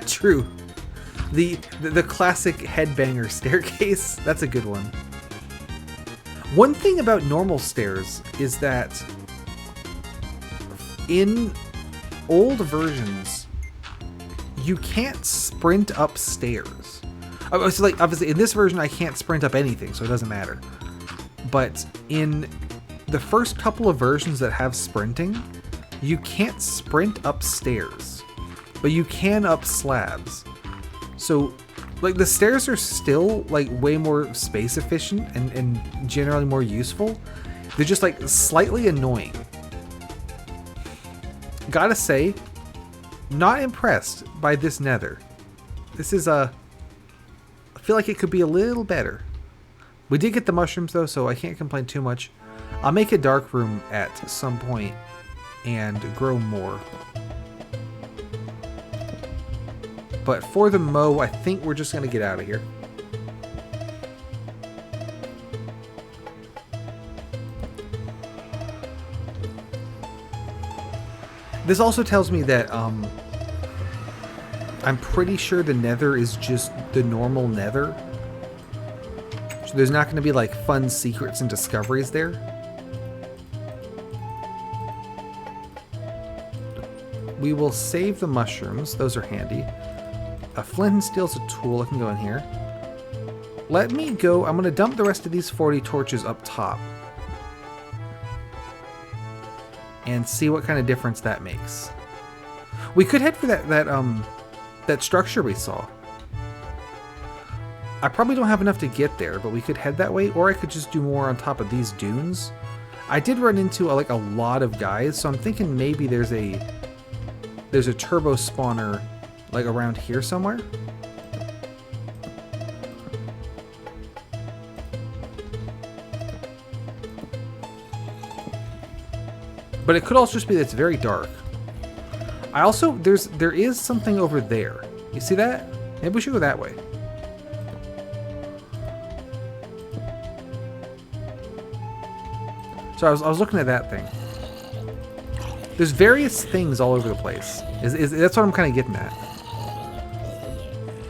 True. The classic headbanger staircase. That's a good one. One thing about normal stairs is that in old versions, you can't sprint up stairs. So like obviously in this version I can't sprint up anything, so it doesn't matter. But in the first couple of versions that have sprinting, you can't sprint up stairs, but you can up slabs. So like the stairs are still like way more space efficient and generally more useful. They're just like slightly annoying. Gotta say, not impressed by this nether. This is I feel like it could be a little better. We did get the mushrooms though, so I can't complain too much. I'll make a dark room at some point and grow more. But for the mo, I think we're just gonna get out of here. This also tells me that I'm pretty sure the nether is just the normal nether. So there's not going to be like fun secrets and discoveries there. We will save the mushrooms. Those are handy. A flint and steel's a tool. I can go in here. Let me go. I'm going to dump the rest of these 40 torches up top. And see what kind of difference that makes. We could head for that structure we saw. I probably don't have enough to get there, but we could head that way, or I could just do more on top of these dunes. I did run into like a lot of guys, so I'm thinking maybe there's a turbo spawner like around here somewhere. But it could also just be that it's very dark. I also, there is something over there. You see that? Maybe we should go that way. So I was looking at that thing. There's various things all over the place. That's what I'm kind of getting at.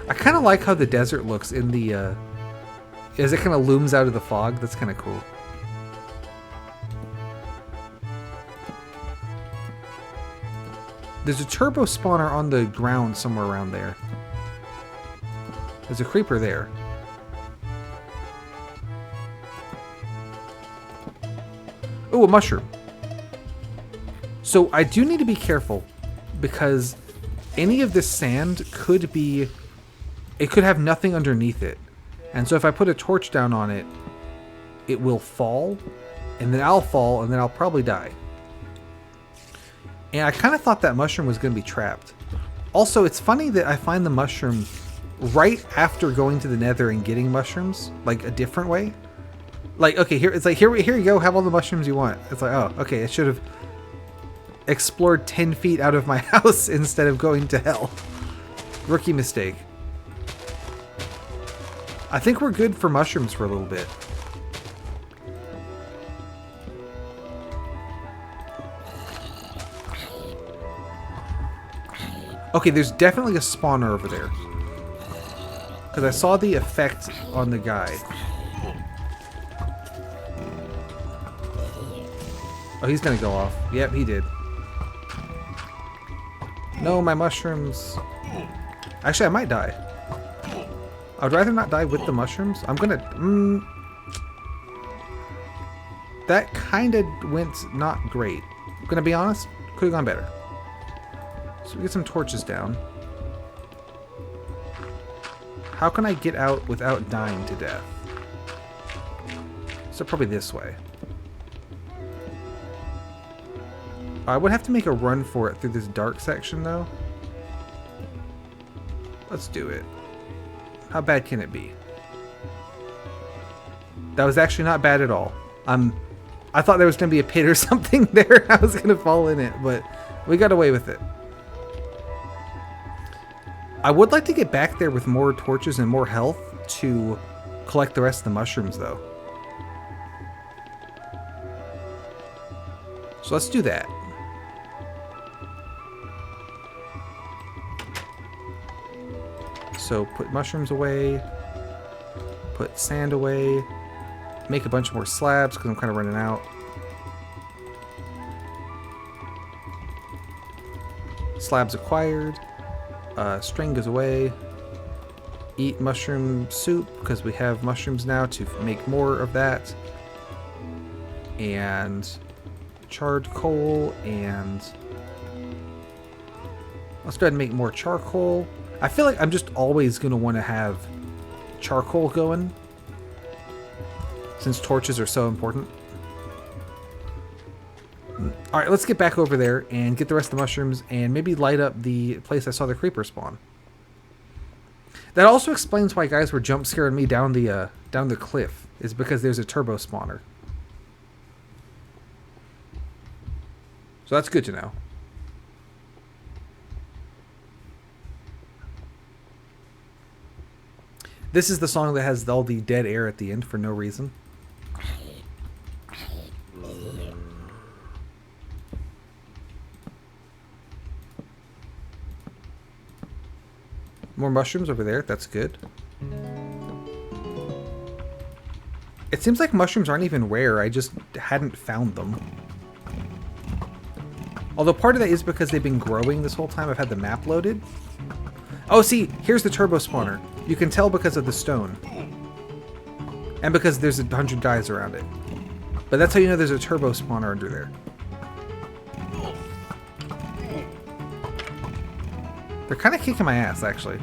I kind of like how the desert looks in the, as it kind of looms out of the fog. That's kind of cool. There's a turbo spawner on the ground somewhere around there. There's a creeper there. Oh, a mushroom. So I do need to be careful because any of this sand could be... It could have nothing underneath it. And so if I put a torch down on it, it will fall. And then I'll fall and then I'll probably die. And I kind of thought that mushroom was going to be trapped. Also, it's funny that I find the mushroom right after going to the nether and getting mushrooms, like a different way. Like, okay, here it's like, here you go, have all the mushrooms you want. It's like, oh, okay, I should have explored 10 feet out of my house instead of going to hell. Rookie mistake. I think we're good for mushrooms for a little bit. Okay, there's definitely a spawner over there. Because I saw the effect on the guy. Oh, he's gonna go off. Yep, he did. No, my mushrooms. Actually, I might die. I'd rather not die with the mushrooms. I'm gonna... That kind of went not great. I'm gonna be honest, could have gone better. So we get some torches down. How can I get out without dying to death? So probably this way. I would have to make a run for it through this dark section though. Let's do it. How bad can it be? That was actually not bad at all. I thought there was going to be a pit or something there. I was going to fall in it, but we got away with it. I would like to get back there with more torches and more health to collect the rest of the mushrooms, though. So let's do that. So put mushrooms away, put sand away, make a bunch more slabs because I'm kind of running out. Slabs acquired. String goes away. Eat mushroom soup because we have mushrooms now to make more of that. And charred coal, and let's go ahead and make more charcoal. I feel like I'm just always going to want to have charcoal going since torches are so important. Alright, let's get back over there and get the rest of the mushrooms and maybe light up the place I saw the creeper spawn. That also explains why guys were jump scaring me down the cliff, is because there's a turbo spawner. So that's good to know. This is the song that has all the dead air at the end for no reason. More mushrooms over there. That's good. It seems like mushrooms aren't even rare. I just hadn't found them. Although part of that is because they've been growing this whole time I've had the map loaded. Oh, see, here's the turbo spawner. You can tell because of the stone. And because there's 100 guys around it. But that's how you know there's a turbo spawner under there. They're kind of kicking my ass, actually.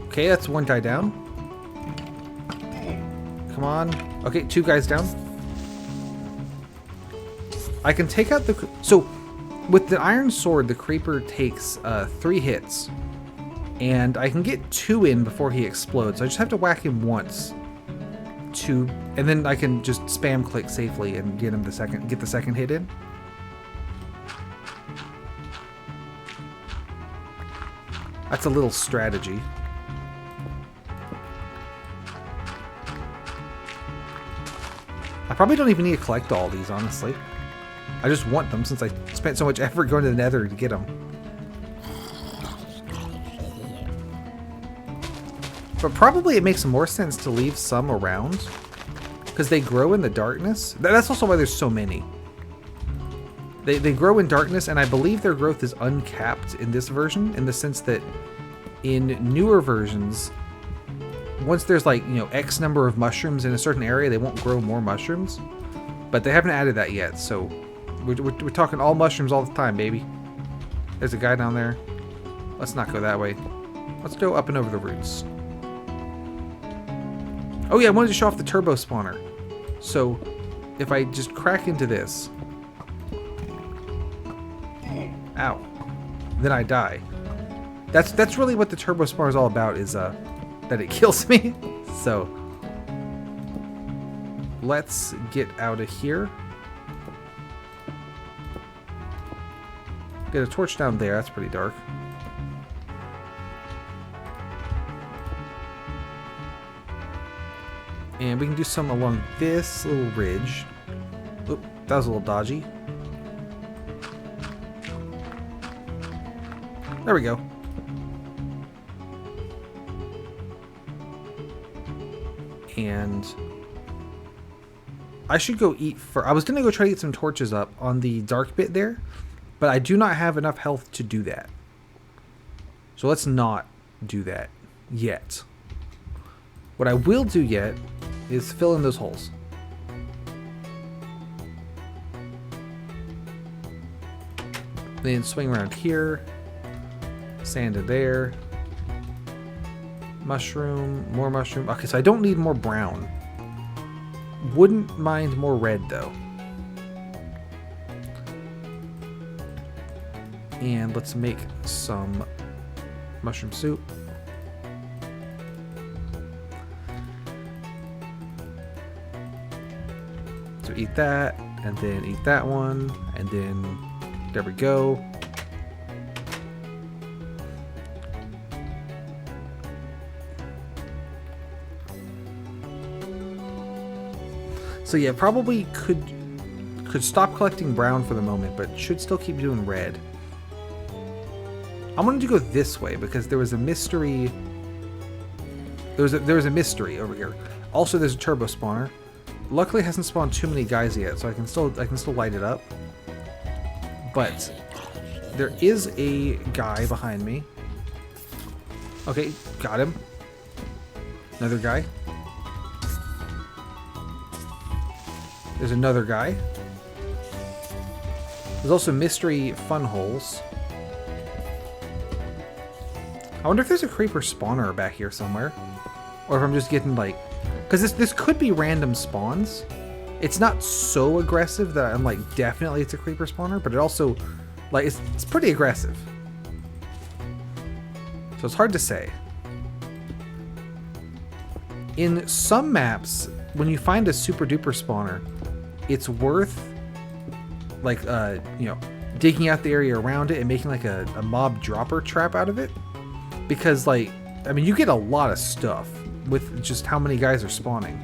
Okay, that's one guy down. Come on. Okay, 2 guys down. I can take out the... So, with the iron sword, the creeper takes 3 hits. And I can get 2 in before he explodes. I just have to whack him once. And then I can just spam click safely and get the second hit in. That's a little strategy. I probably don't even need to collect all these, honestly. I just want them since I spent so much effort going to the nether to get them. But probably it makes more sense to leave some around because they grow in the darkness. That's also why there's so many. They grow in darkness, and I believe their growth is uncapped in this version, in the sense that in newer versions, once there's like, you know, X number of mushrooms in a certain area, they won't grow more mushrooms. But they haven't added that yet, so we're talking all mushrooms all the time, baby. There's a guy down there. Let's not go that way. Let's go up and over the roots. Oh yeah, I wanted to show off the turbo spawner. So if I just crack into this, ow, then I die. That's really what the turbo spawner is all about, is that it kills me. So let's get out of here. Get a torch down there. That's pretty dark. And we can do some along this little ridge. Oop, that was a little dodgy. There we go. And I should go eat I was going to go try to get some torches up on the dark bit there, but I do not have enough health to do that. So let's not do that yet. What I will do yet is fill in those holes. Then swing around here. Sand to there. Mushroom, more mushroom. Okay, so I don't need more brown. Wouldn't mind more red though. And let's make some mushroom soup. So eat that, and then eat that one, and then there we go. So yeah, probably could stop collecting brown for the moment, but should still keep doing red. I wanted to go this way because there was a mystery. There was a mystery over here. Also, there's a turbo spawner. Luckily, it hasn't spawned too many guys yet, so I can still light it up. But there is a guy behind me. Okay, got him. Another guy. There's another guy. There's also mystery fun holes. I wonder if there's a creeper spawner back here somewhere. Or if I'm just getting like... Because this could be random spawns. It's not so aggressive that I'm like, definitely it's a creeper spawner. But it also, like, it's pretty aggressive. So it's hard to say. In some maps, when you find a super duper spawner, it's worth, like, you know, digging out the area around it and making like a mob dropper trap out of it. Because, like, I mean, you get a lot of stuff with just how many guys are spawning.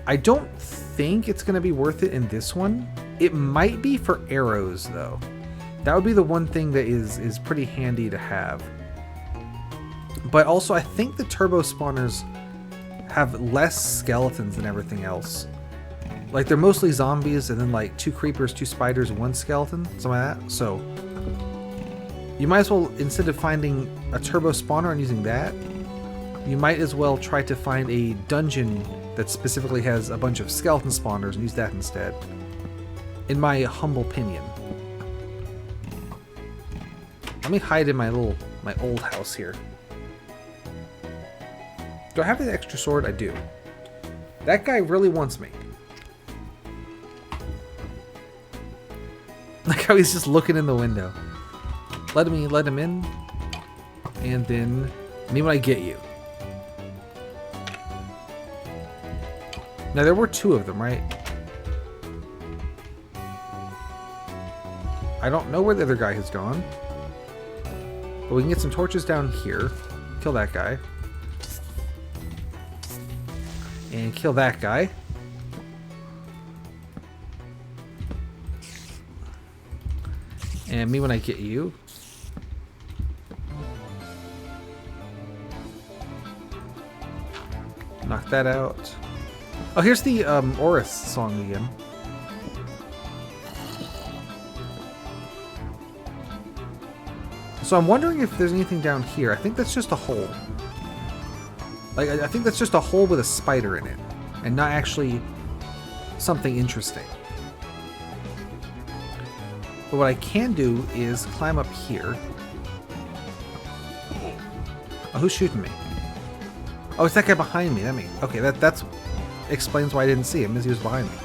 I don't think it's going to be worth it in this one. It might be for arrows, though. That would be the one thing that is pretty handy to have. But also, I think the turbo spawners have less skeletons than everything else. Like, they're mostly zombies, and then like 2 creepers, 2 spiders, 1 skeleton, something like that. So you might as well, instead of finding a turbo spawner and using that, you might as well try to find a dungeon that specifically has a bunch of skeleton spawners and use that instead. In my humble opinion. Let me hide in my old house here. Do I have the extra sword? I do. That guy really wants me. Like how he's just looking in the window. Let him in. And then me when I get you. Now there were 2 of them, right? I don't know where the other guy has gone. But we can get some torches down here. Kill that guy. And kill that guy. And me when I get you. Knock that out. Oh, here's the Oris song again. So I'm wondering if there's anything down here. I think that's just a hole. Like, I think that's just a hole with a spider in it. And not actually something interesting. But what I can do is climb up here. Oh, who's shooting me? Oh, it's that guy behind me. Okay, that's explains why I didn't see him, as he was behind me.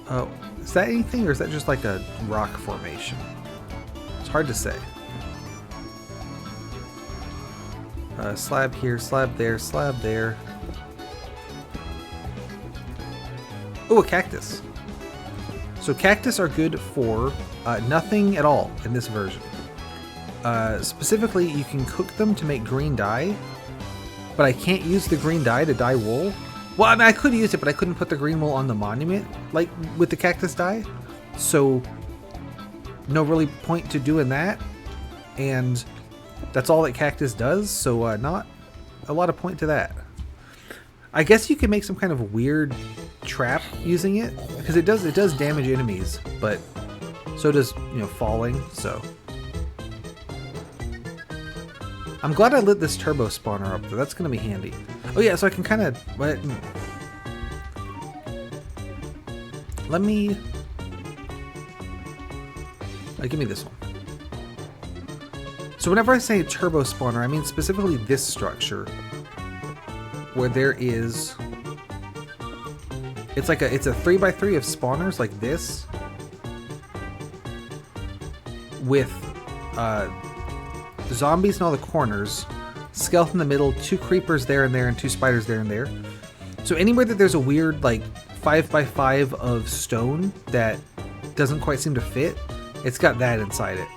Oh, is that anything, or is that just like a rock formation? It's hard to say. Slab here, slab there, slab there. Oh, a cactus. So cactus are good for nothing at all in this version. Specifically, you can cook them to make green dye, but I can't use the green dye to dye wool. Well, I mean, I could use it, but I couldn't put the green wool on the monument, like with the cactus dye. So, no really point to doing that. And that's all that cactus does, so not a lot of point to that. I guess you can make some kind of weird trap using it, because it does damage enemies, but so does, falling, so. I'm glad I lit this turbo spawner up, though. That's going to be handy. Oh yeah, so I can kind of... Let me... give me this one. So whenever I say turbo spawner, I mean specifically this structure, where there is... It's a 3x3 of spawners like this, with zombies in all the corners, skeleton in the middle, 2 creepers there and there, and 2 spiders there and there. So anywhere that there's a weird, like, 5x5 of stone that doesn't quite seem to fit, it's got that inside it.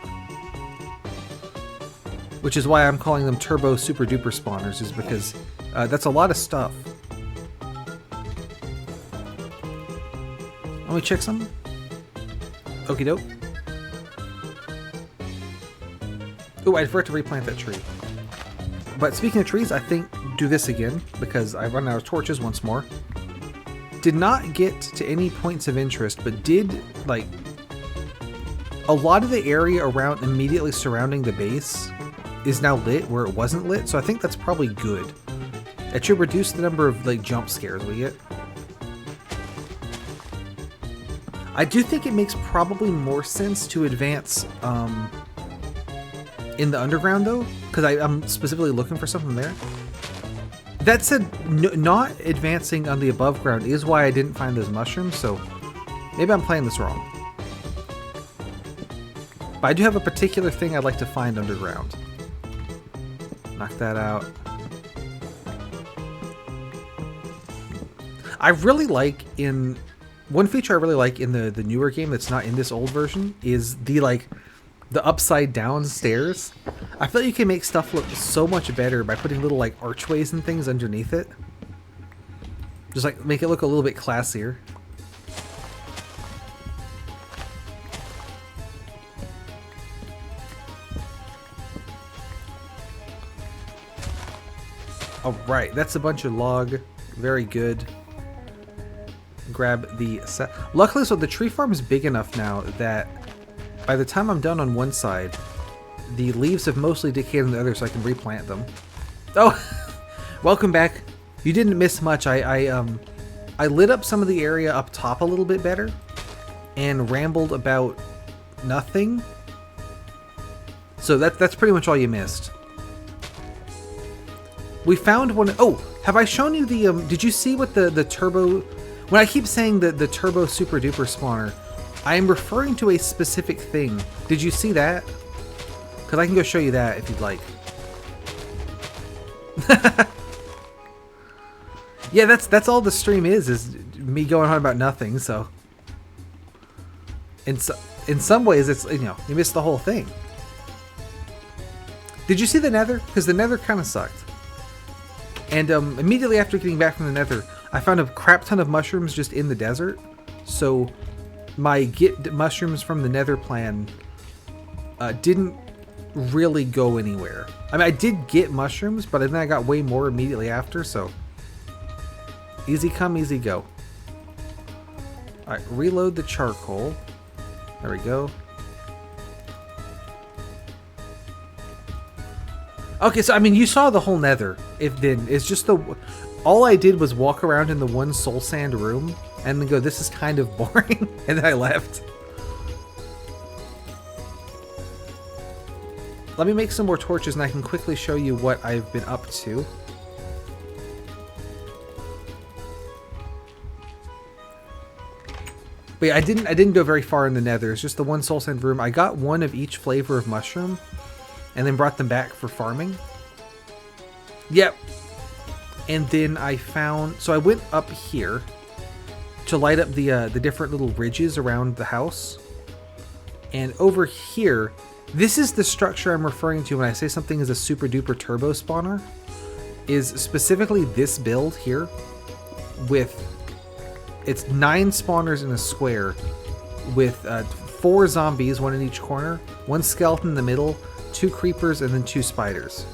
Which is why I'm calling them turbo super duper spawners, is because that's a lot of stuff. Let me check some. Okie doke. Oh, I forgot to replant that tree. But speaking of trees, I think do this again, because I've run out of torches once more. Did not get to any points of interest, but did, like, a lot of the area around immediately surrounding the base is now lit where it wasn't lit, so I think that's probably good. It should reduce the number of, like, jump scares we get. I do think it makes probably more sense to advance in the underground, though, because I'm specifically looking for something there. That said, not advancing on the above ground is why I didn't find those mushrooms, so maybe I'm playing this wrong. But I do have a particular thing I'd like to find underground. Knock that out. I really like in One feature I really like in the newer game that's not in this old version is the upside down stairs. I feel like you can make stuff look so much better by putting little like archways and things underneath it. Just like make it look a little bit classier. Alright, that's a bunch of log. Very good. Grab the set. Luckily, so the tree farm is big enough now that by the time I'm done on one side, the leaves have mostly decayed on the other, so I can replant them. Oh, welcome back. You didn't miss much. I lit up some of the area up top a little bit better and rambled about nothing. So that's pretty much all you missed. We found one. Oh, have I shown you the? Did you see what the turbo? When I keep saying the turbo super duper spawner, I am referring to a specific thing. Did you see that? Because I can go show you that if you'd like. Yeah, that's all the stream is me going on about nothing. So, in some ways, it's, you know, you missed the whole thing. Did you see the Nether? Because the Nether kind of sucked. And immediately after getting back from the Nether, I found a crap ton of mushrooms just in the desert. So my get mushrooms from the Nether plan didn't really go anywhere. I mean, I did get mushrooms, but then I got way more immediately after, so easy come, easy go. Alright, reload the charcoal. There we go. Okay, so I mean, you saw the whole Nether. It's just all I did was walk around in the one soul sand room and then go, this is kind of boring, and then I left. Let me make some more torches and I can quickly show you what I've been up to. But yeah, I didn't go very far in the Nether. It's just the one soul sand room. I got one of each flavor of mushroom and then brought them back for farming. Yep. And then I found, so I went up here to light up the different little ridges around the house. And over here, this is the structure I'm referring to when I say something is a super duper turbo spawner, is specifically this build here with, it's 9 spawners in a square with 4 zombies, 1 in each corner, 1 skeleton in the middle, 2 creepers, and then 2 spiders.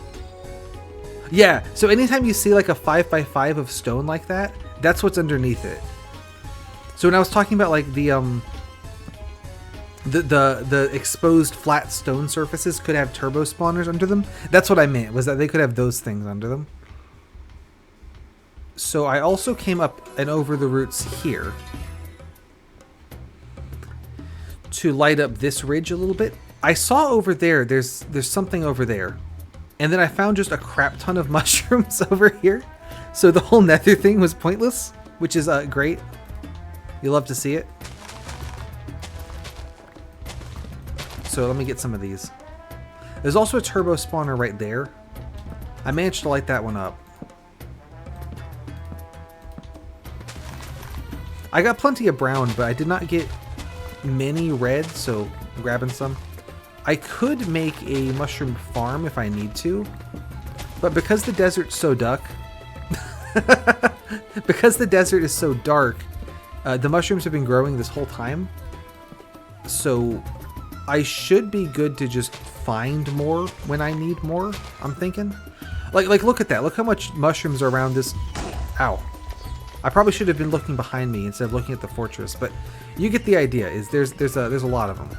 Yeah, so anytime you see like a 5x5 of stone like that, that's what's underneath it. So when I was talking about like the exposed flat stone surfaces could have turbo spawners under them, that's what I meant, was that they could have those things under them. So I also came up and over the roots here to light up this ridge a little bit. I saw over there, there's something over there. And then I found just a crap ton of mushrooms over here. So the whole Nether thing was pointless, which is great. You'll love to see it. So let me get some of these. There's also a turbo spawner right there. I managed to light that one up. I got plenty of brown, but I did not get many red, so I'm grabbing some. I could make a mushroom farm if I need to, but because the desert's so dark, because the desert is so dark, the mushrooms have been growing this whole time. So I should be good to just find more when I need more, I'm thinking. Like look at that. Look how much mushrooms are around this. Ow. I probably should have been looking behind me instead of looking at the fortress, but you get the idea. Is there's a lot of them.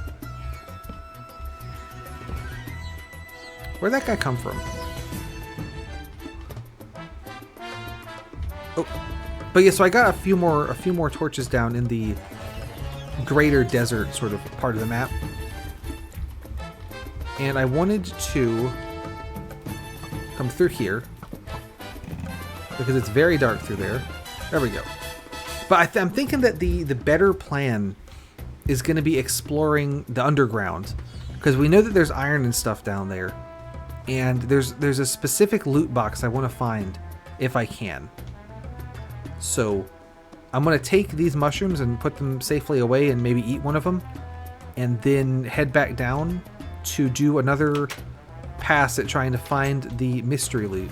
Where'd that guy come from? Oh, but yeah. So I got a few more torches down in the greater desert sort of part of the map, and I wanted to come through here because it's very dark through there. There we go. But I'm thinking that the better plan is going to be exploring the underground, because we know that there's iron and stuff down there. And there's a specific loot box I want to find if I can. So I'm going to take these mushrooms and put them safely away and maybe eat one of them. And then head back down to do another pass at trying to find the mystery loot.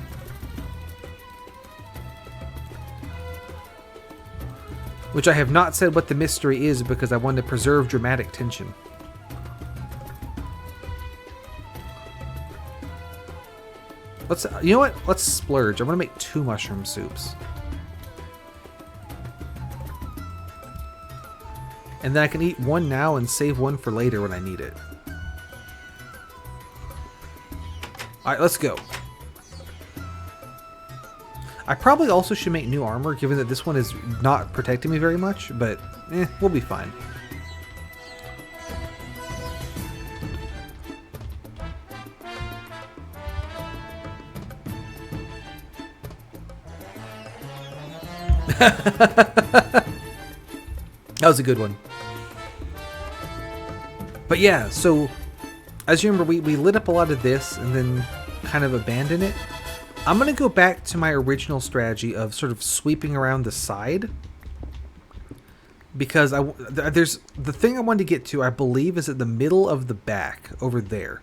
Which I have not said what the mystery is because I want to preserve dramatic tension. You know what? Let's splurge. I'm going to make 2 mushroom soups. And then I can eat one now and save one for later when I need it. Alright, let's go. I probably also should make new armor, given that this one is not protecting me very much, but we'll be fine. That was a good one. But yeah, so as you remember, we lit up a lot of this and then kind of abandoned it. I'm going to go back to my original strategy of sort of sweeping around the side. Because there's the thing I wanted to get to, I believe, is at the middle of the back over there.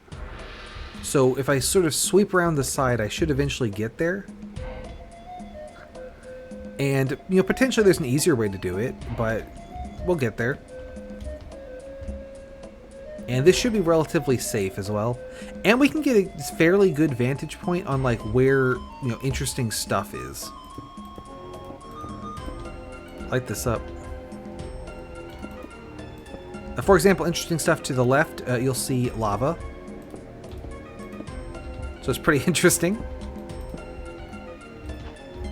So if I sort of sweep around the side, I should eventually get there. And, you know, potentially there's an easier way to do it, but we'll get there. And this should be relatively safe as well. And we can get a fairly good vantage point on, like, where, you know, interesting stuff is. Light this up. For example, interesting stuff to the left, you'll see lava. So it's pretty interesting.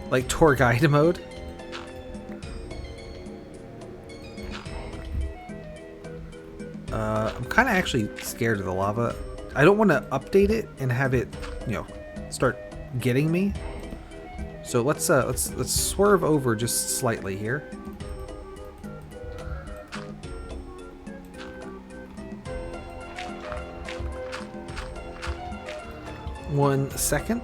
Like tour guide mode. I'm kind of actually scared of the lava. I don't want to update it and have it, you know, start getting me. So let's swerve over just slightly here. One second.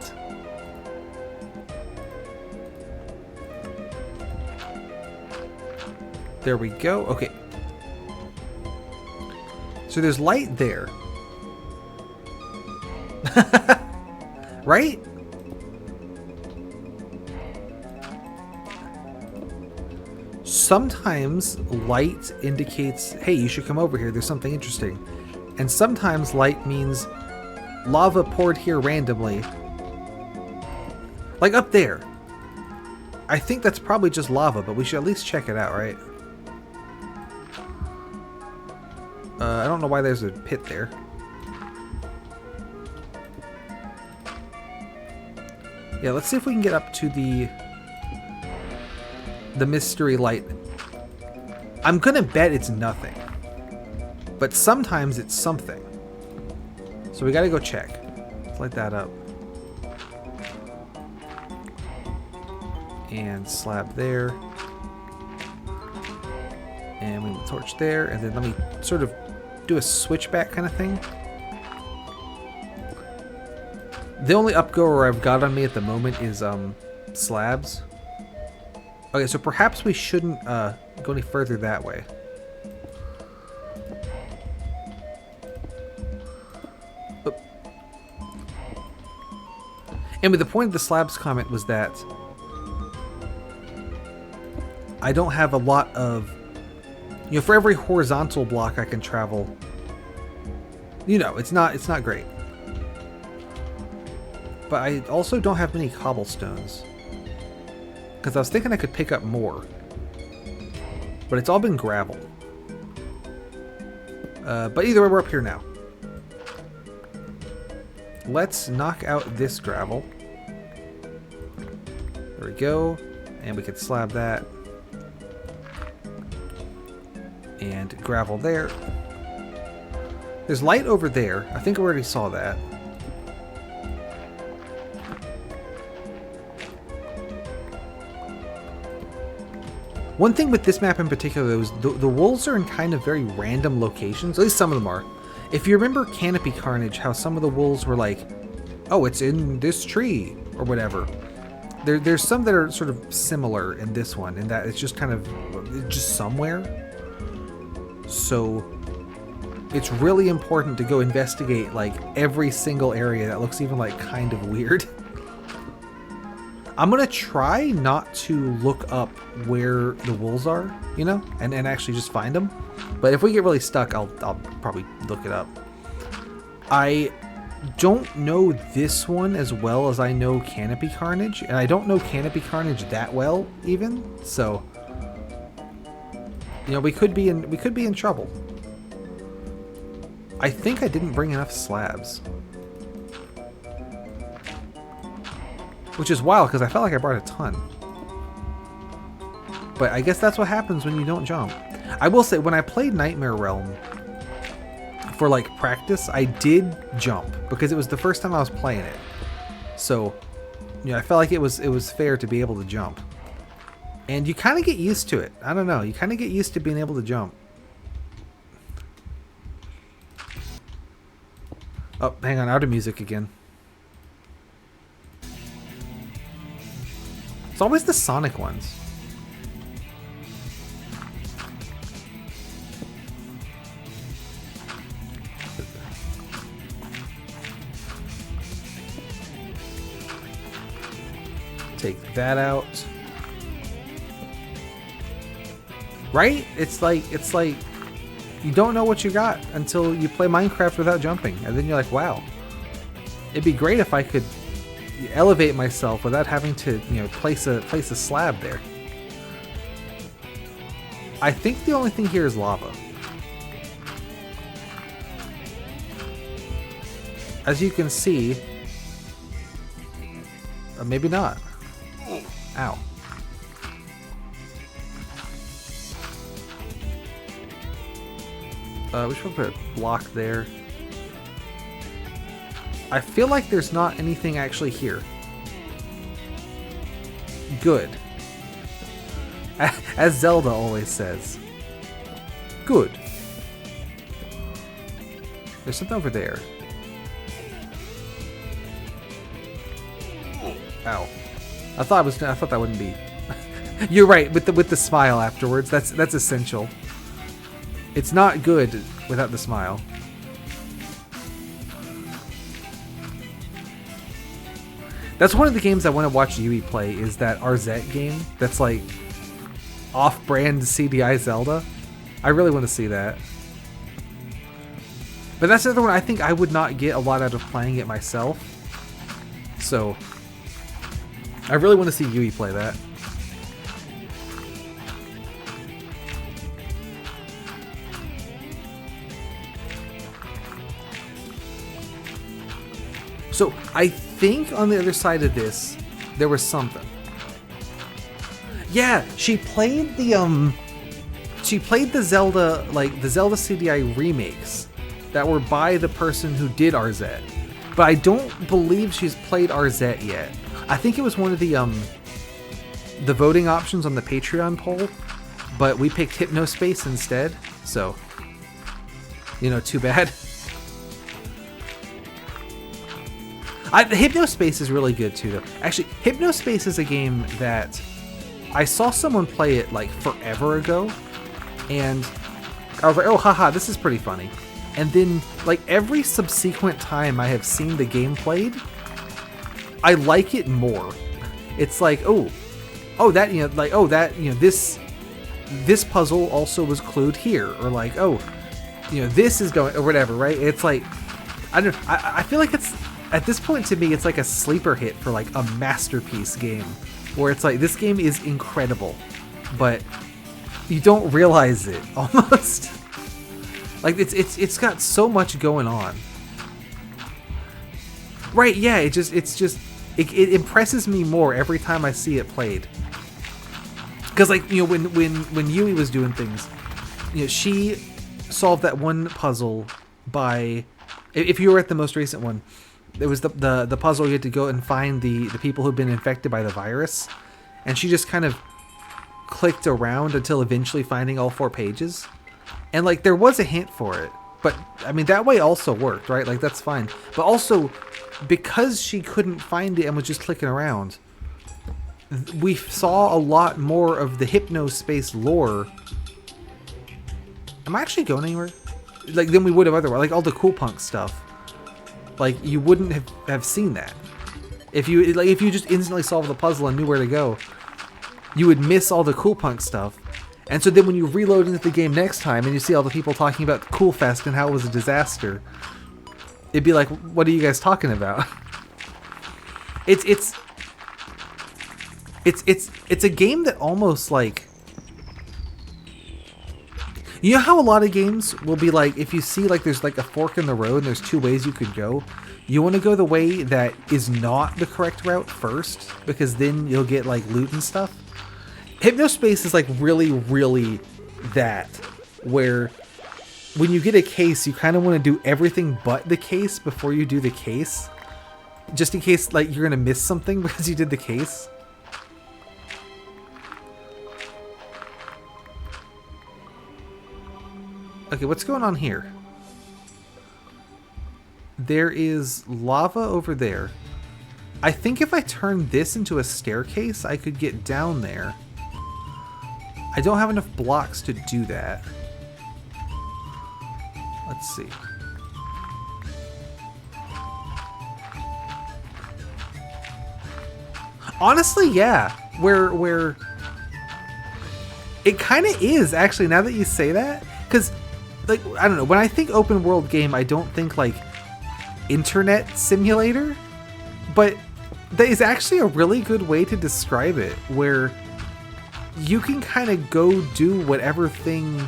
There we go. Okay. So there's light there. Right? Sometimes light indicates, hey, you should come over here. There's something interesting. And sometimes light means lava poured here randomly. Like up there. I think that's probably just lava, but we should at least check it out, right? I don't know why there's a pit there. Yeah, let's see if we can get up to the mystery light. I'm gonna bet it's nothing. But sometimes it's something. So we gotta go check. Let's light that up. And slab there. And we will torch there. And then let me sort of do a switchback kind of thing. The only upgoer I've got on me at the moment is slabs. Okay, so perhaps we shouldn't go any further that way. Oop. Anyway, the point of the slabs comment was that I don't have a lot of, you know, for every horizontal block I can travel, you know, it's not great. But I also don't have many cobblestones. Because I was thinking I could pick up more. But it's all been gravel. But either way, we're up here now. Let's knock out this gravel. There we go. And we can slab that. And gravel there. There's light over there. I think I already saw that. One thing with this map in particular, though, is the wolves are in kind of very random locations. At least some of them are. If you remember Canopy Carnage, how some of the wolves were like, oh, it's in this tree, or whatever. There's some that are sort of similar in this one, in that it's just kind of just somewhere. So it's really important to go investigate like every single area that looks even like kind of weird. I'm gonna try not to look up where the wolves are, you know, and actually just find them. But if we get really stuck, I'll probably look it up. I don't know this one as well as I know Canopy Carnage, and I don't know Canopy Carnage that well even. So, you know, we could be in trouble. I think I didn't bring enough slabs, which is wild because I felt like I brought a ton. But I guess that's what happens when you don't jump. I will say, when I played Nightmare Realm for like practice, I did jump because it was the first time I was playing it. So, you know, I felt like it was fair to be able to jump. And you kind of get used to it. I don't know. You kind of get used to being able to jump. Oh, hang on. Out of music again. It's always the Sonic ones. Take that out. Right? It's like you don't know what you got until you play Minecraft without jumping, and then you're like, wow. It'd be great if I could elevate myself without having to, you know, place a slab there. I think the only thing here is lava. As you can see, maybe not. Ow. We should put a block there. I feel like there's not anything actually here. Good. As Zelda always says. Good. There's something over there. Ow. I thought that wouldn't be. You're right, with the smile afterwards. That's essential. It's not good without the smile. That's one of the games I want to watch Yui play, is that Arzette game that's like off-brand CDI Zelda. I really want to see that. But that's another one I think I would not get a lot out of playing it myself. So I really want to see Yui play that. So I think on the other side of this, there was something. Yeah, she played the Zelda, like the Zelda CDI remakes that were by the person who did Arzette. But I don't believe she's played Arzette yet. I think it was one of the voting options on the Patreon poll, but we picked Hypnospace instead. So, you know, too bad. Hypnospace is really good too, though. Actually, Hypnospace is a game that I saw someone play it like forever ago, and I was like, oh, haha, this is pretty funny. And then, like, every subsequent time I have seen the game played, I like it more. It's like, oh, that, you know, like, oh, that, you know, this puzzle also was clued here, or like, oh, you know, this is going, or whatever, right? It's like, I don't know, I feel like it's, at this point to me, it's like a sleeper hit for like a masterpiece game, where it's like, this game is incredible, but you don't realize it almost. Like it's got so much going on. Right, yeah, it impresses me more every time I see it played. Cause like, you know, when Yui was doing things, you know, she solved that one puzzle by, if you were at the most recent one, it was the puzzle you had to go and find the people who've been infected by the virus, and she just kind of clicked around until eventually finding all 4 pages. And like, there was a hint for it, but I mean, that way also worked, right? Like, that's fine. But also, because she couldn't find it and was just clicking around, we saw a lot more of the Hypnospace lore. Am I actually going anywhere? Like, than we would have otherwise. Like, all the cool punk stuff. Like, you wouldn't have seen that. If you just instantly solved the puzzle and knew where to go, you would miss all the cool punk stuff. And so then when you reload into the game next time and you see all the people talking about Cool Fest and how it was a disaster, it'd be like, what are you guys talking about? It's a game that almost like, you know how a lot of games will be like, if you see like there's like a fork in the road and there's two ways you could go, you want to go the way that is not the correct route first, because then you'll get like loot and stuff. Hypnospace is like really that, where when you get a case, you kind of want to do everything but the case before you do the case, just in case like you're gonna miss something because you did the case. Okay, what's going on here? There is lava over there. I think if I turn this into a staircase, I could get down there. I don't have enough blocks to do that. Let's see. Honestly, yeah. Where it kind of is, actually, now that you say that. Because, like, I don't know, when I think open world game, I don't think, like, internet simulator. But that is actually a really good way to describe it, where you can kind of go do whatever thing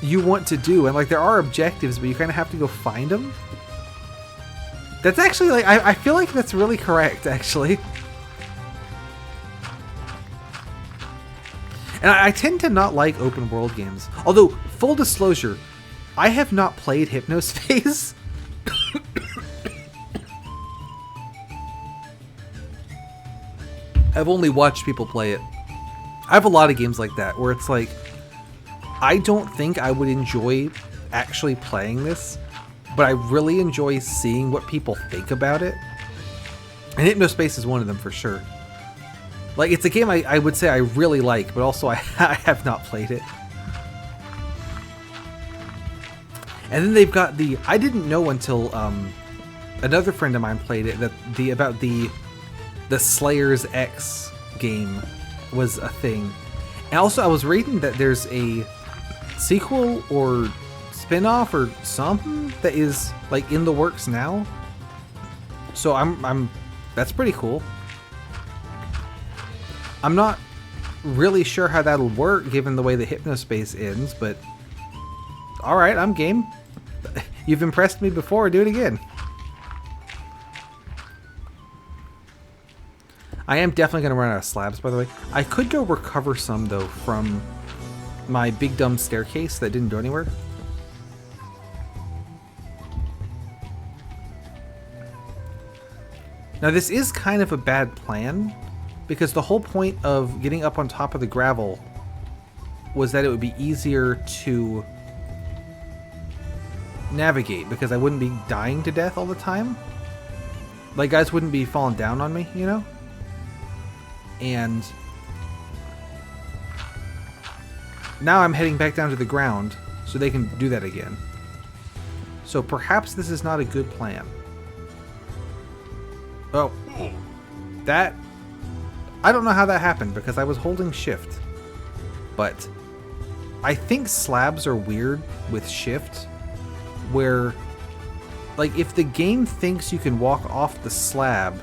you want to do. And, like, there are objectives, but you kind of have to go find them. That's actually, like, I feel like that's really correct, actually. And I tend to not like open world games. Although, full disclosure, I have not played Hypnospace. I've only watched people play it. I have a lot of games like that, where it's like, I don't think I would enjoy actually playing this, but I really enjoy seeing what people think about it. And Hypnospace is one of them for sure. Like, it's a game I would say I really like, but also I have not played it. And then they've got the, I didn't know until another friend of mine played it, that about the Slayers X game was a thing. And also I was reading that there's a sequel or spin-off or something that is like in the works now. So I'm that's pretty cool. I'm not really sure how that'll work given the way the Hypnospace ends, but alright, I'm game. You've impressed me before, do it again. I am definitely going to run out of slabs, by the way. I could go recover some, though, from my big dumb staircase that didn't go anywhere. Now, this is kind of a bad plan, because the whole point of getting up on top of the gravel was that it would be easier to navigate, because I wouldn't be dying to death all the time. Like, guys wouldn't be falling down on me, you know? And now I'm heading back down to the ground so they can do that again. So perhaps this is not a good plan. Oh, that, I don't know how that happened because I was holding shift, but I think slabs are weird with shift, where like if the game thinks you can walk off the slab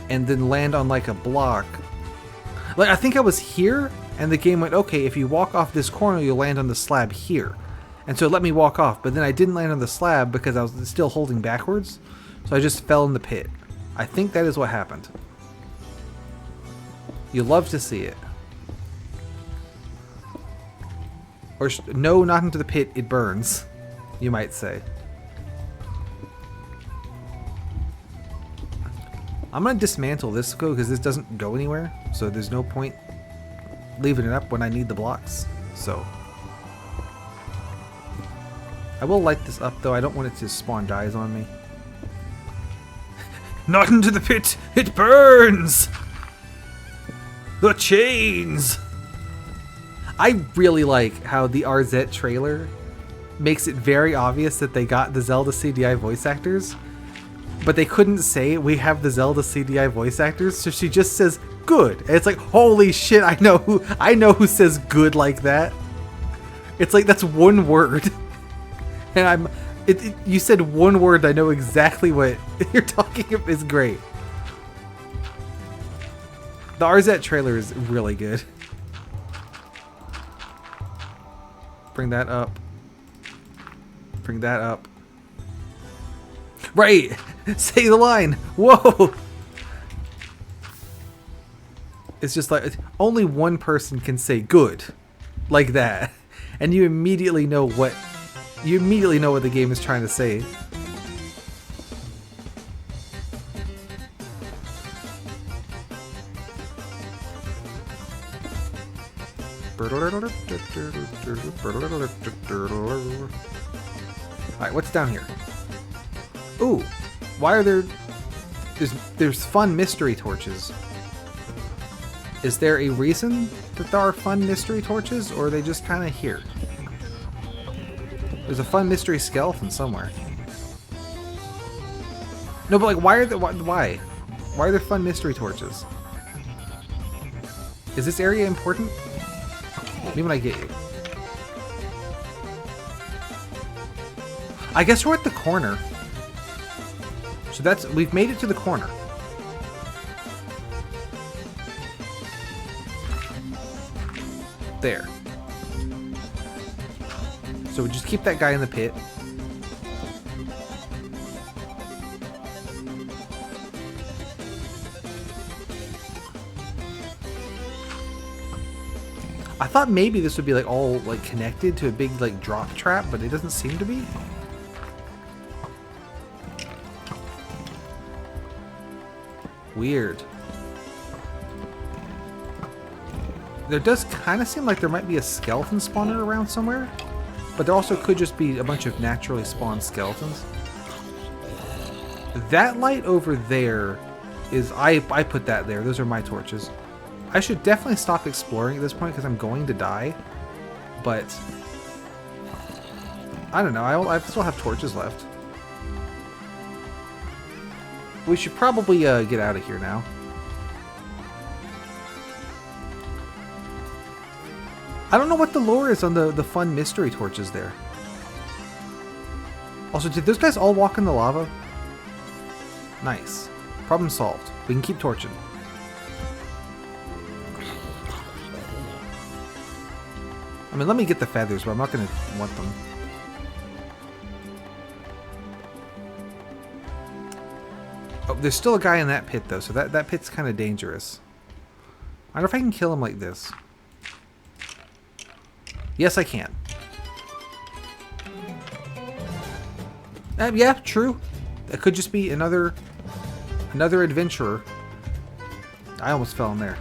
and then land on like a block, like I think I was here and the game went, okay, if you walk off this corner you'll land on the slab here, and so it let me walk off, but then I didn't land on the slab because I was still holding backwards, so I just fell in the pit. I think that is what happened. You love to see it. Or no, not into the pit, it burns, you might say. I'm going to dismantle this because this doesn't go anywhere, so there's no point leaving it up when I need the blocks. So I will light this up though, I don't want it to spawn dyes on me. Not into the pit, it burns! The chains! I really like how the RZ trailer makes it very obvious that they got the Zelda CDI voice actors, but they couldn't say we have the Zelda CDI voice actors, so she just says good. And it's like, holy shit, I know who says good like that. It's like that's one word. And you said one word, I know exactly what you're talking about. Is great. The RZ trailer is really good. Bring that up. Bring that up. Right! Say the line! Whoa! It's just like, only one person can say good. Like that. And you immediately know what the game is trying to say. Alright, what's down here? Ooh, why are there's fun mystery torches. Is there a reason that there are fun mystery torches, or are they just kind of here? There's a fun mystery skeleton somewhere. No, but like, why are there fun mystery torches? Is this area important? Maybe when I get you. I guess we're at the corner. So we've made it to the corner. There. So we just keep that guy in the pit. I thought maybe this would be like all like connected to a big like drop trap, but it doesn't seem to be. Weird. There does kind of seem like there might be a skeleton spawner around somewhere, but there also could just be a bunch of naturally spawned skeletons. That light over there is, I put that there. Those are my torches. I should definitely stop exploring at this point because I'm going to die, but I don't know. I still have torches left. We should probably get out of here now. I don't know what the lore is on the fun mystery torches there. Also, did those guys all walk in the lava? Nice. Problem solved. We can keep torching. I mean, let me get the feathers, but I'm not going to want them. Oh, there's still a guy in that pit, though, so that pit's kind of dangerous. I wonder if I can kill him like this. Yes, I can. Yeah, true. That could just be another adventurer. I almost fell in there.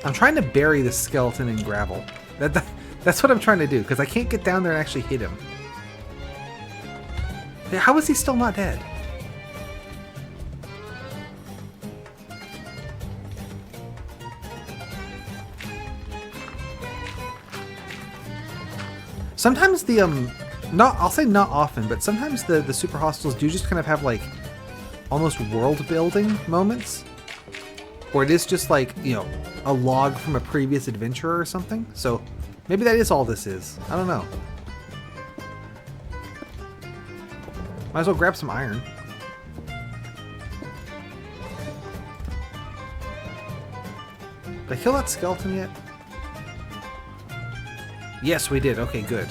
I'm trying to bury the skeleton in gravel. That's what I'm trying to do, because I can't get down there and actually hit him. How is he still not dead? Sometimes the I'll say not often, but sometimes the super hostiles do just kind of have like almost world building moments, or it is just like, you know, a log from a previous adventurer or something. So maybe that is all this is. I don't know. Might as well grab some iron. Did I kill that skeleton yet? Yes, we did. Okay, good.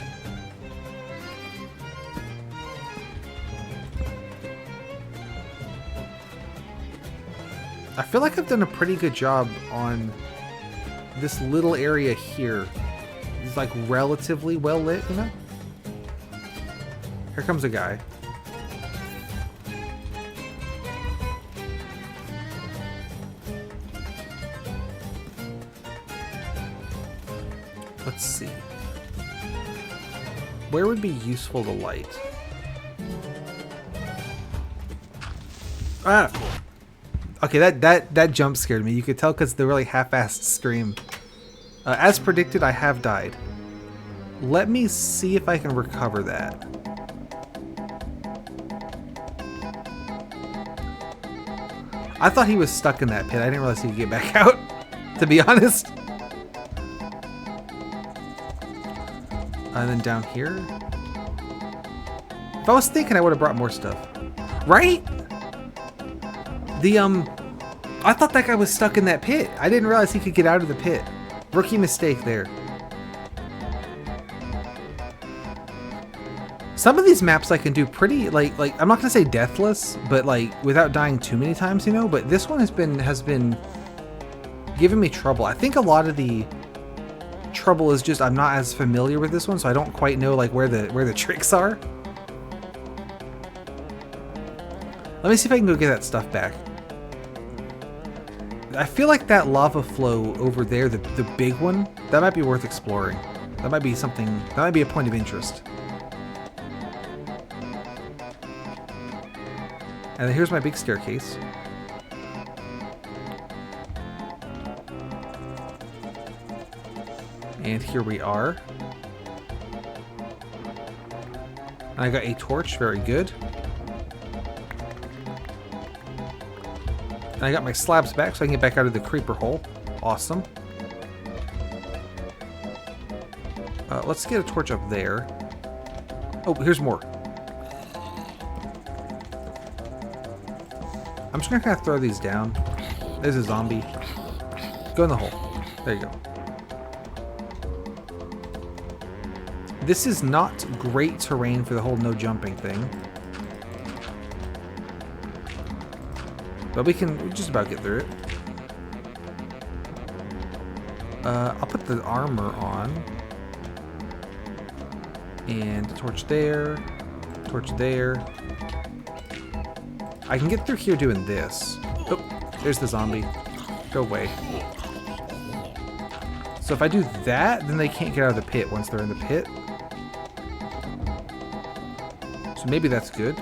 I feel like I've done a pretty good job on this little area here. It's like relatively well lit, you know? Here comes a guy. Let's see. Where would be useful to light? Ah! Okay, that jump scared me. You could tell because the really half-assed stream. As predicted, I have died. Let me see if I can recover that. I thought he was stuck in that pit. I didn't realize he could get back out, to be honest. And then down here. If I was thinking, I would have brought more stuff. Right? I thought that guy was stuck in that pit. I didn't realize he could get out of the pit. Rookie mistake there. Some of these maps I can do pretty, like I'm not gonna say deathless, but like without dying too many times, you know. But this one has been giving me trouble. I think a lot of the trouble is just I'm not as familiar with this one, so I don't quite know like where the tricks are. Let me see if I can go get that stuff back. I feel like that lava flow over there, the big one, that might be worth exploring. That might be something, that might be a point of interest. And then here's my big staircase. And here we are. I got a torch, very good. And I got my slabs back so I can get back out of the creeper hole. Awesome. Let's get a torch up there. Oh, here's more. I'm just gonna kind of throw these down. There's a zombie. Go in the hole. There you go. This is not great terrain for the whole no jumping thing. But we can just about get through it. I'll put the armor on. And a torch there. Torch there. I can get through here doing this. Oh, there's the zombie. Go away. So if I do that, then they can't get out of the pit once they're in the pit. So maybe that's good.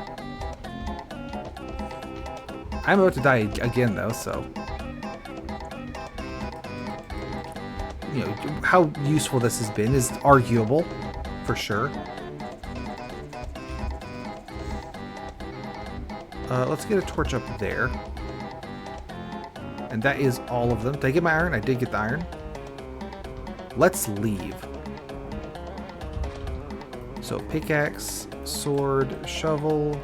I'm about to die again though, so. You know, how useful this has been is arguable, for sure. Let's get a torch up there. And that is all of them. Did I get my iron? I did get the iron. Let's leave. So pickaxe, sword, shovel,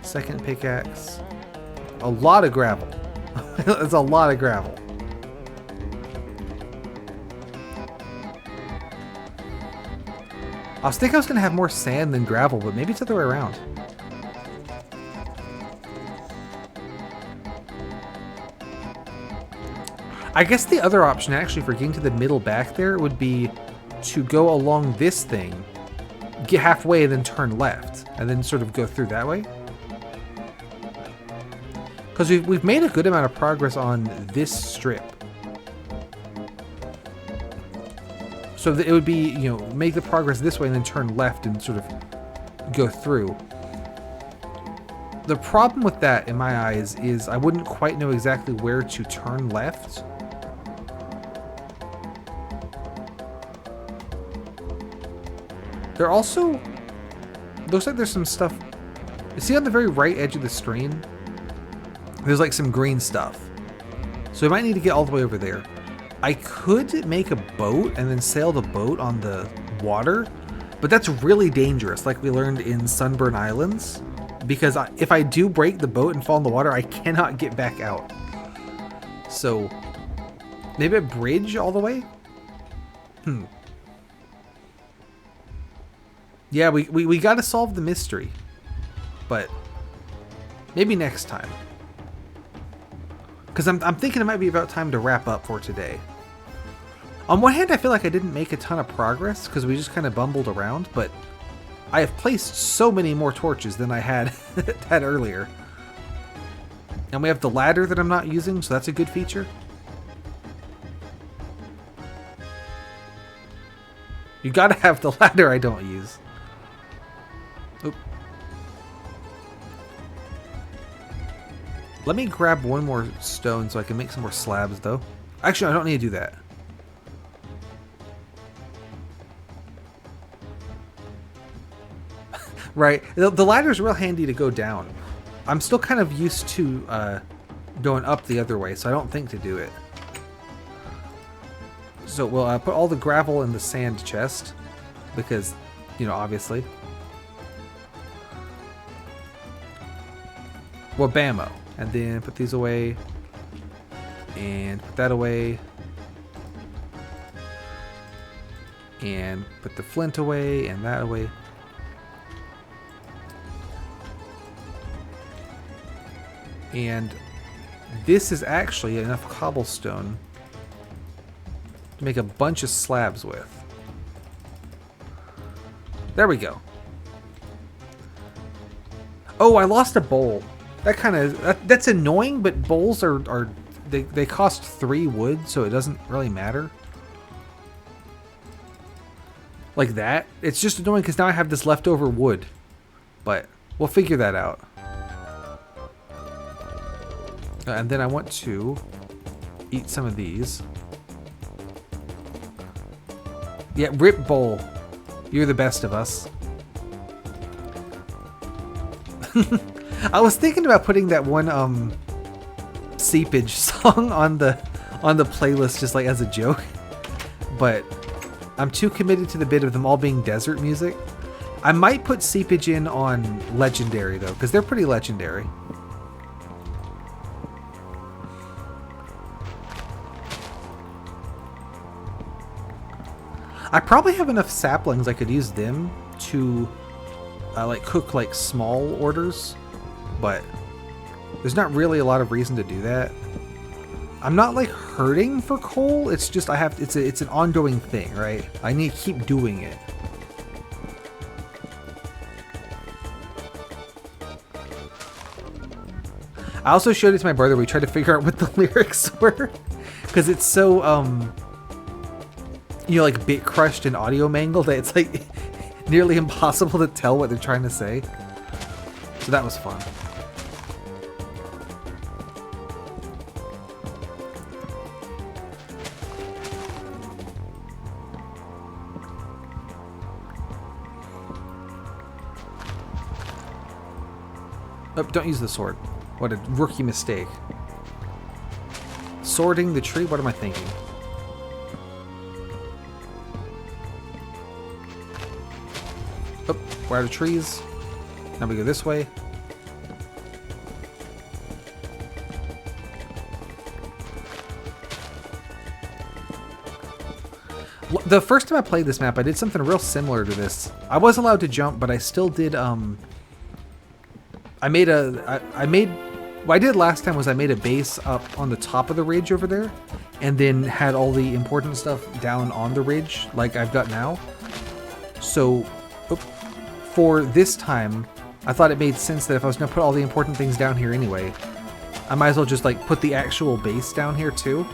second pickaxe. A lot of gravel. That's a lot of gravel. I was thinking I was going to have more sand than gravel, but maybe it's the other way around. I guess the other option, actually, for getting to the middle back there would be to go along this thing, get halfway, and then turn left, and then sort of go through that way. Because we've made a good amount of progress on this strip. So that it would be, you know, make the progress this way and then turn left and sort of go through. The problem with that, in my eyes, is I wouldn't quite know exactly where to turn left. There also looks like there's some stuff. You see on the very right edge of the screen, there's like some green stuff. So we might need to get all the way over there. I could make a boat and then sail the boat on the water, but that's really dangerous, like we learned in Sunburn Islands, because if I do break the boat and fall in the water, I cannot get back out. So maybe a bridge all the way? Yeah, we got to solve the mystery, but maybe next time. Because I'm thinking it might be about time to wrap up for today. On one hand, I feel like I didn't make a ton of progress because we just kind of bumbled around, but I have placed so many more torches than I had earlier. And we have the ladder that I'm not using, so that's a good feature. You gotta have the ladder I don't use. Oop. Let me grab one more stone so I can make some more slabs, though. Actually, I don't need to do that. Right. The ladder's real handy to go down. I'm still kind of used to going up the other way, so I don't think to do it. So we'll put all the gravel in the sand chest because, you know, obviously. Well, bammo. And then put these away. And put that away. And put the flint away and that away. And this is actually enough cobblestone to make a bunch of slabs with. There we go. Oh, I lost a bowl. That kind of that's annoying, but bowls are they cost 3 wood, so it doesn't really matter. Like that. It's just annoying because now I have this leftover wood. But we'll figure that out. And then I want to eat some of these. Yeah, Rip Bowl. You're the best of us. I was thinking about putting that one Seepage song on the playlist just like as a joke. But I'm too committed to the bit of them all being desert music. I might put Seepage in on Legendary though, because they're pretty legendary. I probably have enough saplings I could use them to like cook like small orders, but there's not really a lot of reason to do that. I'm not like hurting for coal. It's just I have it's an ongoing thing, right? I need to keep doing it. I also showed it to my brother. We tried to figure out what the lyrics were because it's so you know, like bit crushed and audio mangled that it's like nearly impossible to tell what they're trying to say. So that was fun. Oh, don't use the sword. What a rookie mistake. Sorting the tree? What am I thinking? Oh, we're out of trees. Now we go this way. The first time I played this map, I did something real similar to this. I was allowed to jump, but I still did, what I did last time was I made a base up on the top of the ridge over there, and then had all the important stuff down on the ridge, like I've got now. So, for this time, I thought it made sense that if I was going to put all the important things down here anyway, I might as well just like put the actual base down here too.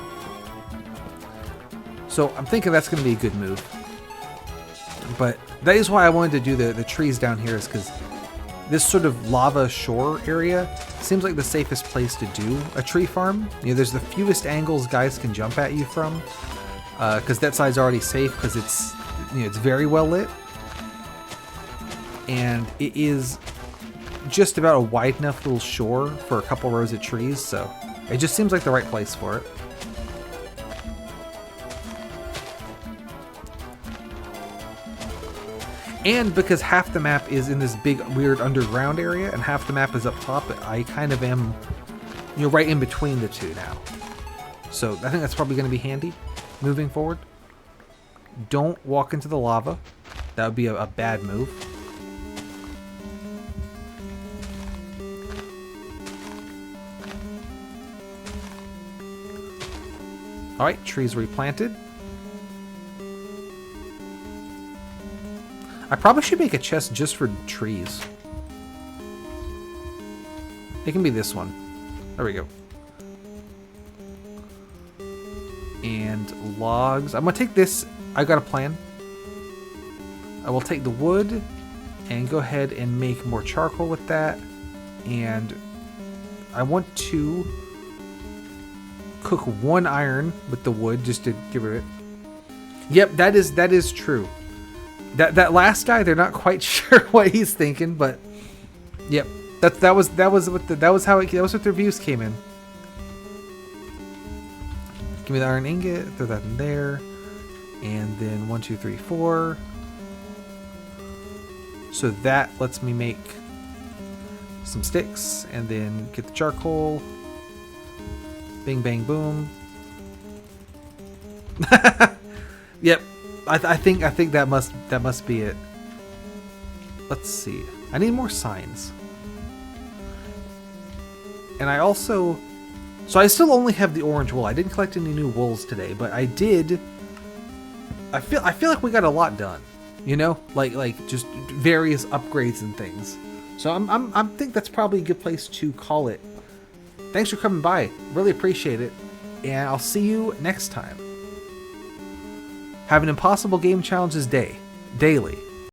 So I'm thinking that's going to be a good move. But that is why I wanted to do the trees down here, is because this sort of lava shore area seems like the safest place to do a tree farm. You know, there's the fewest angles guys can jump at you from, because that side's already safe because it's, you know, it's very well lit. And it is just about a wide enough little shore for a couple rows of trees, so it just seems like the right place for it. And because half the map is in this big weird underground area and half the map is up top, I kind of am, you know, right in between the two now. So I think that's probably going to be handy moving forward. Don't walk into the lava. That would be a bad move. Alright, trees replanted. I probably should make a chest just for trees. It can be this one. There we go. And logs. I'm gonna take this. I got a plan. I will take the wood and go ahead and make more charcoal with that. And I want to cook 1 iron with the wood just to get rid of it. Yep, that is true. That last guy, they're not quite sure what he's thinking, but yep, that was what the reviews came in. Give me the iron ingot, throw that in there, and then 1, 2, 3, 4. So that lets me make some sticks, and then get the charcoal. Bing, bang, boom. Yep, I think that must be it. Let's see. I need more signs. And I also, so I still only have the orange wool. I didn't collect any new wools today, but I did. I feel like we got a lot done. You know, like just various upgrades and things. So I think that's probably a good place to call it. Thanks for coming by. Really appreciate it. And I'll see you next time. Have an impossible game challenges daily.